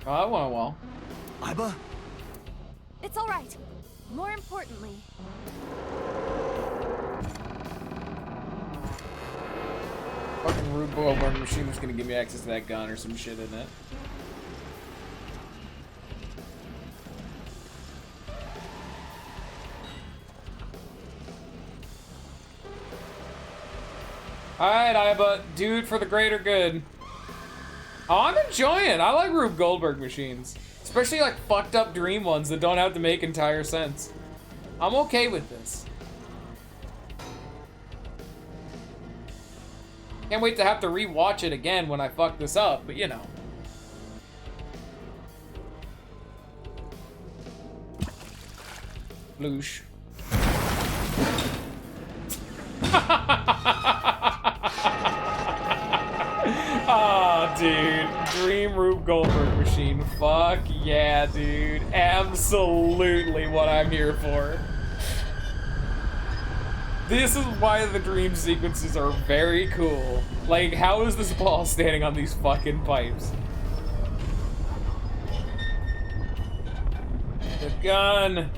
Oh, that went well. Iba? It's all right. More importantly, Fucking Rube Goldberg machine was gonna give me access to that gun or some shit, isn't it? Alright, Iba, dude for the greater good. Oh, I'm enjoying it. I like Rube Goldberg machines. Especially like fucked up dream ones that don't have to make entire sense. I'm okay with this. Can't wait to have to rewatch it again when I fuck this up, but you know. Bloosh. Ah, dude. Dream Rube Goldberg machine. Fuck yeah, dude. Absolutely what I'm here for. This is why the dream sequences are very cool. Like, how is this ball standing on these fucking pipes? The gun.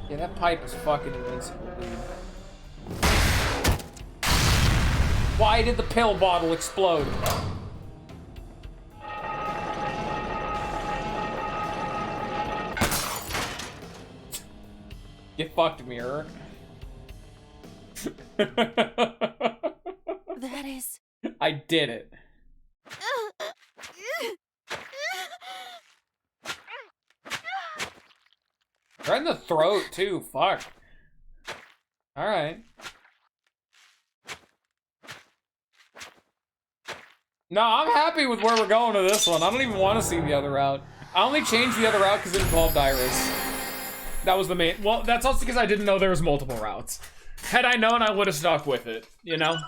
Yeah, that pipe is fucking invincible, dude. Why did the pill bottle explode? Get fucked, mirror. That is... I did it. Right in the throat, too. Fuck. Alright. No, I'm happy with where we're going to this one. I don't even want to see the other route. I only changed the other route because it involved Iris. That was the main... Well, that's also because I didn't know there was multiple routes. Had I known, I would have stuck with it, you know?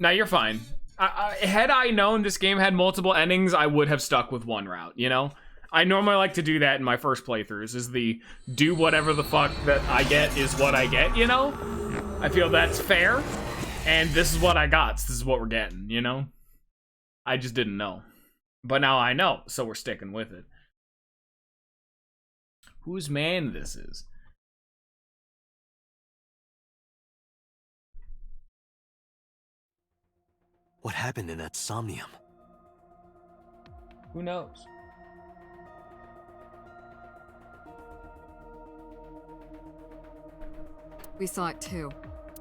Now, you're fine. Had I known this game had multiple endings, I would have stuck with one route, you know? I normally like to do that in my first playthroughs, is the do whatever the fuck that I get is what I get, you know? I feel that's fair, and this is what I got, so this is what we're getting, you know? I just didn't know. But now I know, so we're sticking with it. Whose man this is? What happened in that Somnium? Who knows? We saw it too.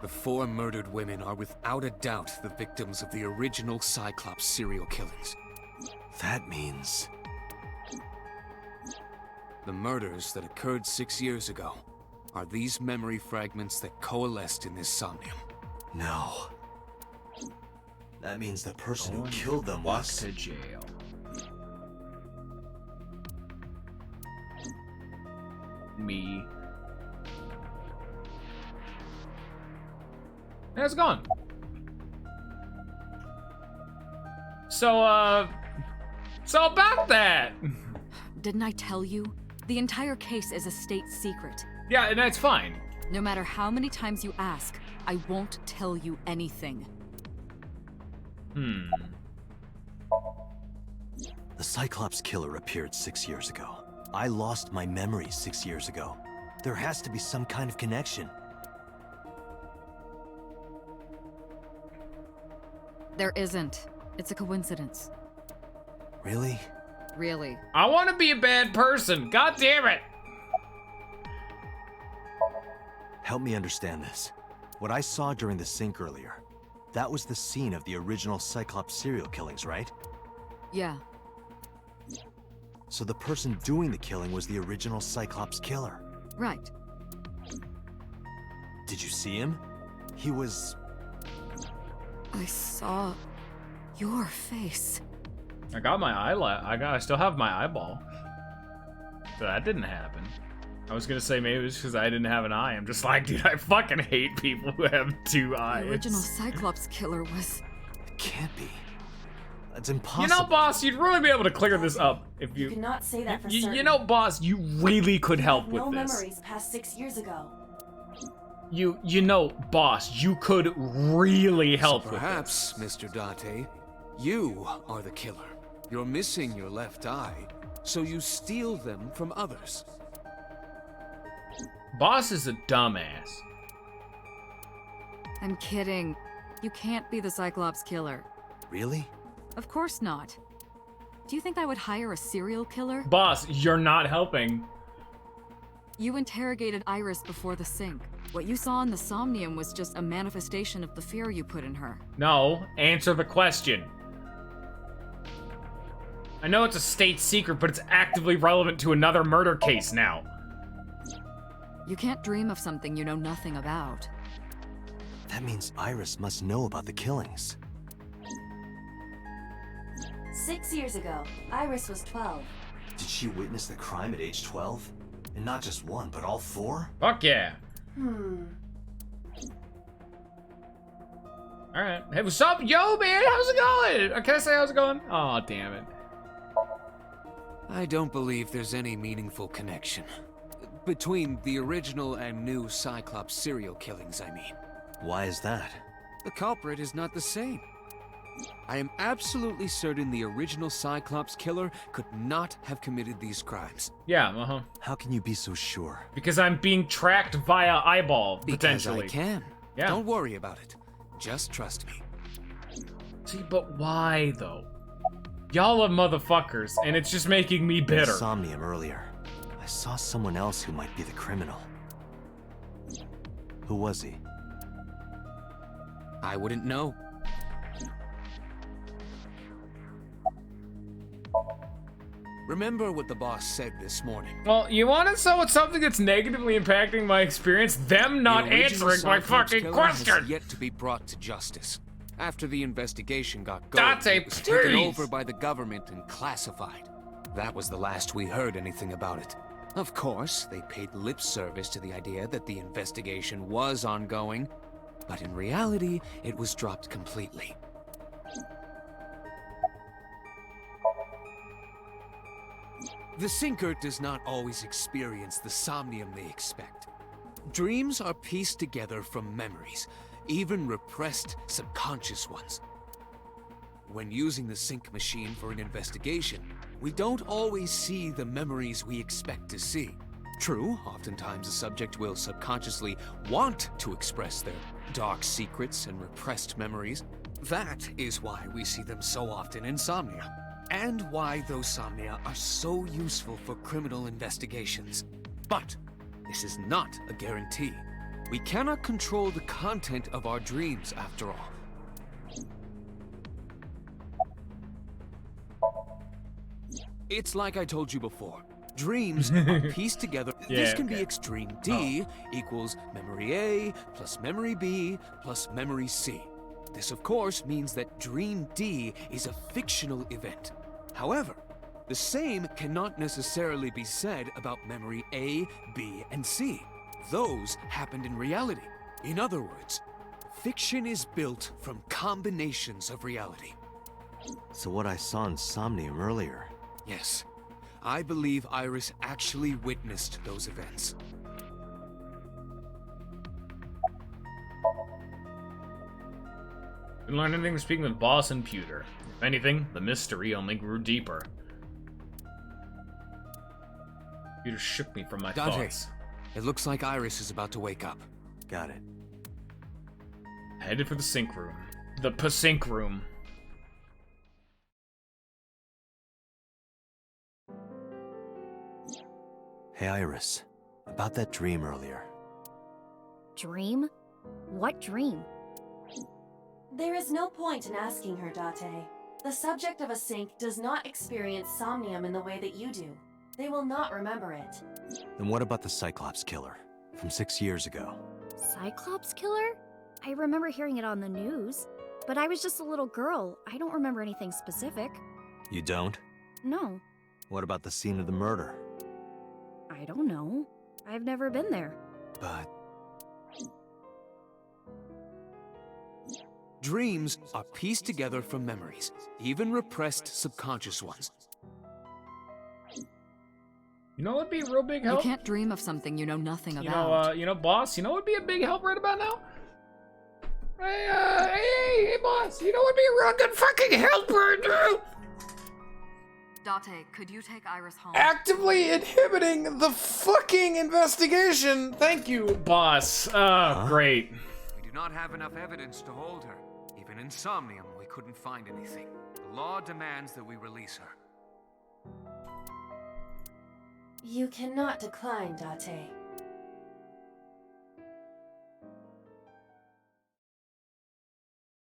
The 4 murdered women are without a doubt the victims of the original Cyclops serial killings. That means... The murders that occurred 6 years ago are these memory fragments that coalesced in this Somnium. No. That means the person who killed them was... to jail. Me. And it's gone. So about that. Didn't I tell you? The entire case is a state secret. Yeah, and that's fine. No matter how many times you ask, I won't tell you anything. The Cyclops killer appeared 6 years ago. I lost my memory 6 years ago. There has to be some kind of connection. There isn't. It's a coincidence. Really? Really. I want to be a bad person. God damn it. Help me understand this. What I saw during the sink earlier, that was the scene of the original Cyclops serial killings, right? Yeah. So the person doing the killing was the original Cyclops killer. Right. Did you see him? He was... I saw your face. I got my I still have my eyeball. So that didn't happen. I was gonna say maybe it's because I didn't have an eye. I'm just like, dude, I fucking hate people who have 2 eyes. The original Cyclops killer was... It can't be. That's impossible. You know, boss, you'd really be able to clear this up if you... You cannot say that for certain. You know, boss, you really could help with no this. memories past 6 years ago. You know, boss, you could really help with this. Perhaps, Mr. Date, you are the killer. You're missing your left eye, so you steal them from others. Boss is a dumbass. I'm kidding. You can't be the Cyclops killer. Really? Of course not. Do you think I would hire a serial killer? Boss, you're not helping. You interrogated Iris before the sink. What you saw in the Somnium was just a manifestation of the fear you put in her. No, answer the question. I know it's a state secret, but it's actively relevant to another murder case now. You can't dream of something you know nothing about. That means Iris must know about the killings. 6 years ago, Iris was 12. Did she witness the crime at age 12? And not just one, but all 4? Fuck yeah. Alright. Hey, what's up? Yo, man, how's it going? Can I say how's it going? Oh, damn it. I don't believe there's any meaningful connection. Between the original and new Cyclops serial killings, I mean. Why is that? The culprit is not the same. I am absolutely certain the original Cyclops killer could not have committed these crimes. Yeah, How can you be so sure? Because I'm being tracked via eyeball, potentially. Because I can. Yeah. Don't worry about it. Just trust me. See, but why, though? Y'all are motherfuckers, and it's just making me bitter. Somnium earlier. I saw someone else who might be the criminal. Who was he? I wouldn't know. Remember what the boss said this morning. Well, you want to know what's something that's negatively impacting my experience? Them not The original answering my Cyclops fucking killer question! has yet to be brought to justice. After the investigation got Date, going, it was taken please! over by the government and classified. That was the last we heard anything about it. Of course, they paid lip service to the idea that the investigation was ongoing, but in reality, it was dropped completely. The Sinker does not always experience the somnium they expect. Dreams are pieced together from memories, even repressed subconscious ones. When using the sync machine for an investigation, we don't always see the memories we expect to see. True, oftentimes the subject will subconsciously want to express their dark secrets and repressed memories. That is why we see them so often in Somnia, and why those Somnia are so useful for criminal investigations. But this is not a guarantee. We cannot control the content of our dreams, after all. It's like I told you before. Dreams are pieced together. This can be extreme D equals memory A plus memory B plus memory C. This, of course, means that Dream D is a fictional event. However, the same cannot necessarily be said about memory A, B, and C. Those happened in reality. In other words, fiction is built from combinations of reality. So what I saw in Somnium earlier... Yes. I believe Iris actually witnessed those events. Didn't learn anything from speaking with Boss and Pewter. If anything, the mystery only grew deeper. Pewter shook me from my thoughts. It looks like Iris is about to wake up. Got it. Headed for the sync room. The P-Sync room. Hey, Iris. About that dream earlier. Dream? What dream? There is no point in asking her, Date. The subject of a sync does not experience somnium in the way that you do. They will not remember it. Then what about the Cyclops killer? From 6 years ago. Cyclops killer? I remember hearing it on the news. But I was just a little girl. I don't remember anything specific. You don't? No. What about the scene of the murder? I don't know. I've never been there. But... Dreams are pieced together from memories, even repressed subconscious ones. You know what would be a real big help? You can't dream of something you know nothing about. You know, boss, you know what would be a big help right about now? Hey, boss, you know what would be a real good fucking help right now? Date, could you take Iris home? Actively inhibiting the fucking investigation. Thank you, boss. Great. We do not have enough evidence to hold her. Even in Somnium, we couldn't find anything. The law demands that we release her. You cannot decline, Date.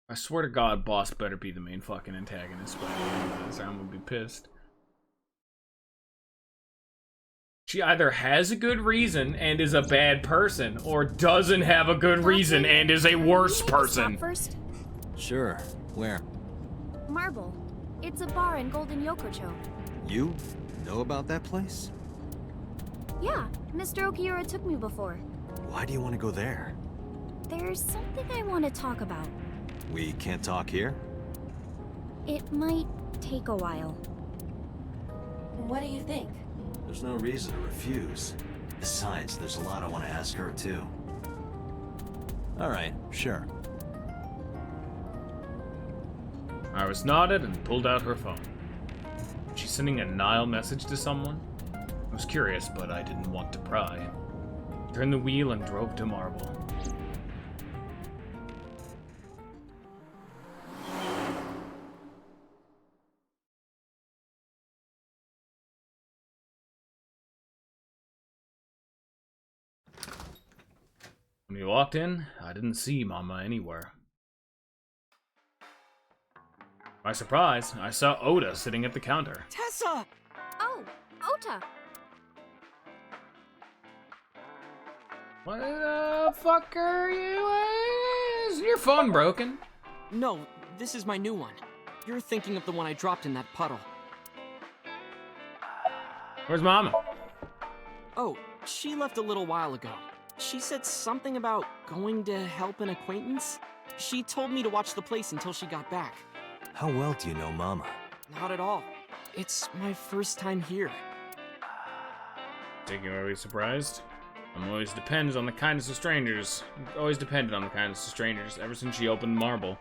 I swear to God, boss better be the main fucking antagonist, but I'm gonna be pissed. She either has a good reason and is a bad person, or doesn't have a good reason and is a worse person. First? Sure. Where? Marble. It's a bar in Golden Yokocho. You know about that place? Yeah, Mr. Okiura took me before. Why do you want to go there? There's something I want to talk about. We can't talk here? It might take a while. What do you think? There's no reason to refuse. Besides, there's a lot I want to ask her, too. Alright, sure. Iris nodded and pulled out her phone. She's sending a Nile message to someone? I was curious, but I didn't want to pry. Turned the wheel and drove to Marble. When we walked in, I didn't see Mama anywhere. To my surprise, I saw Oda sitting at the counter. Tessa! Oh, Ota. What the fuck are you? Is your phone broken? No, this is my new one. You're thinking of the one I dropped in that puddle. Where's Mama? Oh, she left a little while ago. She said something about going to help an acquaintance. She told me to watch the place until she got back. How well do you know Mama? Not at all. It's my first time here. Taking away surprised? I'm always dependent on the kindness of strangers. Always dependent on the kindness of strangers ever since she opened Marble.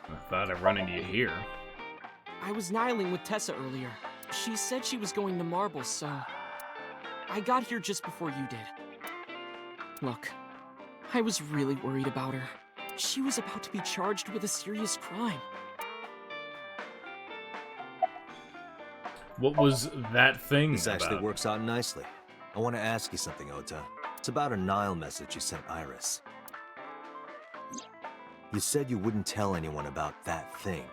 I thought I'd run into you here. I was nihiling with Tessa earlier. She said she was going to Marble, so I got here just before you did. Look, I was really worried about her. She was about to be charged with a serious crime. What was that thing This about? actually works out nicely. I want to ask you something, Ota. It's about a Nile message you sent Iris. You said you wouldn't tell anyone about that thing.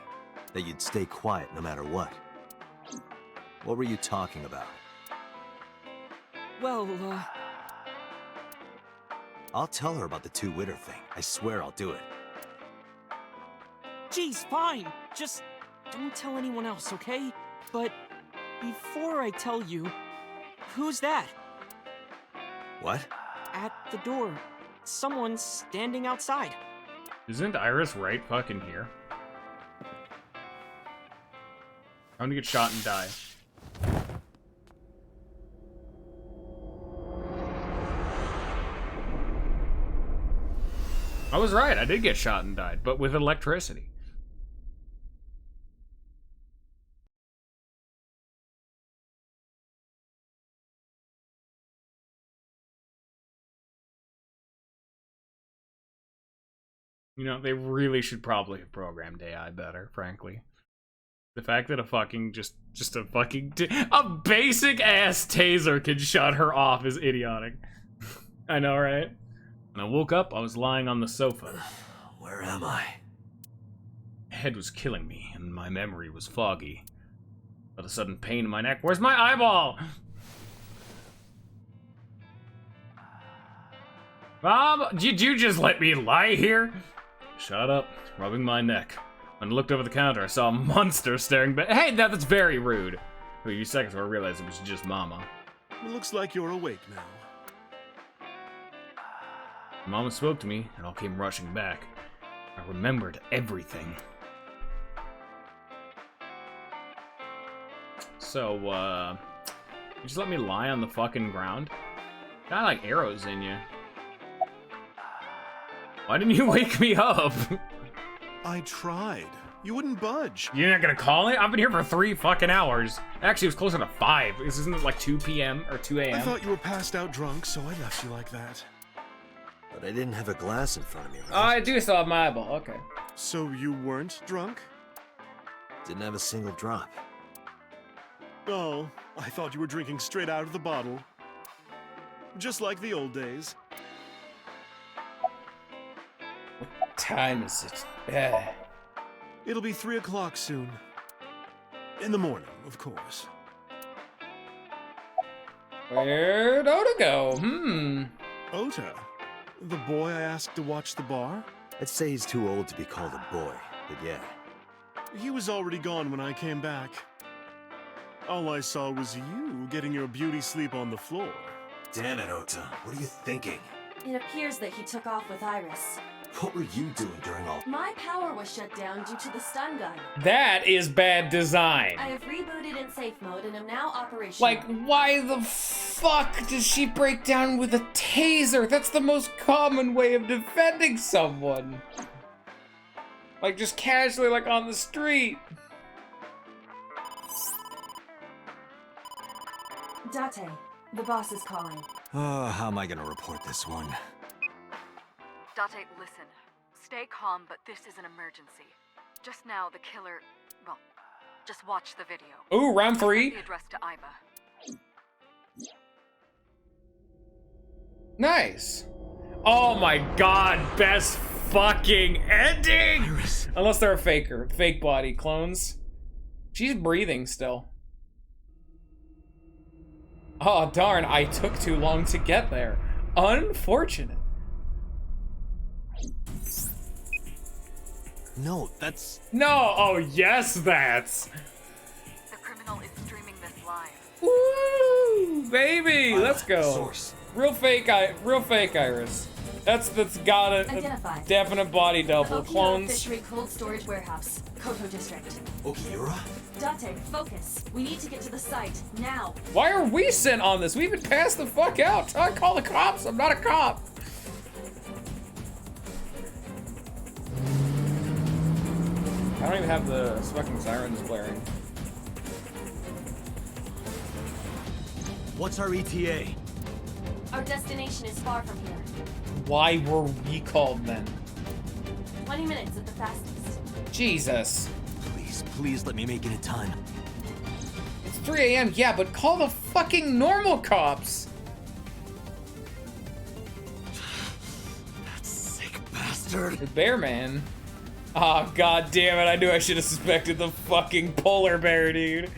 That you'd stay quiet no matter what. What were you talking about? Well, I'll tell her about the two-witter thing. I swear I'll do it. Geez, fine. Just don't tell anyone else, okay? But before I tell you, who's that? What? At the door. Someone's standing outside. Isn't Iris right fucking here? I'm gonna get shot and die. I was right, I did get shot and died, but with electricity. You know, they really should probably have programmed AI better, frankly. The fact that a fucking, just a fucking, a basic ass taser can shut her off is idiotic. I know, right? When I woke up, I was lying on the sofa. Where am I? My head was killing me, and my memory was foggy. Felt a sudden pain in my neck. Where's my eyeball? Mom, did you just let me lie here? Shut up, rubbing my neck. When I looked over the counter, I saw a monster staring back. Hey, that's very rude. A few seconds before I realized it was just Mama. It looks like you're awake now. Mama spoke to me, and all came rushing back. I remembered everything. So, you just let me lie on the fucking ground? Got like arrows in you. Why didn't you wake me up? I tried. You wouldn't budge. You're not gonna call it? I've been here for 3 fucking hours. Actually, it was closer to 5. Isn't it like 2 p.m. or 2 a.m.? I thought you were passed out drunk, so I left you like that. But I didn't have a glass in front of me, right? Oh, I do still have my eyeball. Okay. So you weren't drunk? Didn't have a single drop. Oh, I thought you were drinking straight out of the bottle. Just like the old days. What time is it? It'll be 3 o'clock soon. In the morning, of course. Where'd Ota go? Ota? The boy I asked to watch the bar? I'd say he's too old to be called a boy, but yeah. He was already gone when I came back. All I saw was you getting your beauty sleep on the floor. Damn it, Ota. What are you thinking? It appears that he took off with Iris. What were you doing during all... My power was shut down due to the stun gun. That is bad design. I have rebooted in safe mode and am now operational. Like, why the fuck does she break down with a taser? That's the most common way of defending someone. Like, just casually, like, on the street. Date, the boss is calling. Oh, how am I gonna report this one? Date, listen. Stay calm, but this is an emergency. Just now, the killer... Well, just watch the video. Ooh, round 3. The address to Iba. Nice. Oh my god, best fucking ending! Iris. Unless they're a fake body clones. She's breathing still. Oh darn, I took too long to get there. Unfortunate. No, that's... No, oh yes, that's... The criminal is streaming this live. Woo, baby, let's go. Source. Real fake Iris. That's got a Identified. definite body double. Okinawa Clones. Fishery Cold Storage Warehouse, Koto District. Okiura? Date, focus. We need to get to the site, now. Why are we sent on this? We even passed the fuck out. I call the cops. I'm not a cop. I don't even have the fucking sirens blaring. What's our ETA? Our destination is far from here. Why were we called then? 20 minutes at the fastest. Jesus. Please let me make it in time. It's 3 a.m. Yeah, but call the fucking normal cops. That sick bastard. The bear man. Oh, god damn it. I knew I should have suspected the fucking polar bear, dude.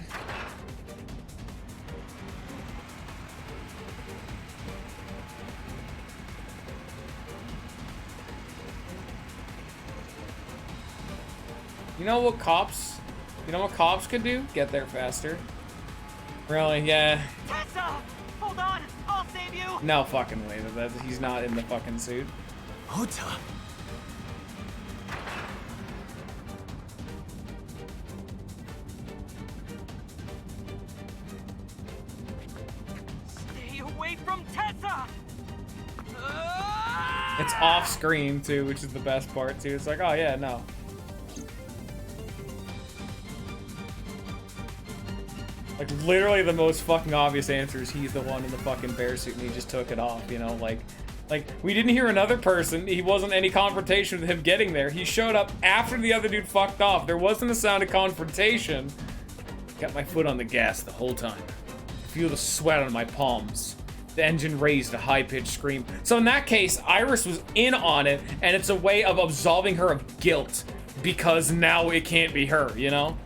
You know what cops could do? Get there faster. Really? Yeah. Tessa! Hold on! I'll save you! No fucking way. He's not in the fucking suit. Ota. Stay away from Tessa! It's off screen too, which is the best part too. It's like, oh yeah, no. Like, literally the most fucking obvious answer is he's the one in the fucking bear suit and he just took it off, you know? Like, we didn't hear another person. He wasn't any confrontation with him getting there. He showed up after the other dude fucked off. There wasn't a sound of confrontation. Got my foot on the gas the whole time. Feel the sweat on my palms. The engine raised a high-pitched scream. So in that case, Iris was in on it, and it's a way of absolving her of guilt. Because now it can't be her, you know?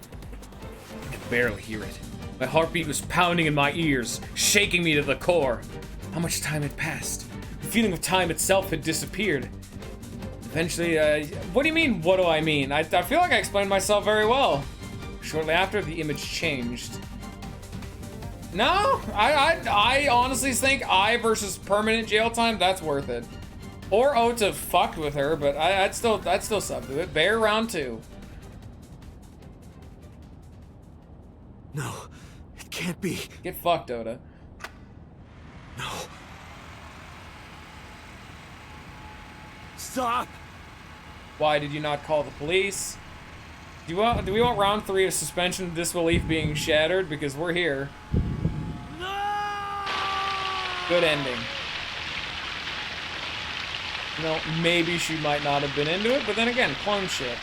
I could barely hear it. My heartbeat was pounding in my ears, shaking me to the core. How much time had passed? The feeling of time itself had disappeared. Eventually, what do you mean, what do I mean? I feel like I explained myself very well. Shortly after, the image changed. No, I honestly think I versus permanent jail time, that's worth it. Or Ota fucked with her, but I'd still sub to it. Bear round 2. No. Can't be. Get fucked, Ota. No. Stop! Why did you not call the police? Do we want round 3 of suspension of disbelief being shattered? Because we're here. No! Good ending. You know, maybe she might not have been into it, but then again, clone shit.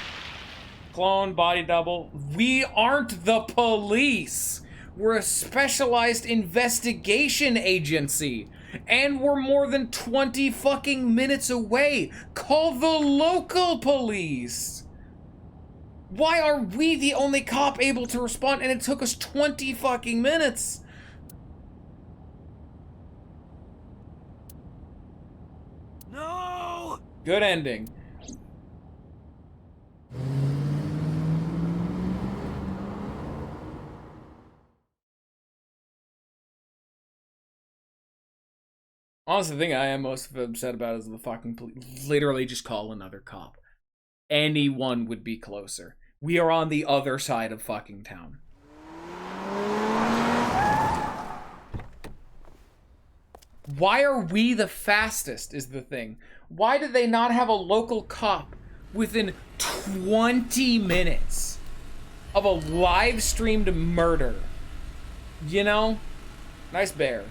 Clone, body double. We aren't the police! We're a specialized investigation agency. And we're more than 20 fucking minutes away. Call the local police. Why are we the only cop able to respond and it took us 20 fucking minutes? No! Good ending. Honestly, the thing I am most upset about is the fucking police. Literally just call another cop. Anyone would be closer. We are on the other side of fucking town. Why are we the fastest is the thing. Why did they not have a local cop within 20 minutes of a live streamed murder? You know? Nice bear.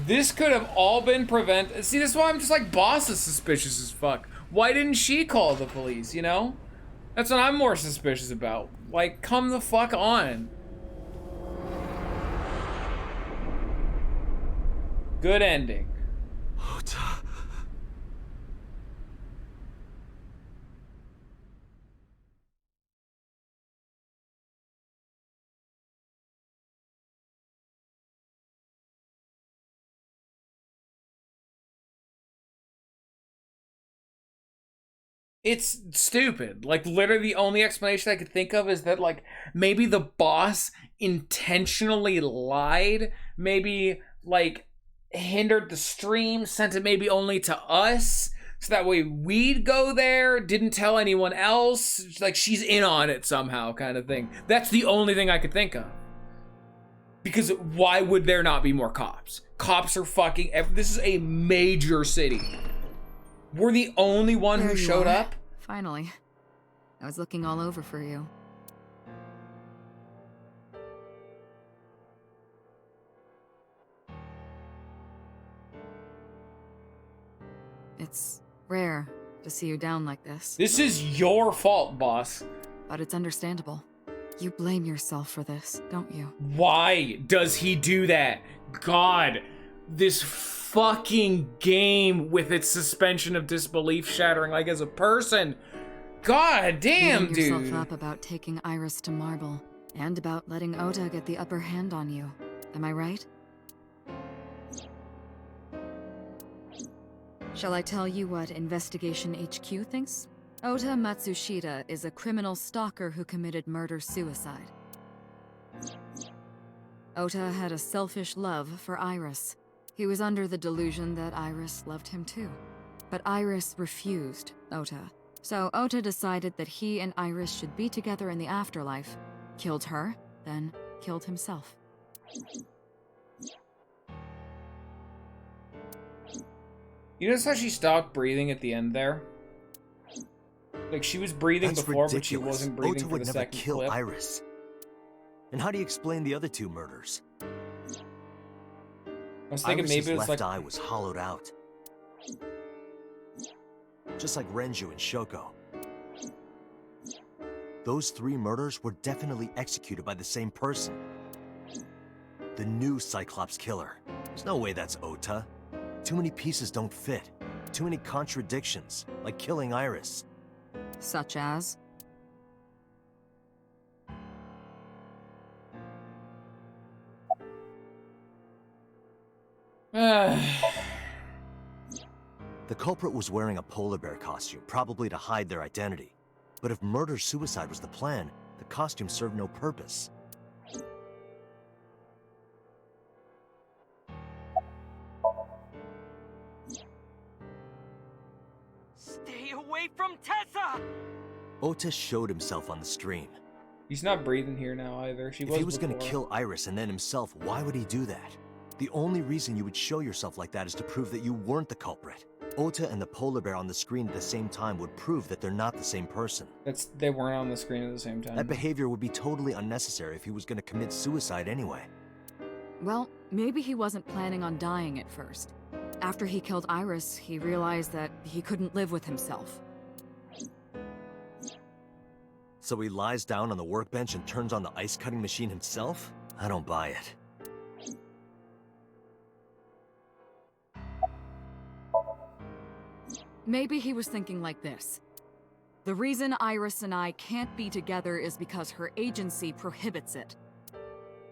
This could have all been prevented. See, this is why I'm just like, boss is suspicious as fuck. Why didn't she call the police, you know? That's what I'm more suspicious about. Like, come the fuck on. Good ending. It's stupid. Like, literally the only explanation I could think of is that, like, maybe the boss intentionally lied. Maybe, like, hindered the stream, sent it maybe only to us. So that way we'd go there, didn't tell anyone else. It's like, she's in on it somehow, kind of thing. That's the only thing I could think of. Because why would there not be more cops? Cops are fucking... This is a major city. We're the only one who showed up? Finally. I was looking all over for you. It's rare to see you down like this. This is your fault, boss. But it's understandable. You blame yourself for this, don't you? Why does he do that? God, this fucking game with its suspension of disbelief shattering, like, as a person. God damn, Beating dude. yourself up about taking Iris to Marble, and about letting Ota get the upper hand on you. Am I right? Shall I tell you what Investigation HQ thinks? Ota Matsushita is a criminal stalker who committed murder-suicide. Ota had a selfish love for Iris. He was under the delusion that Iris loved him too. But Iris refused Ota. So Ota decided that he and Iris should be together in the afterlife, killed her, then killed himself. You notice how she stopped breathing at the end there? Like, she was breathing That's before, ridiculous. but she wasn't breathing Ota for would the never second kill clip. Iris. And how do you explain the other two murders? I was thinking Iris's maybe it was left like... eye was hollowed out. Just like Renju and Shoko. Those three murders were definitely executed by the same person. The new Cyclops killer. There's no way that's Ota. Too many pieces don't fit. Too many contradictions, like killing Iris. Such as? The culprit was wearing a polar bear costume, probably to hide their identity. But if murder-suicide was the plan, the costume served no purpose. Stay away from Tessa! Ota showed himself on the stream. He's not breathing here now either. She If was he was before. gonna kill Iris and then himself, why would he do that? The only reason you would show yourself like that is to prove that you weren't the culprit. Ota and the polar bear on the screen at the same time would prove that they're not the same person. They weren't on the screen at the same time. That behavior would be totally unnecessary if he was gonna commit suicide anyway. Well, maybe he wasn't planning on dying at first. After he killed Iris, he realized that he couldn't live with himself. So he lies down on the workbench and turns on the ice-cutting machine himself? I don't buy it. Maybe he was thinking like this. The reason Iris and I can't be together is because her agency prohibits it,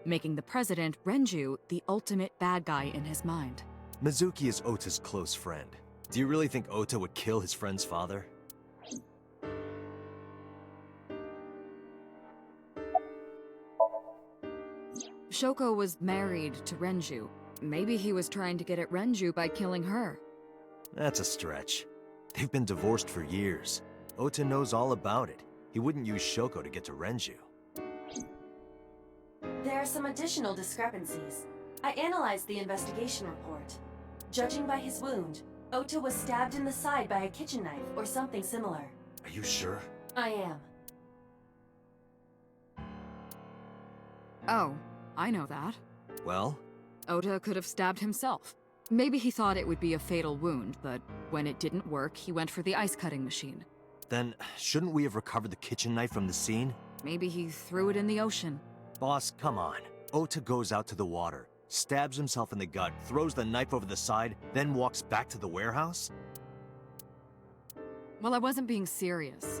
making the president, Renju, the ultimate bad guy in his mind. Mizuki is Ota's close friend. Do you really think Ota would kill his friend's father? Shoko was married to Renju. Maybe he was trying to get at Renju by killing her. That's a stretch. They've been divorced for years. Ota knows all about it. He wouldn't use Shoko to get to Renju. There are some additional discrepancies. I analyzed the investigation report. Judging by his wound, Ota was stabbed in the side by a kitchen knife or something similar. Are you sure? I am. Oh, I know that. Well? Ota could have stabbed himself. Maybe he thought it would be a fatal wound, but when it didn't work, he went for the ice-cutting machine. Then, shouldn't we have recovered the kitchen knife from the scene? Maybe he threw it in the ocean. Boss, come on. Ota goes out to the water, stabs himself in the gut, throws the knife over the side, then walks back to the warehouse? Well, I wasn't being serious.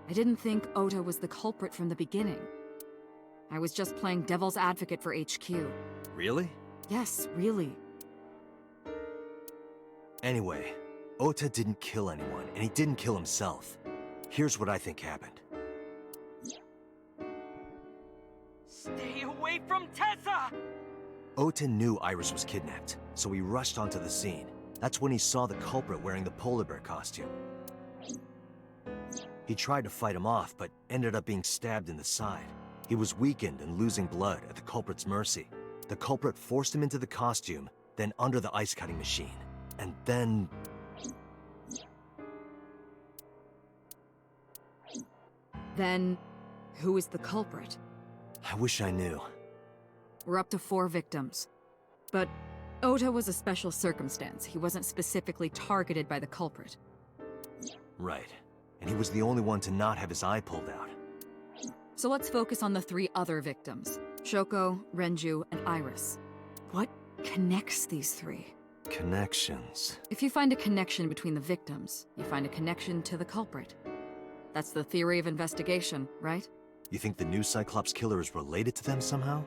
I didn't think Ota was the culprit from the beginning. I was just playing devil's advocate for HQ. Really? Yes, really. Anyway, Ota didn't kill anyone, and he didn't kill himself. Here's what I think happened. Stay away from Tessa! Ota knew Iris was kidnapped, so he rushed onto the scene. That's when he saw the culprit wearing the polar bear costume. He tried to fight him off, but ended up being stabbed in the side. He was weakened and losing blood at the culprit's mercy. The culprit forced him into the costume, then under the ice-cutting machine. And then... Then, who is the culprit? I wish I knew. We're up to 4 victims. But Ota was a special circumstance. He wasn't specifically targeted by the culprit. Right. And he was the only one to not have his eye pulled out. So let's focus on the 3 other victims. Shoko, Renju, and Iris. What connects these 3? Connections. If you find a connection between the victims, you find a connection to the culprit. That's the theory of investigation, right? You think the new Cyclops killer is related to them somehow?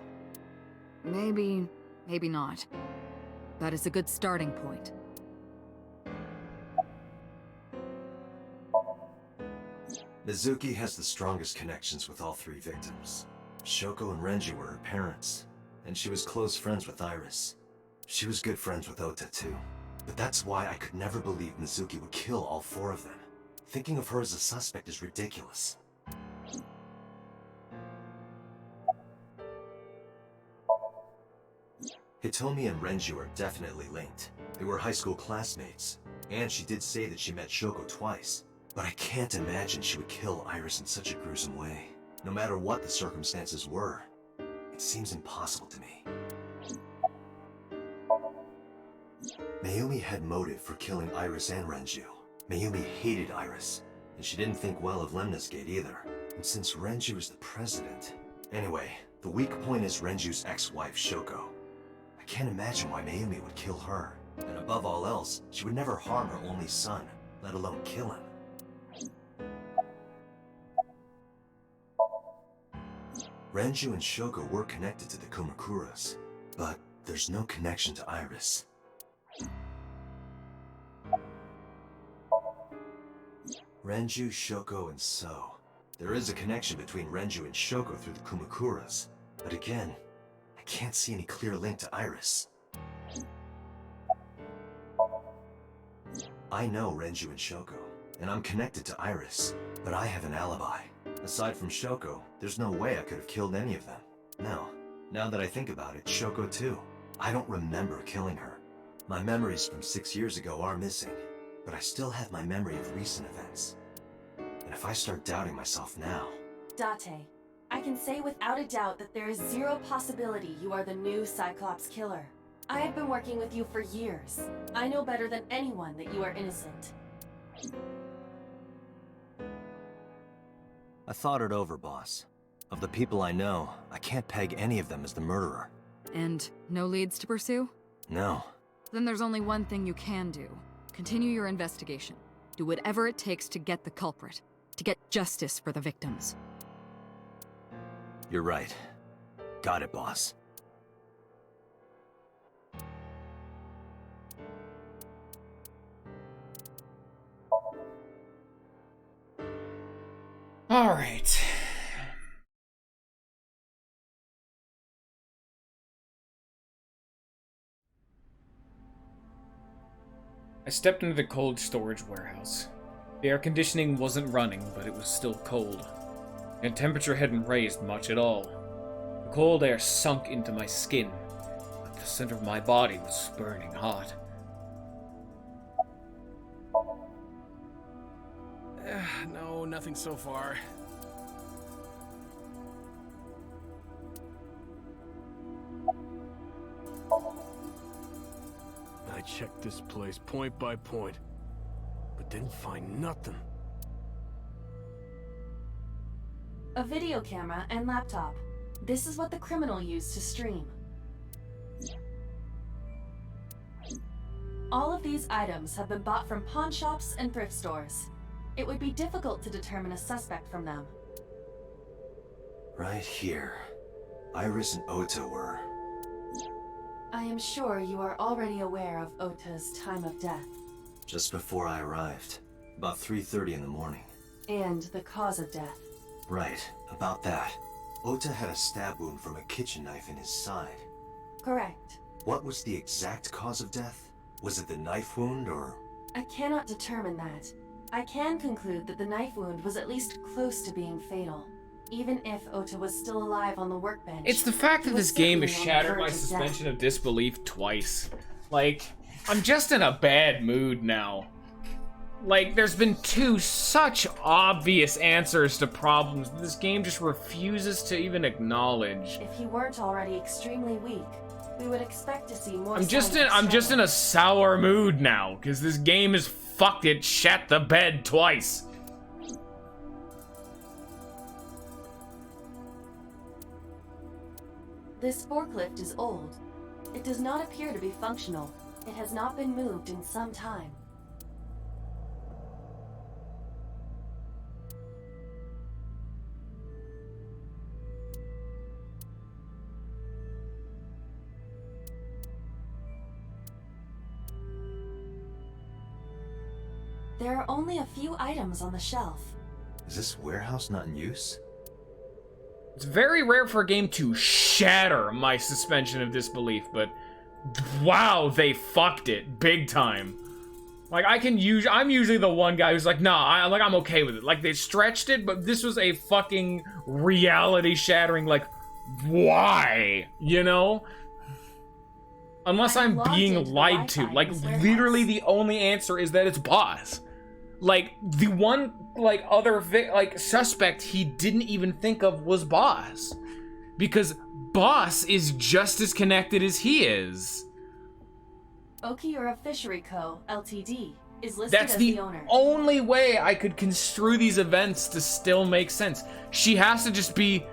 Maybe, maybe not. But it's a good starting point. Mizuki has the strongest connections with all 3 victims. Shoko and Renji were her parents, and she was close friends with Iris. She was good friends with Ota too. But that's why I could never believe Mizuki would kill all 4 of them. Thinking of her as a suspect is ridiculous. Hitomi and Renju are definitely linked. They were high school classmates, and she did say that she met Shoko twice. But I can't imagine she would kill Iris in such a gruesome way. No matter what the circumstances were, it seems impossible to me. Mayumi had motive for killing Iris and Renju. Mayumi hated Iris, and she didn't think well of Lemnis Gate either. And since Renju is the president... Anyway, the weak point is Renju's ex-wife, Shoko. I can't imagine why Mayumi would kill her. And above all else, she would never harm her only son, let alone kill him. Renju and Shoko were connected to the Kumakuras, but there's no connection to Iris. Renju, Shoko, and So. There is a connection between Renju and Shoko through the Kumakuras, but again, I can't see any clear link to Iris. I know Renju and Shoko, and I'm connected to Iris, but I have an alibi. Aside from Shoko, there's no way I could have killed any of them. No. Now that I think about it, Shoko too. I don't remember killing her. My memories from 6 years ago are missing, but I still have my memory of recent events. And if I start doubting myself now... Date, I can say without a doubt that there is 0 possibility you are the new Cyclops killer. I have been working with you for years. I know better than anyone that you are innocent. I thought it over, boss. Of the people I know, I can't peg any of them as the murderer. And no leads to pursue? No. Then there's only one thing you can do. Continue your investigation. Do whatever it takes to get the culprit. To get justice for the victims. You're right. Got it, boss. All right. I stepped into the cold storage warehouse. The air conditioning wasn't running, but it was still cold. And temperature hadn't raised much at all. The cold air sunk into my skin, but the center of my body was burning hot. No, nothing so far. I checked this place point by point, but didn't find nothing. A video camera and laptop. This is what the criminal used to stream. All of these items have been bought from pawn shops and thrift stores. It would be difficult to determine a suspect from them. Right here. Iris and Ota were... I am sure you are already aware of Ota's time of death. just before I arrived. About 3:30 in the morning. And the cause of death. Right, about that. Ota had a stab wound from a kitchen knife in his side. Correct. What was the exact cause of death? Was it the knife wound, or...? I cannot determine that. I can conclude that the knife wound was at least close to being fatal. Even if Ota was still alive on the workbench. It's the fact that this game has shattered my verge of suspension of disbelief twice. Like, I'm just in a bad mood now. Like, there's been two such obvious answers to problems that this game just refuses to even acknowledge. If he weren't already extremely weak, we would expect to see more. I'm just in a sour mood now, because this game is fucked it shat the bed twice. This forklift is old. It does not appear to be functional. It has not been moved in some time. There are only a few items on the shelf. Is this warehouse not in use? It's very rare for a game to shatter my suspension of disbelief, but wow, they fucked it big time. Like, I'm usually the one guy who's like, nah, I'm okay with it. Like, they stretched it, but this was a fucking reality shattering, like, why? You know? Unless I'm being lied to. Like, literally the only answer is that it's Boss. Like, the one, like, other, suspect he didn't even think of was Boss. Because Boss is just as connected as he is. Okiura Fishery Co., Ltd. is listed That's as the the owner. only way I could construe these events to still make sense. She has to just be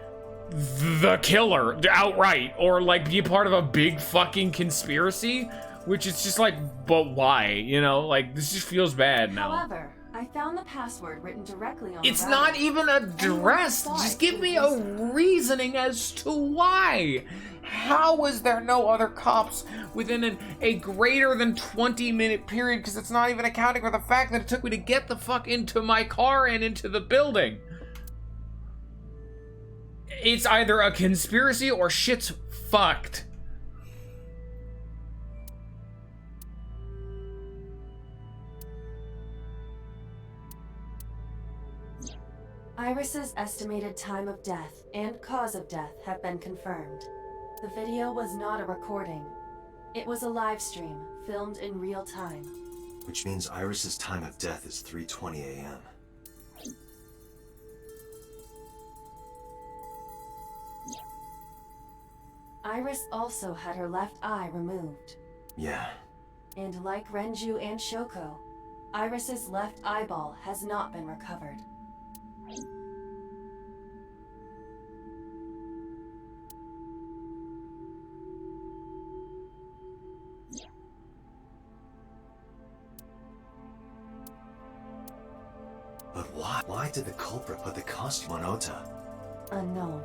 the killer outright, or like be a part of a big fucking conspiracy, which is just like, but why? You know, like this just feels bad now. However, I found the password written directly on It's the not router. even addressed. Just give me a reasoning as to why. How was there no other cops within a greater than 20-minute period? Because it's not even accounting for the fact that it took me to get the fuck into my car and into the building. It's either a conspiracy or shit's fucked. Iris's estimated time of death and cause of death have been confirmed. The video was not a recording. It was a live stream, filmed in real time. Which means Iris's time of death is 3:20 a.m. Iris also had her left eye removed. Yeah. And like Renju and Shoko, Iris's left eyeball has not been recovered. But why? Why did the culprit put the costume on Ota? Unknown.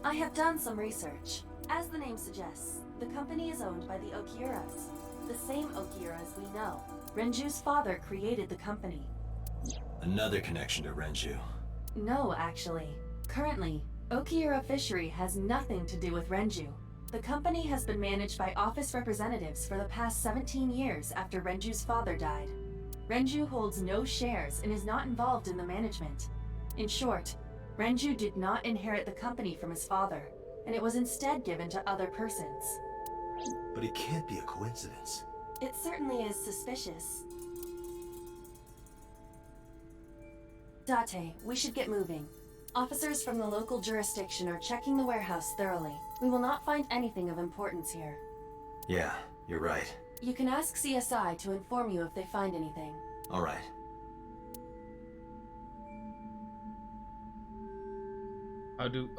I have done some research. As the name suggests, the company is owned by the Okiuras, the same Okiuras we know. Renju's father created the company. Another connection to Renju. No, actually. Currently, Okiura Fishery has nothing to do with Renju. The company has been managed by office representatives for the past 17 years after Renju's father died. Renju holds no shares and is not involved in the management. In short, Renju did not inherit the company from his father, and it was instead given to other persons. But it can't be a coincidence. It certainly is suspicious. Date, we should get moving. Officers from the local jurisdiction are checking the warehouse thoroughly. We will not find anything of importance here. Yeah, you're right. You can ask CSI to inform you if they find anything. All right.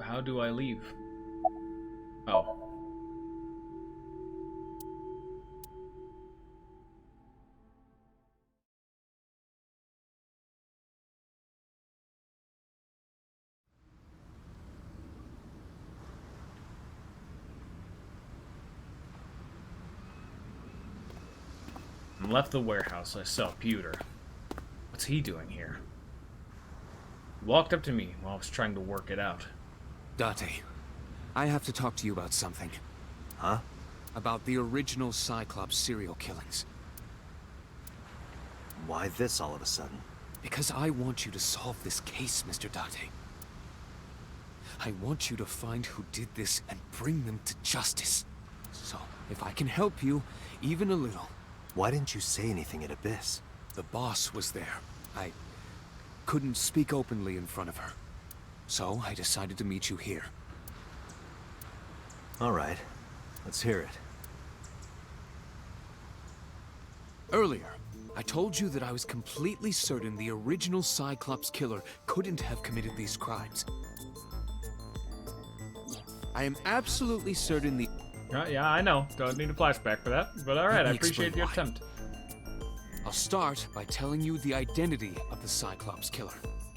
How do I leave? Oh. And left the warehouse. I saw Pewter. What's he doing here? He walked up to me while I was trying to work it out. Date, I have to talk to you about something. Huh? About the original Cyclops serial killings. Why this all of a sudden? Because I want you to solve this case, Mr. Date. I want you to find who did this and bring them to justice. So, if I can help you, even a little... Why didn't you say anything at Abyss? The boss was there. I couldn't speak openly in front of her. So, I decided to meet you here. All right. Let's hear it. Earlier, I told you that I was completely certain the original Cyclops killer couldn't have committed these crimes. I am absolutely certain the... Yeah, I know. Don't need a flashback for that. But alright, I appreciate your attempt. I'll start by telling you the identity of the Cyclops killer.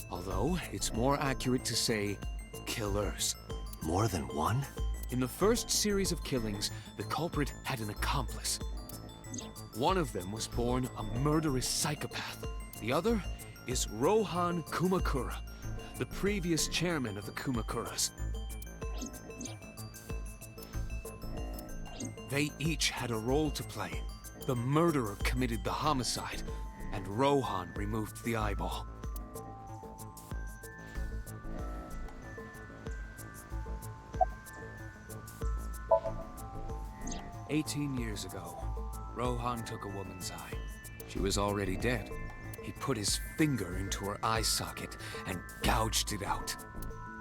Although, it's more accurate to say, killers. More than one? In the first series of killings, the culprit had an accomplice. One of them was born a murderous psychopath. The other is Rohan Kumakura, the previous chairman of the Kumakuras. They each had a role to play. The murderer committed the homicide, and Rohan removed the eyeball. "18 years ago, Rohan took a woman's eye. She was already dead. He put his finger into her eye socket and gouged it out.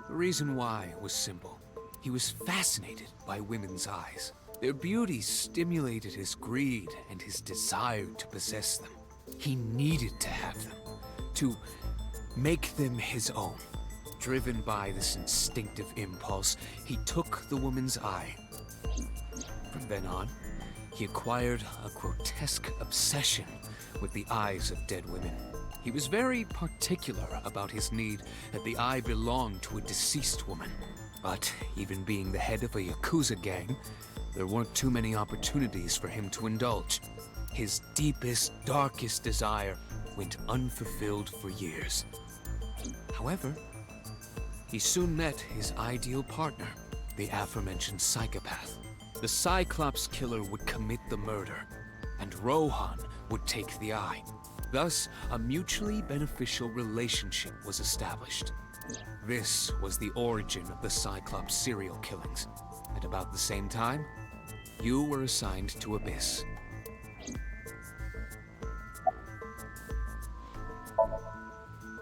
The reason why was simple. He was fascinated by women's eyes. Their beauty stimulated his greed and his desire to possess them. He needed to have them, to make them his own. Driven by this instinctive impulse, he took the woman's eye. From then on, he acquired a grotesque obsession with the eyes of dead women. He was very particular about his need that the eye belonged to a deceased woman. But even being the head of a Yakuza gang, there weren't too many opportunities for him to indulge. His deepest, darkest desire went unfulfilled for years. However, he soon met his ideal partner, the aforementioned psychopath. The Cyclops killer would commit the murder, and Rohan would take the eye. Thus, a mutually beneficial relationship was established. This was the origin of the Cyclops serial killings. At about the same time, you were assigned to Abyss.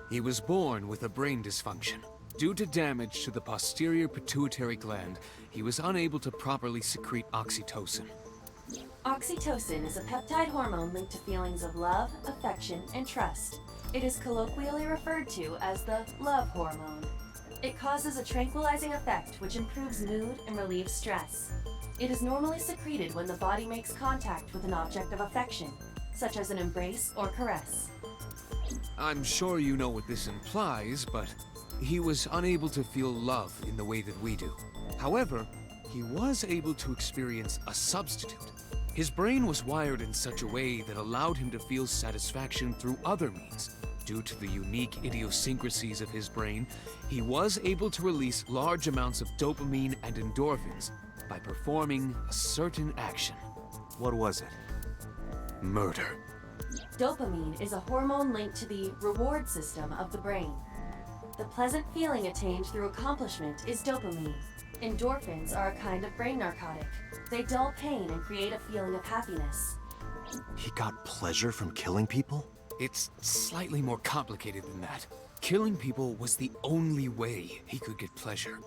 He was born with a brain dysfunction. Due to damage to the posterior pituitary gland, he was unable to properly secrete oxytocin. Oxytocin is a peptide hormone linked to feelings of love, affection, and trust. It is colloquially referred to as the love hormone. It causes a tranquilizing effect which improves mood and relieves stress. It is normally secreted when the body makes contact with an object of affection, such as an embrace or caress. I'm sure you know what this implies, but he was unable to feel love in the way that we do. However, he was able to experience a substitute. His brain was wired in such a way that allowed him to feel satisfaction through other means. Due to the unique idiosyncrasies of his brain, he was able to release large amounts of dopamine and endorphins by performing a certain action. What was it? Murder. Dopamine is a hormone linked to the reward system of the brain. The pleasant feeling attained through accomplishment is dopamine. Endorphins are a kind of brain narcotic. They dull pain and create a feeling of happiness. He got pleasure from killing people? It's slightly more complicated than that. Killing people was the only way he could get pleasure.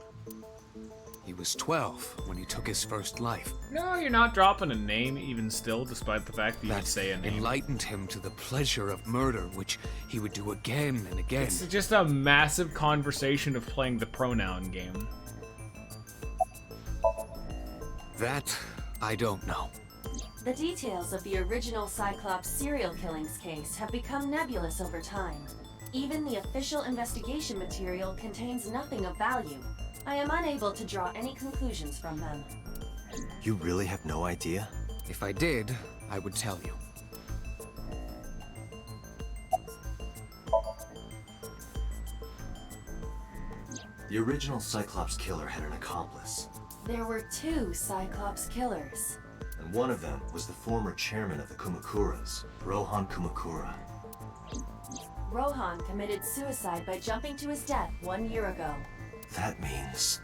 He was 12 when he took his first life. No, you're not dropping a name even still, despite the fact that you would say a name. Enlightened him to the pleasure of murder, which he would do again and again. It's just a massive conversation of playing the pronoun game. That, I don't know. The details of the original Cyclops serial killings case have become nebulous over time. Even the official investigation material contains nothing of value. I am unable to draw any conclusions from them. You really have no idea? If I did, I would tell you. The original Cyclops killer had an accomplice. There were 2 Cyclops killers. And one of them was the former chairman of the Kumakuras, Rohan Kumakura. Rohan committed suicide by jumping to his death 1 year ago. That means...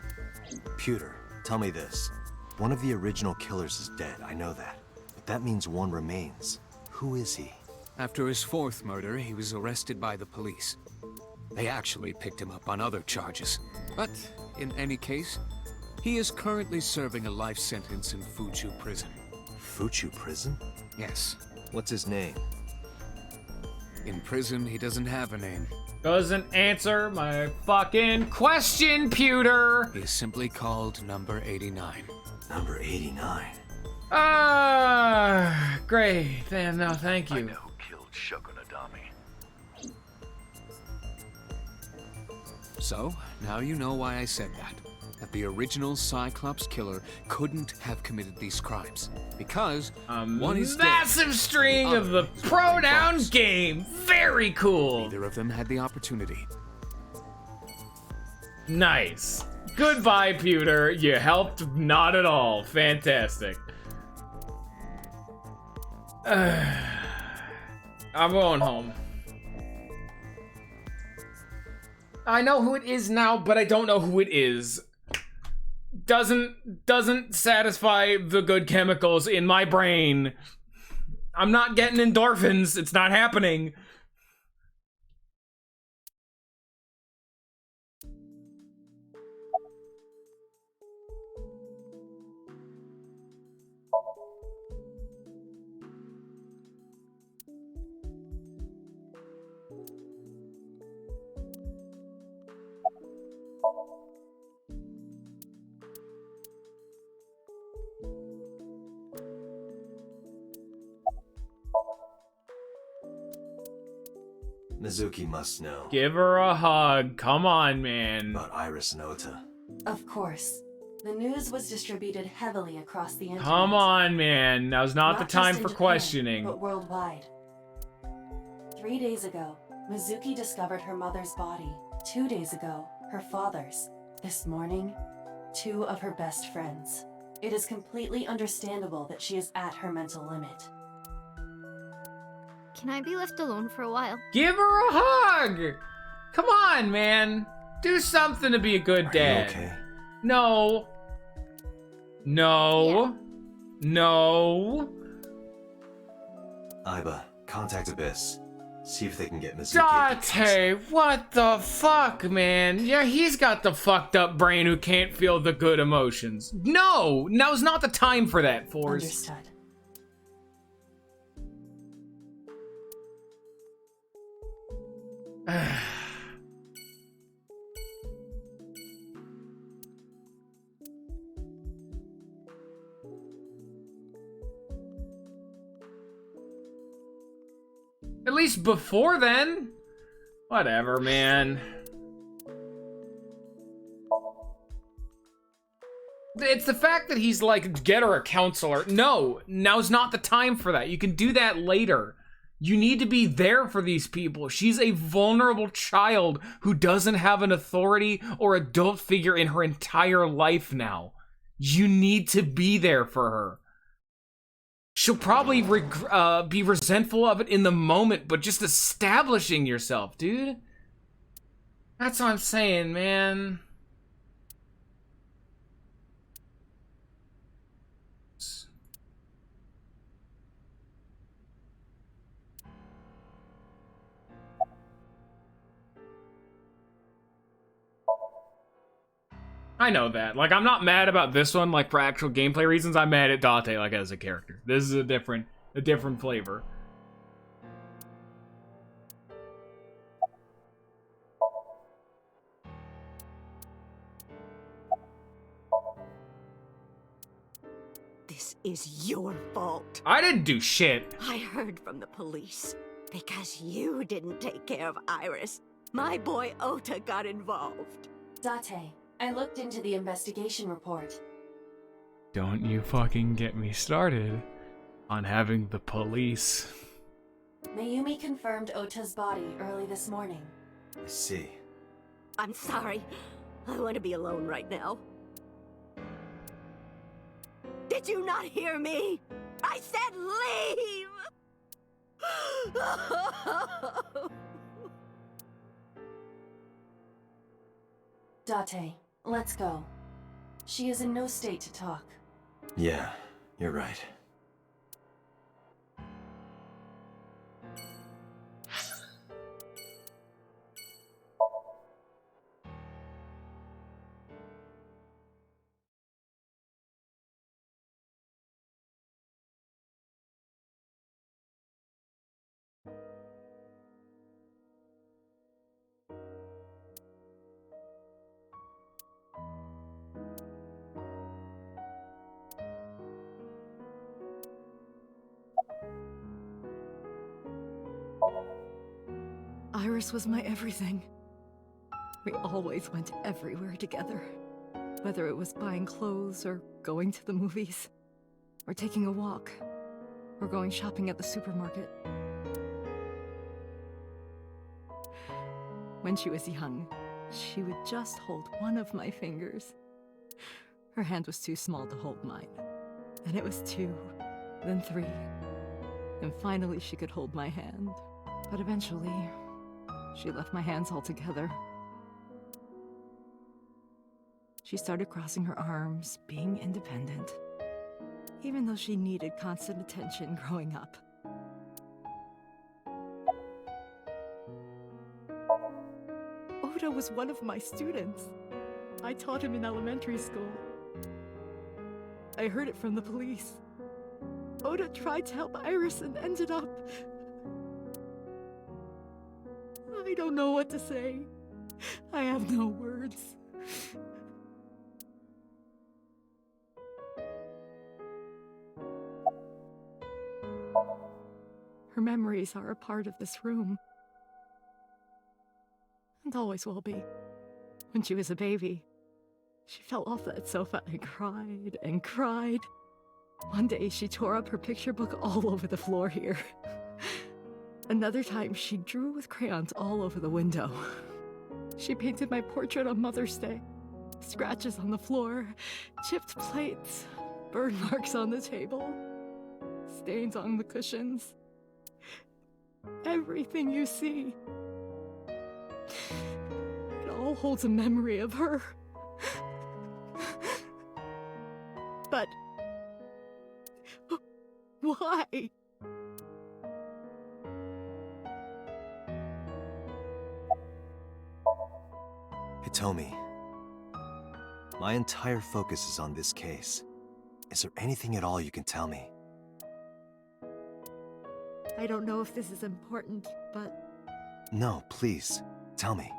Pewter, tell me this. One of the original killers is dead, I know that. But that means one remains. Who is he? After his 4th murder, he was arrested by the police. They actually picked him up on other charges. But, in any case, he is currently serving a life sentence in Fuchu prison. Fuchu prison? Yes. What's his name? In prison, he doesn't have a name. Doesn't answer my fucking question, Pewter! He is simply called Number 89. Number 89? Great. No, thank you. I know who killed Shoko Nadami. So, now you know why I said that. That the original Cyclops killer couldn't have committed these crimes. Because one is massive dead, string of the pronoun game. Very cool. Neither of them had the opportunity. Nice. Goodbye, Pewter. You helped not at all. Fantastic. I'm going home. I know who it is now, but I don't know who it is. Doesn't satisfy the good chemicals in my brain. I'm not getting endorphins. It's not happening. Mizuki must know. Give her a hug. Come on, man. About Iris and Ota. Of course. The news was distributed heavily across the internet. Come on, man. Now's not the time just in for Japan, questioning. but worldwide. 3 days ago, Mizuki discovered her mother's body. 2 days ago, her father's. This morning, 2 of her best friends. It is completely understandable that she is at her mental limit. Can I be left alone for a while? Give her a hug! Come on, man. Do something to be a good dad. Are you okay? No. No. No. Aiba, contact Abyss. See if they can get Mizuki. Date, what the fuck, man? Yeah, he's got the fucked up brain who can't feel the good emotions. No! Now's not the time for that, Force. Understood. At least before then. Whatever, man. It's the fact that he's like, get her a counselor. No, now's not the time for that. You can do that later. You need to be there for these people. She's a vulnerable child who doesn't have an authority or adult figure in her entire life now. You need to be there for her. She'll probably be resentful of it in the moment, but just establishing yourself, dude. That's what I'm saying, man. I know that. Like, I'm not mad about this one, like, for actual gameplay reasons. I'm mad at Date, like, as a character. This is a different flavor. This is your fault. I didn't do shit. I heard from the police. Because you didn't take care of Iris, my boy Ota got involved. Date, I looked into the investigation report. Don't you fucking get me started on having the police. Mayumi confirmed Ota's body early this morning. I see. I'm sorry. I want to be alone right now. Did you not hear me? I said leave! Date, let's go. She is in no state to talk. Yeah, you're right. Iris was my everything. We always went everywhere together. Whether it was buying clothes, or going to the movies, or taking a walk, or going shopping at the supermarket. When she was young, she would just hold one of my fingers. Her hand was too small to hold mine. Then it was 2, then 3, and finally she could hold my hand. But eventually, she left my hands altogether. She started crossing her arms, being independent, even though she needed constant attention growing up. Oda was one of my students. I taught him in elementary school. I heard it from the police. Oda tried to help Iris and ended up... I don't know what to say. I have no words. Her memories are a part of this room. And always will be. When she was a baby, she fell off that sofa and cried and cried. One day she tore up her picture book all over the floor here. Another time she drew with crayons all over the window. She painted my portrait on Mother's Day. Scratches on the floor, chipped plates, burn marks on the table, stains on the cushions. Everything you see. It all holds a memory of her. But... why? Hitomi, my entire focus is on this case. Is there anything at all you can tell me? I don't know if this is important, but... No, please, tell me.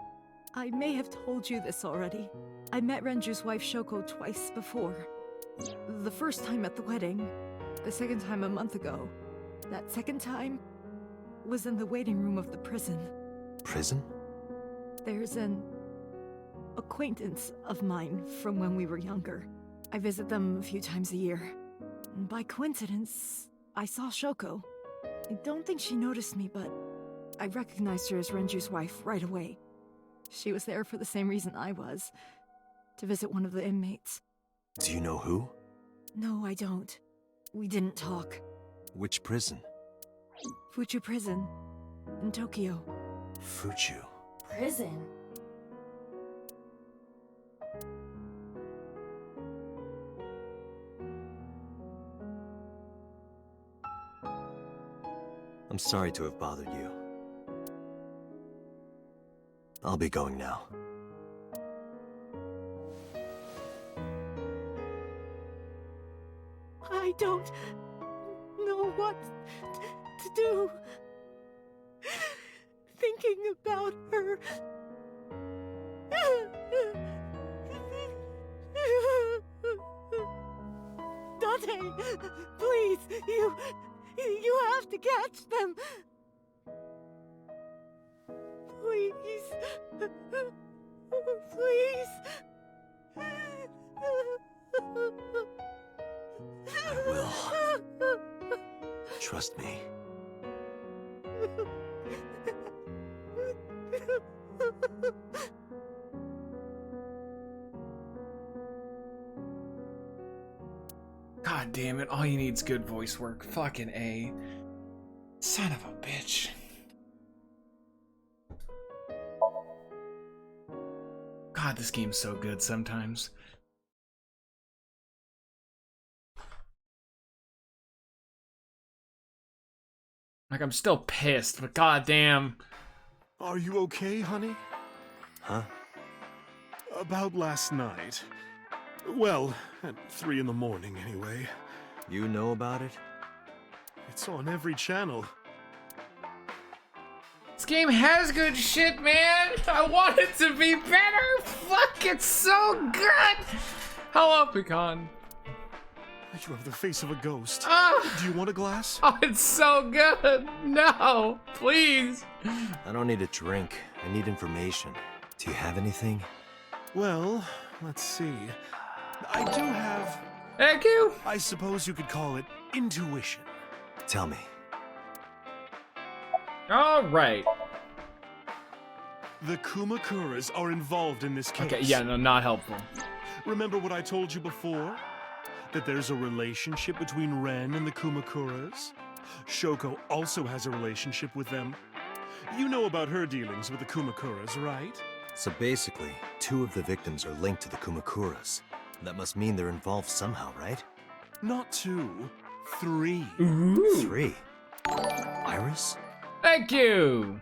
I may have told you this already. I met Renju's wife Shoko twice before. The first time at the wedding, the second time a month ago. That second time was in the waiting room of the prison. Prison? There's an acquaintance of mine from when we were younger. I visit them a few times a year. And by coincidence, I saw Shoko. I don't think she noticed me, but I recognized her as Renju's wife right away. She was there for the same reason I was, to visit one of the inmates. Do you know who? No, I don't. We didn't talk. Which prison? Fuchu Prison, in Tokyo. Fuchu. Prison? I'm sorry to have bothered you. I'll be going now. I don't know what to do. Thinking about her. Dante, please, you have to catch them. Please. Please. I will. Trust me. God damn it, all you need is good voice work. Fucking A. Son of a bitch. God, this game's so good sometimes. Like, I'm still pissed, but goddamn. Are you okay, honey? Huh? About last night. Well, at 3 in the morning, anyway. You know about it? It's on every channel. This game has good shit, man. I want it to be better. Fuck, it's so good. Hello, Pecan. You have the face of a ghost. Oh. Do you want a glass? Oh, it's so good. No, please. I don't need a drink. I need information. Do you have anything? Well, let's see. I do have... Thank you. I suppose you could call it intuition. Tell me. All right. The Kumakuras are involved in this case. Okay, yeah, no, not helpful. Remember what I told you before? That there's a relationship between Ren and the Kumakuras? Shoko also has a relationship with them. You know about her dealings with the Kumakuras, right? So basically, 2 of the victims are linked to the Kumakuras. That must mean they're involved somehow, right? Not 2, 3. Ooh. 3? Iris? Thank you.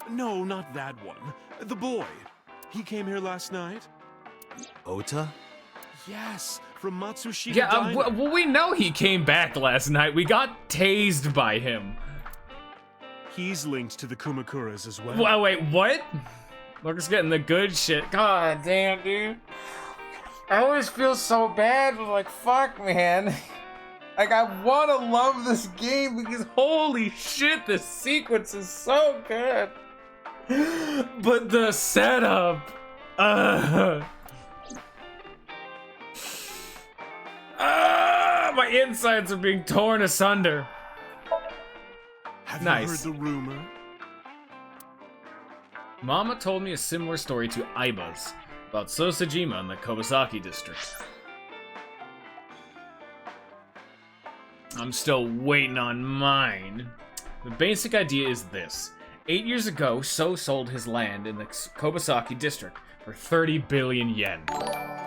No, not that one. The boy. He came here last night. Ota? Yes, from Matsushita Yeah, Diner. well, we know he came back last night. We got tased by him. He's linked to the Kumakuras as well. Well, wait, what? Lucas getting the good shit. God damn, dude. I always feel so bad, but like, fuck, man. Like, I want to love this game because holy shit, the sequence is so good. But the setup, my insides are being torn asunder. Have Nice. you heard the rumor? Mama told me a similar story to Aiba's about Sosajima in the Kobasaki district. I'm still waiting on mine. The basic idea is this. 8 years ago, So sold his land in the Kobasaki district for 30 billion yen.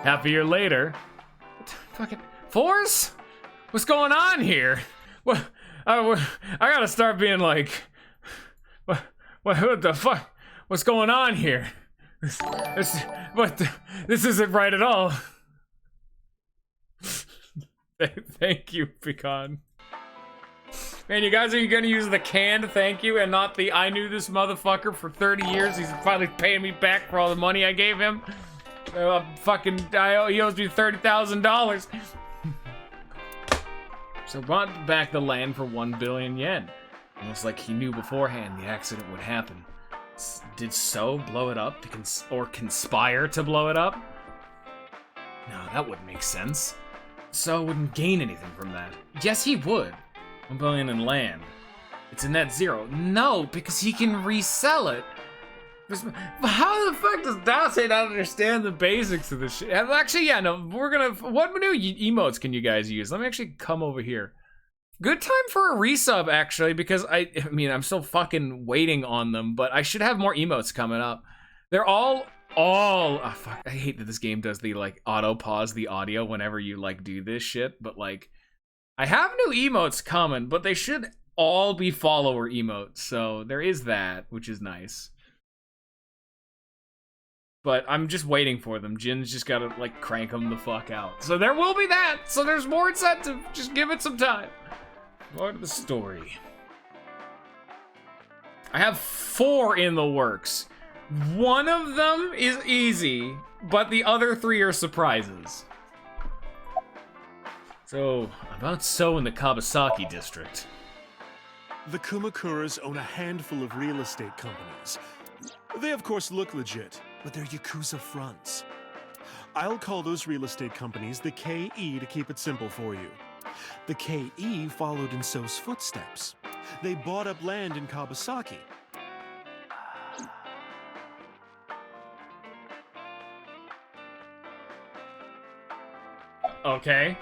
Half a year later... Fucking... Force? What's going on here? What? I gotta start being like... What the fuck? What's going on here? This isn't right at all. Thank you, Pecan. Man, you guys are gonna use the canned thank you and not the I knew this motherfucker for 30 years. He's finally paying me back for all the money I gave him. He owes me $30,000. So bought back the land for 1 billion yen. Almost like he knew beforehand the accident would happen. Did So blow it up or conspire to blow it up? No, that wouldn't make sense. So wouldn't gain anything from that. Yes, he would. 1 billion in land. It's a net zero. No, because he can resell it. How the fuck does Dase not understand the basics of this shit? Actually, yeah, no, we're gonna... What new emotes can you guys use? Let me actually come over here. Good time for a resub, actually, because I mean, I'm still fucking waiting on them, but I should have more emotes coming up. They're all... Oh, fuck, I hate that this game does the, like, auto-pause the audio whenever you, like, do this shit, but, like... I have new emotes coming, but they should all be follower emotes, so there is that, which is nice. But I'm just waiting for them. Jin's just gotta, like, crank them the fuck out. So there will be that! So there's more incentive. Just give it some time. Part of the story. I have 4 in the works. One of them is easy, but the other 3 are surprises. So, about so in the Kabasaki district. The Kumakuras own a handful of real estate companies. They of course look legit, but they're Yakuza fronts. I'll call those real estate companies the KE to keep it simple for you. The KE followed in So's footsteps. They bought up land in Kabasaki. Okay.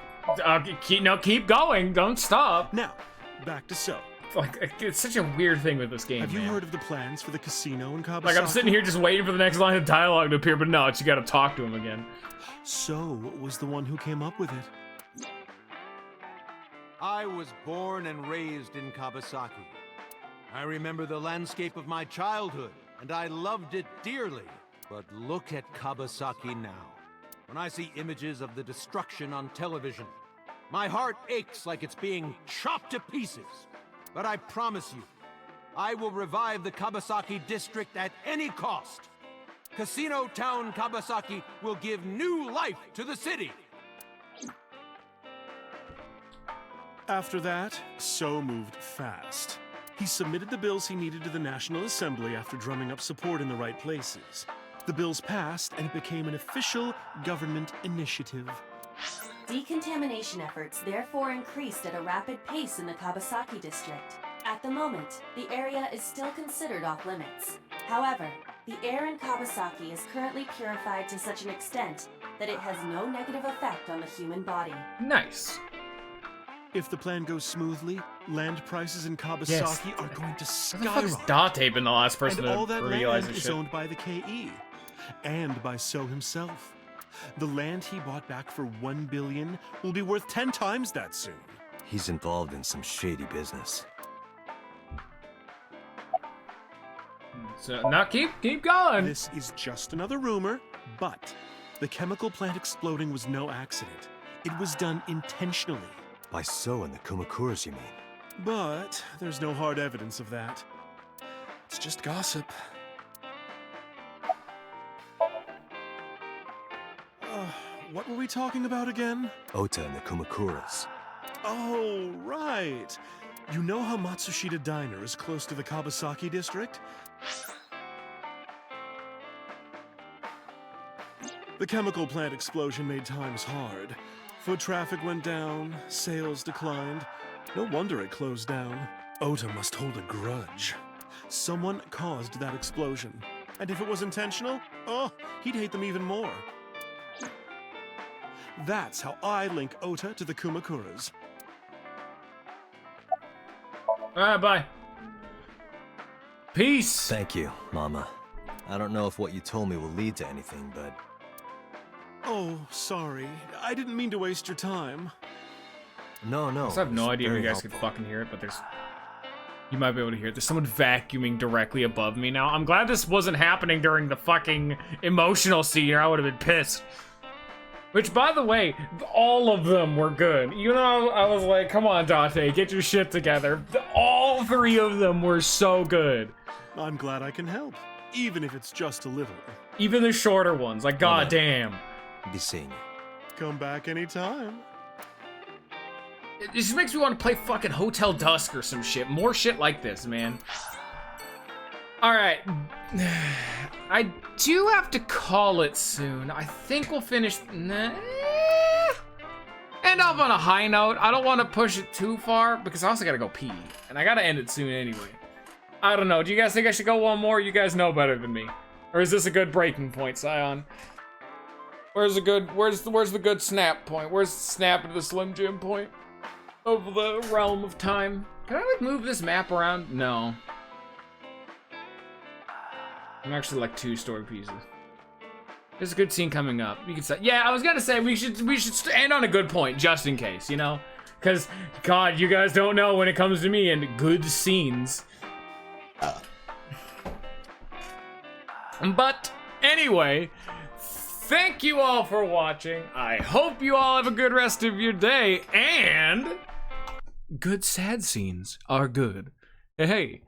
Keep going. Don't stop. Now, back to So. Like, it's such a weird thing with this game, Have you man. heard of the plans for the casino in Kabasaki? Like, I'm sitting here just waiting for the next line of dialogue to appear, but no, you gotta talk to him again. So was the one who came up with it. I was born and raised in Kabasaki. I remember the landscape of my childhood, and I loved it dearly. But look at Kabasaki now. When I see images of the destruction on television, my heart aches like it's being chopped to pieces. But I promise you, I will revive the Kabasaki district at any cost. Casino Town Kabasaki will give new life to the city. After that, So moved fast. He submitted the bills he needed to the National Assembly after drumming up support in the right places. The bills passed, and it became an official government initiative. Decontamination efforts therefore increased at a rapid pace in the Kabasaki district. At the moment, the area is still considered off limits. However, the air in Kabasaki is currently purified to such an extent that it has no negative effect on the human body. Nice. If the plan goes smoothly, land prices in Kabasaki are going to skyrocket. Where the fuck is Date been the last person and all to that realize land this is shit? owned by the KE, and by So himself. The land he bought back for $1 billion will be worth 10 times that soon. He's involved in some shady business. So, now keep going. This is just another rumor, but the chemical plant exploding was no accident. It was done intentionally. By So and the Kumakuras, you mean? But there's no hard evidence of that. It's just gossip. What were we talking about again? Ota and the Kumakuras. Oh, right. You know how Matsushita Diner is close to the Kabasaki district? The chemical plant explosion made times hard. Foot traffic went down, sales declined. No wonder it closed down. Ota must hold a grudge. Someone caused that explosion. And if it was intentional, oh, he'd hate them even more. That's how I link Ota to the Kumakuras. Alright, bye. Peace! Thank you, Mama. I don't know if what you told me will lead to anything, but... Oh, sorry. I didn't mean to waste your time. No. I have no idea if you guys could fucking hear it, but there's... You might be able to hear it. There's someone vacuuming directly above me now. I'm glad this wasn't happening during the fucking emotional scene, or I would have been pissed. Which, by the way, all of them were good. Even though I was like, come on, Date, get your shit together. All 3 of them were so good. I'm glad I can help, even if it's just a little. Even the shorter ones, like, goddamn. Be seeing you. Come back anytime. It just makes me want to play fucking Hotel Dusk or some shit. More shit like this, man. Alright. I do have to call it soon. I think we'll finish... End off on a high note. I don't want to push it too far, because I also gotta go pee. And I gotta end it soon anyway. I don't know. Do you guys think I should go one more? You guys know better than me. Or is this a good breaking point, Scion? Where's the good snap point? Where's the snap into the Slim Jim point of the realm of time? Can I like move this map around? No. I'm actually like 2 story pieces. There's a good scene coming up. You can say, yeah, I was gonna say we should end on a good point just in case, you know? Cause God, you guys don't know when it comes to me and good scenes. But Anyway, thank you all for watching. I hope you all have a good rest of your day, and good sad scenes are good. Hey,